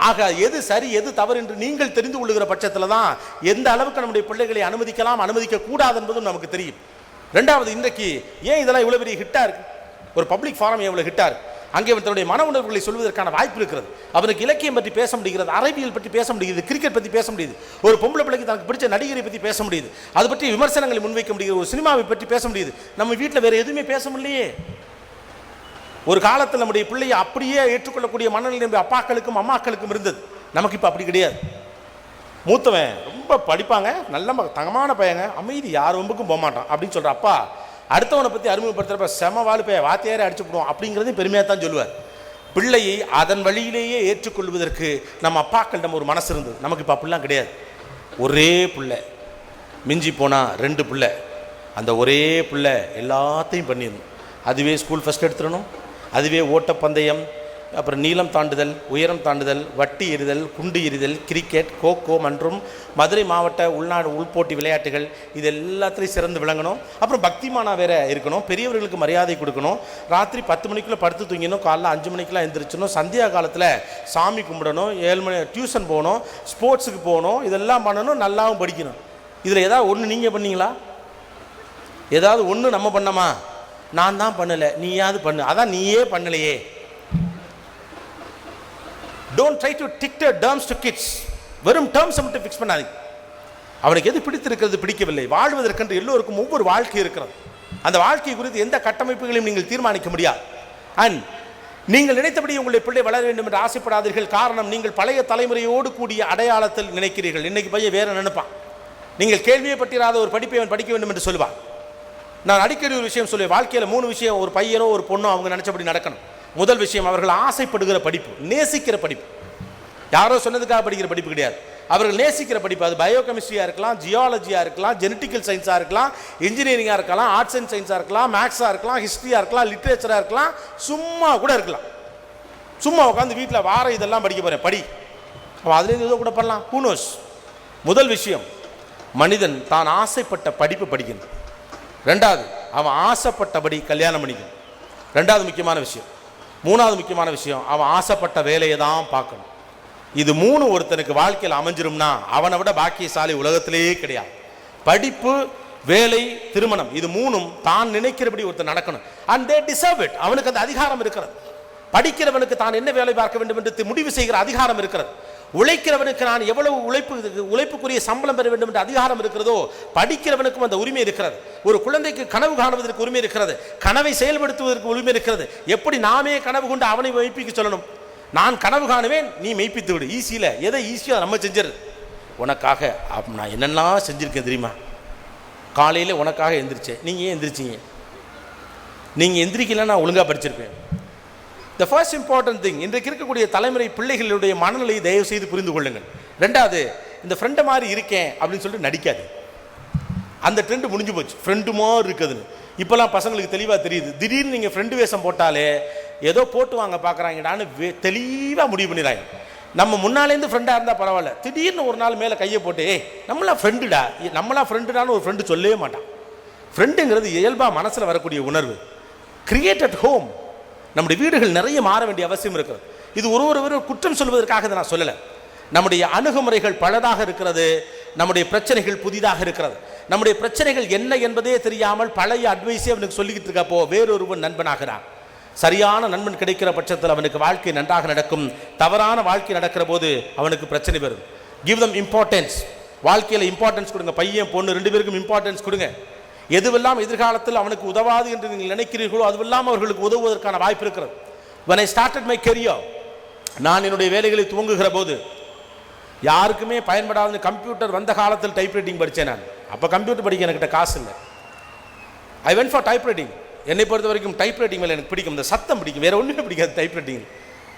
ஆக எது சரி எது தவறு என்று நீங்கள் தெரிந்து கொள்ளுகிற பட்சத்தில் தான் எந்த அளவுக்கு நம்முடைய பிள்ளைகளை அனுமதிக்கலாம் அனுமதிக்க கூடாது என்பதும் நமக்கு தெரியும். ரெண்டாவது, இன்றைக்கு ஏன் இதெல்லாம் இவ்வளோ பெரிய ஹிட்டாக இருக்குது, ஒரு பப்ளிக் ஃபாரம் எவ்வளோ ஹிட்டாக இருக்குது, அங்கே தன்னுடைய மன உணர்வுகளை சொல்வதற்கான வாய்ப்பு இருக்கிறது. அவனுக்கு இலக்கியம் பற்றி பேச முடிகிறது, அறிவியல் பற்றி பேச முடியுது, கிரிக்கெட் பற்றி பேச முடியுது, ஒரு பொம்பளை பிள்ளைக்கு தனக்கு பிடிச்ச நடிகரை பற்றி பேச முடியுது, அது பற்றி விமர்சனங்களை முன்வைக்க முடியுது, ஒரு சினிமாவை பற்றி பேச முடியுது. நம்ம வீட்டில் வேறு எதுவுமே பேச முடியலையே. ஒரு காலத்தில் நம்முடைய பிள்ளையை அப்படியே ஏற்றுக்கொள்ளக்கூடிய மனநிலை நம்முடைய அப்பாக்களுக்கும் அம்மாக்களுக்கும் இருந்தது. நமக்கு இப்போ அப்படி கிடையாது. மூத்தவன் ரொம்ப படிப்பாங்க, நல்ல தங்கமான பையங்க, அமைதி, யார் வம்புக்கும் போக மாட்டான் அப்படின்னு சொல்கிற அப்பா அடுத்தவனை பற்றி அறிமுகப்படுத்துகிறப்ப செம வாழ்ப்பைய வாத்தியாரே அடிச்சுப்படுவோம் அப்படிங்கிறதையும் பெருமையாக தான் சொல்லுவார். பிள்ளையை அதன் வழியிலேயே ஏற்றுக்கொள்வதற்கு நம்ம அப்பாக்களிடம் ஒரு மனசு இருந்தது. நமக்கு இப்போ அப்படிலாம் கிடையாது. ஒரே பிள்ளை, மிஞ்சி போனால் 2 பிள்ளை, அந்த ஒரே பிள்ளை எல்லாத்தையும் பண்ணிடணும். அதுவே ஸ்கூல் ஃபஸ்ட் எடுத்துடணும், அதுவே ஓட்டப்பந்தயம், அப்புறம் நீளம் தாண்டுதல், உயரம் தாண்டுதல், வட்டி எறிதல், குண்டு எறிதல், கிரிக்கெட், கோகோ மற்றும் மதுரை மாவட்ட உள்நாடு உள்போட்டி விளையாட்டுகள், இது எல்லாத்துலேயும் சிறந்து விளங்கணும். அப்புறம் பக்திமானா வேற இருக்கணும், பெரியவர்களுக்கு மரியாதை கொடுக்கணும், ராத்திரி 10 மணிக்குள்ளே படுத்து தூங்கிடணும், காலைல 5 மணிக்கெலாம் எழுந்திரிச்சணும், சந்தியா காலத்தில் சாமி கும்பிடணும், 7 மணி டியூஷன் போகணும், ஸ்போர்ட்ஸுக்கு போகணும், இதெல்லாம் பண்ணணும், நல்லாவும் படிக்கணும். இதில் ஏதாவது ஒன்று நீங்கள் பண்ணீங்களா? ஏதாவது ஒன்று நம்ம பண்ணோமா? நான் தான் பண்ணலை, நீயாவது பண்ணு. அதான் நீயே பண்ணலையே. Don't try to dictate terms to kids. வெறும் டேர்ம்ஸ் மட்டும் ஃபிக்ஸ் பண்ணாதீங்க. அவனுக்கு எது பிடித்திருக்கிறது, பிடிக்கவில்லை, வாழ்வதற்கென்று எல்லோருக்கும் ஒவ்வொரு வாழ்க்கை இருக்கிறது. அந்த வாழ்க்கை குறித்து எந்த கட்டமைப்புகளையும் நீங்கள் தீர்மானிக்க முடியாது. அண்ட் நீங்கள் நினைத்தபடி உங்களுடைய பிள்ளை வளர வேண்டும் என்று ஆசைப்படாதீர்கள். காரணம், நீங்கள் பழைய தலைமுறையோடு கூடிய அடையாளத்தில் நினைக்கிறீர்கள். இன்னைக்கு பையன் வேற நினைப்பான். நீங்கள் கேள்வியை பற்றிராத ஒரு படிப்பை அவன் படிக்க வேண்டும் என்று சொல்லுவான். நான் அடிக்கடி ஒரு விஷயம் சொல்லுவேன், வாழ்க்கையில் 3 விஷயம் ஒரு பையனோ ஒரு பொண்ணோ அவங்க நினைச்சபடி நடக்கணும். முதல் விஷயம், அவர்கள் ஆசைப்படுகிற படிப்பு, நேசிக்கிற படிப்பு. யாரோ சொன்னதுக்காக படிக்கிற படிப்பு கிடையாது, அவர்கள் நேசிக்கிற படிப்பு. அது பயோகெமிஸ்ட்ரியாக இருக்கலாம், ஜியாலஜியாக இருக்கலாம், ஜெனட்டிக்கல் சயின்ஸாக இருக்கலாம், இன்ஜினியரிங்காக இருக்கலாம், ஆர்ட்ஸ் அண்ட் சயின்ஸாக இருக்கலாம், மேக்ஸாக இருக்கலாம், ஹிஸ்ட்ரியாக இருக்கலாம், லிட்ரேச்சராக இருக்கலாம், சும்மா கூட இருக்கலாம். சும்மா உட்காந்து வீட்டில் வார இதெல்லாம் படிக்க போகிறேன், படி, அவன் அதுலேருந்து ஏதோ கூட பண்ணலாம். Who knows. முதல் விஷயம், மனிதன் தான் ஆசைப்பட்ட படிப்பு படிக்கணும். ரெண்டாவது, அவன் ஆசைப்பட்டபடி கல்யாணம் பண்ணிக்கணும். ரெண்டாவது முக்கியமான விஷயம். மூணாவது முக்கியமான விஷயம், அவன் ஆசைப்பட்ட வேலையை தான் பார்க்கணும். இது 3 ஒருத்தனுக்கு வாழ்க்கையில் அமைஞ்சிரும்னா அவனை விட பாக்கியசாலி உலகத்திலேயே கிடையாது. படிப்பு, வேலை, திருமணம், இது 3ம் தான் நினைக்கிறபடி ஒருத்தர் நடக்கணும். And they deserve it. அவனுக்கு அந்த அதிகாரம் இருக்கிறது. படிக்கிறவனுக்கு தான் என்ன வேலை பார்க்க வேண்டும் என்று முடிவு செய்கிற அதிகாரம் இருக்கிறது. உழைக்கிறவனுக்கு நான் எவ்வளவு உழைப்புக்குரிய சம்பளம் பெற வேண்டும் என்ற அதிகாரம் இருக்கிறதோ, படிக்கிறவனுக்கும் அந்த உரிமை இருக்கிறது. ஒரு குழந்தைக்கு கனவு காணுவதற்கு உரிமை இருக்கிறது, கனவை செயல்படுத்துவதற்கு உரிமை இருக்கிறது. எப்படி நாமே கனவு கொண்டு அவனை மெய்ப்பிக்க சொல்லணும்? நான் கனவு காணுவேன், நீ மெய்ப்பித்து விடு. ஈஸியில் எதை ஈஸியாக நம்ம செஞ்சிரு. உனக்காக நான் என்னெல்லாம் செஞ்சுருக்கேன் தெரியுமா? காலையில் உனக்காக எந்திரிச்சேன், நீங்கள் ஏன் எந்திரிச்சிங்க? நீங்கள் எந்திரிக்கல, நான் ஒழுங்காக படிச்சிருப்பேன். த ஃபர்ஸ்ட் இம்பார்ட்டன்ட் திங், இன்றைக்கு இருக்கக்கூடிய தலைமுறை பிள்ளைகளுடைய மனநிலையை தயவு செய்து புரிந்து கொள்ளுங்கள். ரெண்டாவது, இந்த ஃப்ரெண்டை மாதிரி இருக்கேன் அப்படின்னு சொல்லிட்டு நடிக்காது. அந்த ட்ரெண்டு முடிஞ்சு போச்சு, ஃப்ரெண்டு மாதிரி இருக்குதுன்னு. இப்போல்லாம் பசங்களுக்கு தெளிவாக தெரியுது. திடீர்னு நீங்கள் ஃப்ரெண்டு வேஷம் போட்டாலே ஏதோ போட்டு வாங்க பார்க்குறாங்கடான்னு தெளிவாக முடிவு பண்ணிடுறாங்க. நம்ம முன்னாலேருந்து ஃப்ரெண்டாக இருந்தால் பரவாயில்ல, திடீர்னு ஒரு நாள் மேலே கையை போட்டு நம்மளாம் ஃப்ரெண்டுடா, நம்மளாம் ஃப்ரெண்டுடான்னு ஒரு ஃப்ரெண்டு சொல்லவே மாட்டான். ஃப்ரெண்டுங்கிறது இயல்பாக மனசில் வரக்கூடிய உணர்வு. Create at home. நம்முடைய வீடுகள் நிறைய மாற வேண்டிய அவசியம் இருக்கிறது. இது ஒருவர் குற்றம் சொல்வதற்காக நான் சொல்லலை. நம்முடைய அணுகுமுறைகள் பலதாக இருக்கிறது, நம்முடைய பிரச்சனைகள் புதிதாக இருக்கிறது. நம்முடைய பிரச்சனைகள் என்ன என்பதே தெரியாமல் பழைய அட்வைஸே அவனுக்கு சொல்லிக்கிட்டு இருக்கப்போ வேறொருவன் நண்பனாகிறான். சரியான நண்பன் கிடைக்கிற பட்சத்தில் அவனுக்கு வாழ்க்கை நன்றாக நடக்கும். தவறான வாழ்க்கை நடக்கிற போது அவனுக்கு பிரச்சனை வரும். Give them importance. வாழ்க்கையில் இம்பார்ட்டன்ஸ் கொடுங்க. பையன் பொண்ணு 2 பேருக்கும் இம்பார்ட்டன்ஸ் கொடுங்க. எதுவெல்லாம் எதிர்காலத்தில் அவனுக்கு உதவாது என்று நீங்கள் நினைக்கிறீர்களோ அதுவெல்லாம் அவர்களுக்கு உதவுவதற்கான வாய்ப்பு இருக்கிறது. when I started my career, நான் என்னுடைய வேலைகளை துவங்குகிற போது யாருக்குமே பயன்படாத கம்ப்யூட்டர் வந்த காலத்தில் டைப்ரைட்டிங் படித்தேன். நான் அப்போ கம்ப்யூட்டர் படிக்க என்கிட்ட காசு இல்லை. I went for typewriting. என்னை பொறுத்த வரைக்கும் டைப்ரைட்டிங் மேலே எனக்கு பிடிக்கும், இந்த சத்தம் பிடிக்கும், வேறு ஒன்றுமே பிடிக்காது டைப்ரைட்டிங்.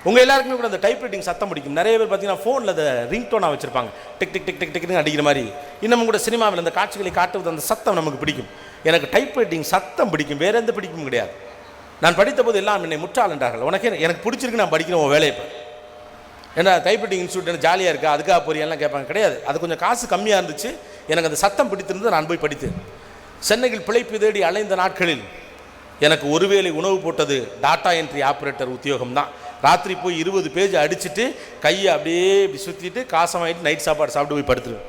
உங்கள் எல்லாருக்குமே கூட அந்த டைப்ரைட்டிங் சத்தம் பிடிக்கும். நிறைய பேர் பார்த்தீங்கன்னா ஃபோனில் அந்த ரிங்டோனாக வச்சுருப்பாங்க, டிக் டிக் டிக் டிக் டிக்னு அடிக்கிற மாதிரி. இன்னமும் கூட சினிமாவில் அந்த காட்சிகளை காட்டுவது அந்த சத்தம் நமக்கு பிடிக்கும். எனக்கு டைப்ரைட்டிங் சத்தம் பிடிக்கும், வேற எந்த பிடிக்கும் கிடையாது. நான் படித்த போது எல்லாம் என்னை முட்டாள் என்றார்கள். எனக்கு பிடிச்சிருக்கு, நான் படிக்கிறேன் உன் வேலையை இப்போ. ஏன்னா டைப்ரைட்டிங் இன்ஸ்டியூட் ஜாலியாக இருக்கா, அதுக்காக போறியெல்லாம் கேட்பாங்க. கிடையாது, அது கொஞ்சம் காசு கம்மியாக இருந்துச்சு, எனக்கு அந்த சத்தம் பிடித்திருந்து நான் போய் படித்தேன். சென்னையில் பிழைப்பு தேடி அலைந்த நாட்களில் எனக்கு ஒருவேளை உணவு போட்டது டாட்டா என்ட்ரி ஆப்ரேட்டர் உத்தியோகம் தான். ராத்திரி போய் 20 பேஜ் அடிச்சுட்டு கையை அப்படியே இப்படி சுற்றிட்டு காசை வாங்கிட்டு நைட் சாப்பாடு சாப்பிட்டு போய் படுத்துருவேன்.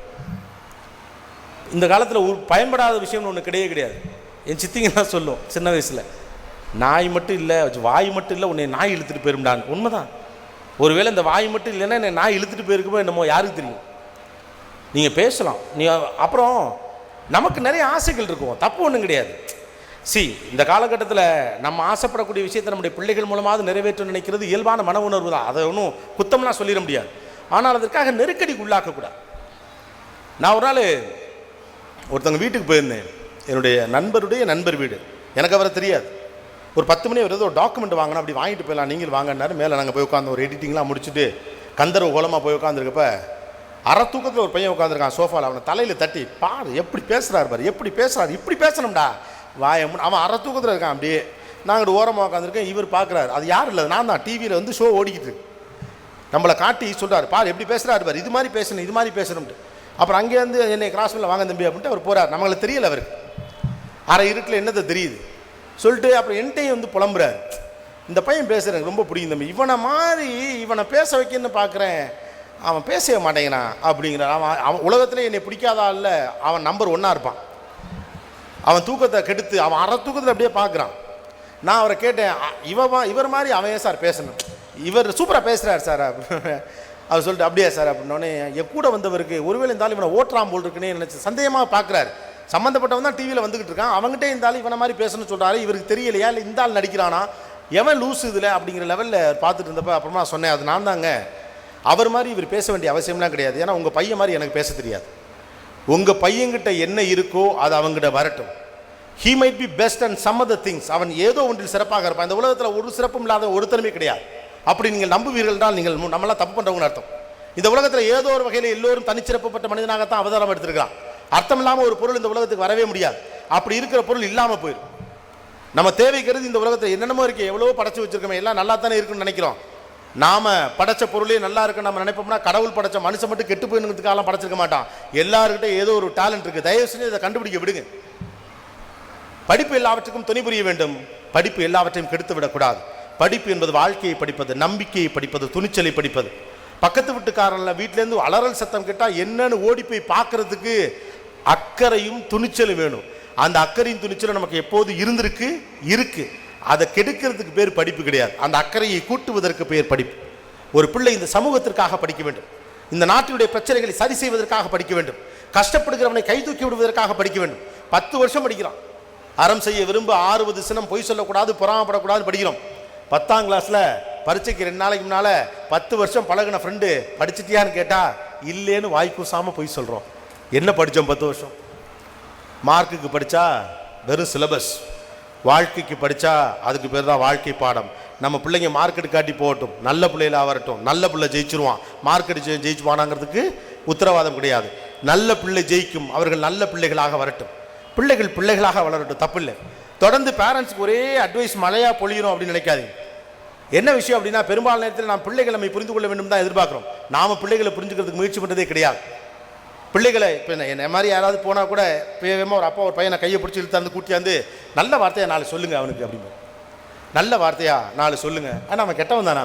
இந்த காலத்தில் ஒரு பயன்படாத விஷயம்னு ஒன்று கிடையாது. என் சித்திங்கெல்லாம் சொல்லும் சின்ன வயசில், நாய் மட்டும் இல்லை, வாய் மட்டும் இல்லை, உன்னை நாய் இழுத்துட்டு போயிருந்தான்னு. உண்மைதான். ஒருவேளை இந்த வாய் மட்டும் இல்லைன்னா என்னை நாய் இழுத்துட்டு போயிருக்குமோ என்னமோ, யாருக்கு தெரியும். நீங்கள் பேசலாம், அப்புறம் நமக்கு நிறைய ஆசைகள் இருக்கும், தப்பு ஒன்றும் கிடையாது. இந்த காலகட்டத்தில் நம்ம ஆசைப்படக்கூடிய விஷயத்தை நம்முடைய பிள்ளைகள் மூலமாவது நிறைவேற்ற நினைக்கிறது இயல்பான மன உணர்வு தான். அதை ஒன்றும் குத்தம்லாம் சொல்லிட முடியாது. ஆனால் அதற்காக நெருக்கடிக்கு உள்ளாக்கக்கூடாது. நான் ஒரு நாள் ஒருத்தவங்க வீட்டுக்கு போயிருந்தேன், என்னுடைய நண்பருடைய நண்பர் வீடு. எனக்கு அவரை தெரியாது. ஒரு 10 மணி ஒரு ஏதோ டாக்குமெண்ட் வாங்கினா அப்படி வாங்கிட்டு போயிடலாம், நீங்கள் வாங்கினாரு. மேலே நாங்கள் போய் உட்காந்து ஒரு எடிட்டிங்லாம் முடிச்சுட்டு கந்தர்வ கோலமாக போய் உட்காந்துருக்கப்ப அரை தூக்கத்தில் ஒரு பையன் உட்காந்துருக்கான் சோஃபாவில். அவனை தலையில் தட்டி, பாரு எப்படி பேசுகிறாரு பாரு, எப்படி பேசுகிறாரு, இப்படி பேசணும்டா வாயமுன்னு. அவன் அரை தூக்கத்தில் இருக்கான். அப்படியே நாங்கள் ஓரமாக உட்காந்துருக்கேன். இவர் பார்க்குறாரு, அது யாரும் இல்லை, நான் தான். டிவியில் வந்து ஷோ ஓடிக்கிட்டு நம்மளை காட்டி சொல்கிறார், பாரு எப்படி பேசுகிறாரு பாரு, இது மாதிரி பேசணும், இது மாதிரி பேசணும்ட்டு. அப்புறம் அங்கேருந்து என்னை கிராஸ் பண்ணல, வாங்க தம்பி அப்படின்ட்டு அவர் போகிறார். நம்மளுக்கு தெரியல, அவருக்கு அரை இருட்டில் என்னதை தெரியுது சொல்லிட்டு அப்புறம் என்கிட்டையும் வந்து புலம்புறாரு. இந்த பையன் பேசுகிறேன், எனக்கு ரொம்ப பிடிக்கும் தம்பி, இவனை பேச வைக்கணும்னு பார்க்குறேன், அவன் பேசவே மாட்டேங்கிறான் அப்படிங்கிறான். அவன் உலகத்திலே என்னை பிடிக்காதா இல்லை, அவன் நம்பர் 1 இருப்பான். அவன் தூக்கத்தை கெடுத்து அவன் அரை தூக்கத்தில் அப்படியே பார்க்குறான். நான் அவரை கேட்டேன், இவர் மாதிரி அவன் ஏன் சார் பேசணும், இவர் சூப்பராக பேசுகிறார் சார் அவர் சொல்லிட்டு, அப்படியா சார் அப்படின்னோடனே என் கூட வந்தவருக்கு ஒருவேளை இருந்தாலும் இவனை ஓட்டுறான் போல் இருக்குன்னு நினச்சி சந்தேகமாக பார்க்குறாரு. சம்மந்தப்பட்டவன் தான் டிவியில் வந்துக்கிட்டு இருக்கான், அவங்ககிட்டே இருந்தாலும் இவனை மாதிரி பேசணும்னு சொல்கிறாரு, இவருக்கு தெரியலையா இல்லை இந்த ஆள் நடிக்கிறானா, எவன் லூஸ் இதில் அப்படிங்கிற லெவலில் பார்த்துட்டு இருந்தப்போ அப்புறமா சொன்னேன், அது நான் தாங்க, அவர் மாதிரி இவர் பேச வேண்டிய அவசியம்லாம் கிடையாது. ஏன்னா உங்கள் பையன் மாதிரி எனக்கு பேச தெரியாது. உங்கள் பையன்கிட்ட என்ன இருக்கோ அது அவங்ககிட்ட வரட்டும். He might be best and some other things. அவன் ஏதோ ஒன்றில் சிறப்பாக இருப்பான். இந்த உலகத்தில் ஒரு சிறப்பும் இல்லாத ஒருத்தருமே கிடையாது. அப்படி நீங்கள் நம்புவீர்கள் தான் நீங்கள் நம்மளாம் தப்பு பண்ணுறவங்கன்னு அர்த்தம். இந்த உலகத்தில் ஏதோ ஒரு வகையில் எல்லோரும் தனிச்சிறப்புப்பட்ட மனிதனாகத்தான் அவதாரம் எடுத்திருக்கிறான். அர்த்தம் இல்லாமல் ஒரு பொருள் இந்த உலகத்துக்கு வரவே முடியாது. அப்படி இருக்கிற பொருள் இல்லாமல் போயிடும். நம்ம தேவைக்கிறது இந்த உலகத்தில் என்னென்னமோ இருக்குது, எவ்வளவோ படைச்சு வச்சிருக்கோமே, எல்லாம் நல்லா தானே இருக்குன்னு நினைக்கிறோம். நாம படைச்ச பொருளே நல்லா இருக்குன்னு நம்ம நினைப்போம்னா, கடவுள் படைச்ச மனுஷன் மட்டும் கெட்டு போயிருக்கிறதுக்காக படைச்சிருக்க மாட்டான். எல்லாருக்கிட்ட ஏதோ ஒரு டேலண்ட் இருக்குது. தயவு செஞ்சு இதை கண்டுபிடிக்க விடுங்க. படிப்பு எல்லாவற்றுக்கும் துணை புரிய வேண்டும். படிப்பு எல்லாவற்றையும் கெடுத்து விடக்கூடாது. படிப்பு என்பது வாழ்க்கையை படிப்பது, நம்பிக்கையை படிப்பது, துணிச்சலை படிப்பது. பக்கத்து வீட்டுக்காரன்ல வீட்டிலேருந்து அலறல் சத்தம் கேட்டால் என்னன்னு ஓடி போய் பார்க்கறதுக்கு அக்கறையும் துணிச்சலும் வேணும். அந்த அக்கறையும் துணிச்சலும் நமக்கு எப்போது இருக்கு. அதை கெடுக்கிறதுக்கு பேர் படிப்பு கிடையாது. அந்த அக்கறையை கூட்டுவதற்கு பேர் படிப்பு. ஒரு பிள்ளை இந்த சமூகத்திற்காக படிக்க வேண்டும். இந்த நாட்டினுடைய பிரச்சனைகளை சரி செய்வதற்காக படிக்க வேண்டும். கஷ்டப்படுகிறவனை கை தூக்கி விடுவதற்காக படிக்க வேண்டும். 10 வருஷம் படிக்கிறான். அறம் செய்ய விரும்ப 60 சினம், பொய் சொல்லக்கூடாது, பொறாமப்படக்கூடாது படிக்கிறோம். 10ஆம் கிளாஸில் பரீட்சைக்கு 2 நாளைக்கு முன்னால் 10 வருஷம் பழகின ஃப்ரெண்டு படிச்சிட்டியான்னு கேட்டால் இல்லைன்னு வாய் கூசாமல் பொய் சொல்கிறோம். என்ன படித்தோம் 10 வருஷம்? மார்க்குக்கு படித்தா வெறும் சிலபஸ், வாழ்க்கைக்கு படித்தா அதுக்கு பேர் தான் வாழ்க்கை பாடம். நம்ம பிள்ளைங்க மார்க் எடுக்காட்டி போகட்டும், நல்ல பிள்ளைகளாக வரட்டும். நல்ல பிள்ளை ஜெயிச்சிருவான், மார்க் அடிச்சு ஜெயிச்சுவானாங்கிறதுக்கு உத்தரவாதம் கிடையாது. நல்ல பிள்ளை ஜெயிக்கும், அவர்கள் நல்ல பிள்ளைகளாக வரட்டும். பிள்ளைகள் பிள்ளைகளாக வளரட்டும், தப்பு இல்லை. தொடர்ந்து பேரண்ட்ஸுக்கு ஒரே அட்வைஸ் மழையாக பொழியணும் அப்படின்னு நினைக்காதீங்க. என்ன விஷயம் அப்படின்னா, பெரும்பாலான நேரத்தில் நாம் பிள்ளைகளை நம்ம புரிந்து கொள்ள வேண்டும் தான் எதிர்பார்க்குறோம். நாம் பிள்ளைகளை புரிஞ்சுக்கிறதுக்கு முயற்சி பண்ணுறதே கிடையாது. பிள்ளைகளை இப்போ என்ன மாதிரி யாராவது போனால் கூட வேகமாக ஒரு அப்பா ஒரு பையனை கையை பிடிச்சி இழுத்தாந்து கூட்டியாந்து நல்ல வார்த்தையாக 4 சொல்லுங்கள் அவனுக்கு அப்படின்னு. நல்ல வார்த்தையா 4 சொல்லுங்கள். ஆனால் அவன் கெட்டவன் தானா?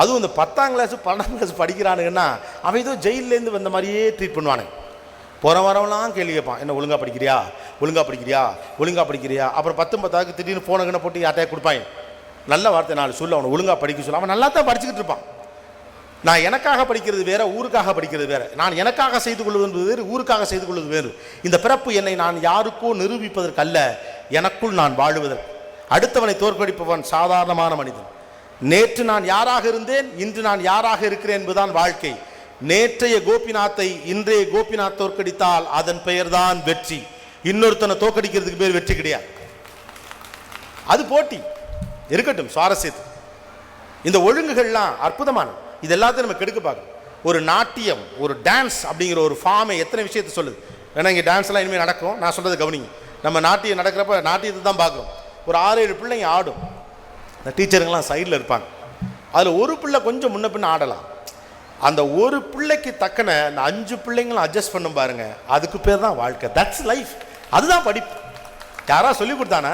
அதுவும் இந்த 10ஆம் கிளாஸ் 12ஆம் கிளாஸ் படிக்கிறானுங்கன்னா அவன் ஏதோ ஜெயிலேருந்து வந்த மாதிரியே ட்ரீட் பண்ணுவானுங்க. போகிற வரவெல்லாம் கேள்வி கேட்பான், என்ன ஒழுங்காக படிக்கிறியா, ஒழுங்காக படிக்கிறியா, ஒழுங்காக படிக்கிறியா. அப்புறம் 10 திடீர்னு ஃபோனை கண்ணை போட்டு யார்ட்டையா கொடுப்பாங்க. நல்ல வார்த்தை 4 சொல்லு, அவனை ஒழுங்காக படிக்க சொல்ல. அவன் நல்லா தான் படிச்சுக்கிட்டு இருப்பான். நான் எனக்காக படிக்கிறது வேற, ஊருக்காக படிக்கிறது வேற. நான் எனக்காக செய்து கொள்வது வேறு, ஊருக்காக செய்து கொள்வது வேறு. இந்த பிறப்பு என்னை நான் யாருக்கோ நிரூபிப்பதற்கு அல்ல, எனக்குள் நான் வாழுவதற்கு. அடுத்தவனை தோற்கடிப்பவன் சாதாரணமான மனிதன். நேற்று நான் யாராக இருந்தேன், இன்று நான் யாராக இருக்கிறேன் என்பதுதான் வாழ்க்கை. நேற்றைய கோபிநாத்தை இன்றைய கோபிநாத் தோற்கடித்தால் அதன் பெயர் தான் வெற்றி. இன்னொருத்தனை தோற்கடிக்கிறதுக்கு பேர் வெற்றி கிடையாது. அது போட்டி இருக்கட்டும், சுவாரஸ்யத்து. இந்த ஒழுங்குகள்லாம் அற்புதமானது. இது எல்லாத்தையும் நம்ம கெடுக்க பார்க்கணும். ஒரு நாட்டியம், ஒரு டான்ஸ் அப்படிங்கிற ஒரு ஃபார்மை எத்தனை விஷயத்தை சொல்லுது. ஏன்னா இங்கே டான்ஸ்லாம் இனிமேல் நடக்கும். நான் சொல்கிறது கவனிங்க. நம்ம நாட்டியம் நடக்கிறப்ப நாட்டியத்தை தான் பார்க்குறோம். ஒரு 6-7 பிள்ளைங்க ஆடும். இந்த டீச்சருங்கெல்லாம் சைடில் இருப்பாங்க. அதில் ஒரு பிள்ளை கொஞ்சம் முன்ன பின்ன ஆடலாம். அந்த ஒரு பிள்ளைக்கு தக்கன இந்த 5 பிள்ளைங்களும் அட்ஜஸ்ட் பண்ணும் பாருங்க. அதுக்கு பேர் தான் வாழ்க்கை. That's life. அதுதான் படிப்பு. யாரா சொல்லி கொடுத்தானே?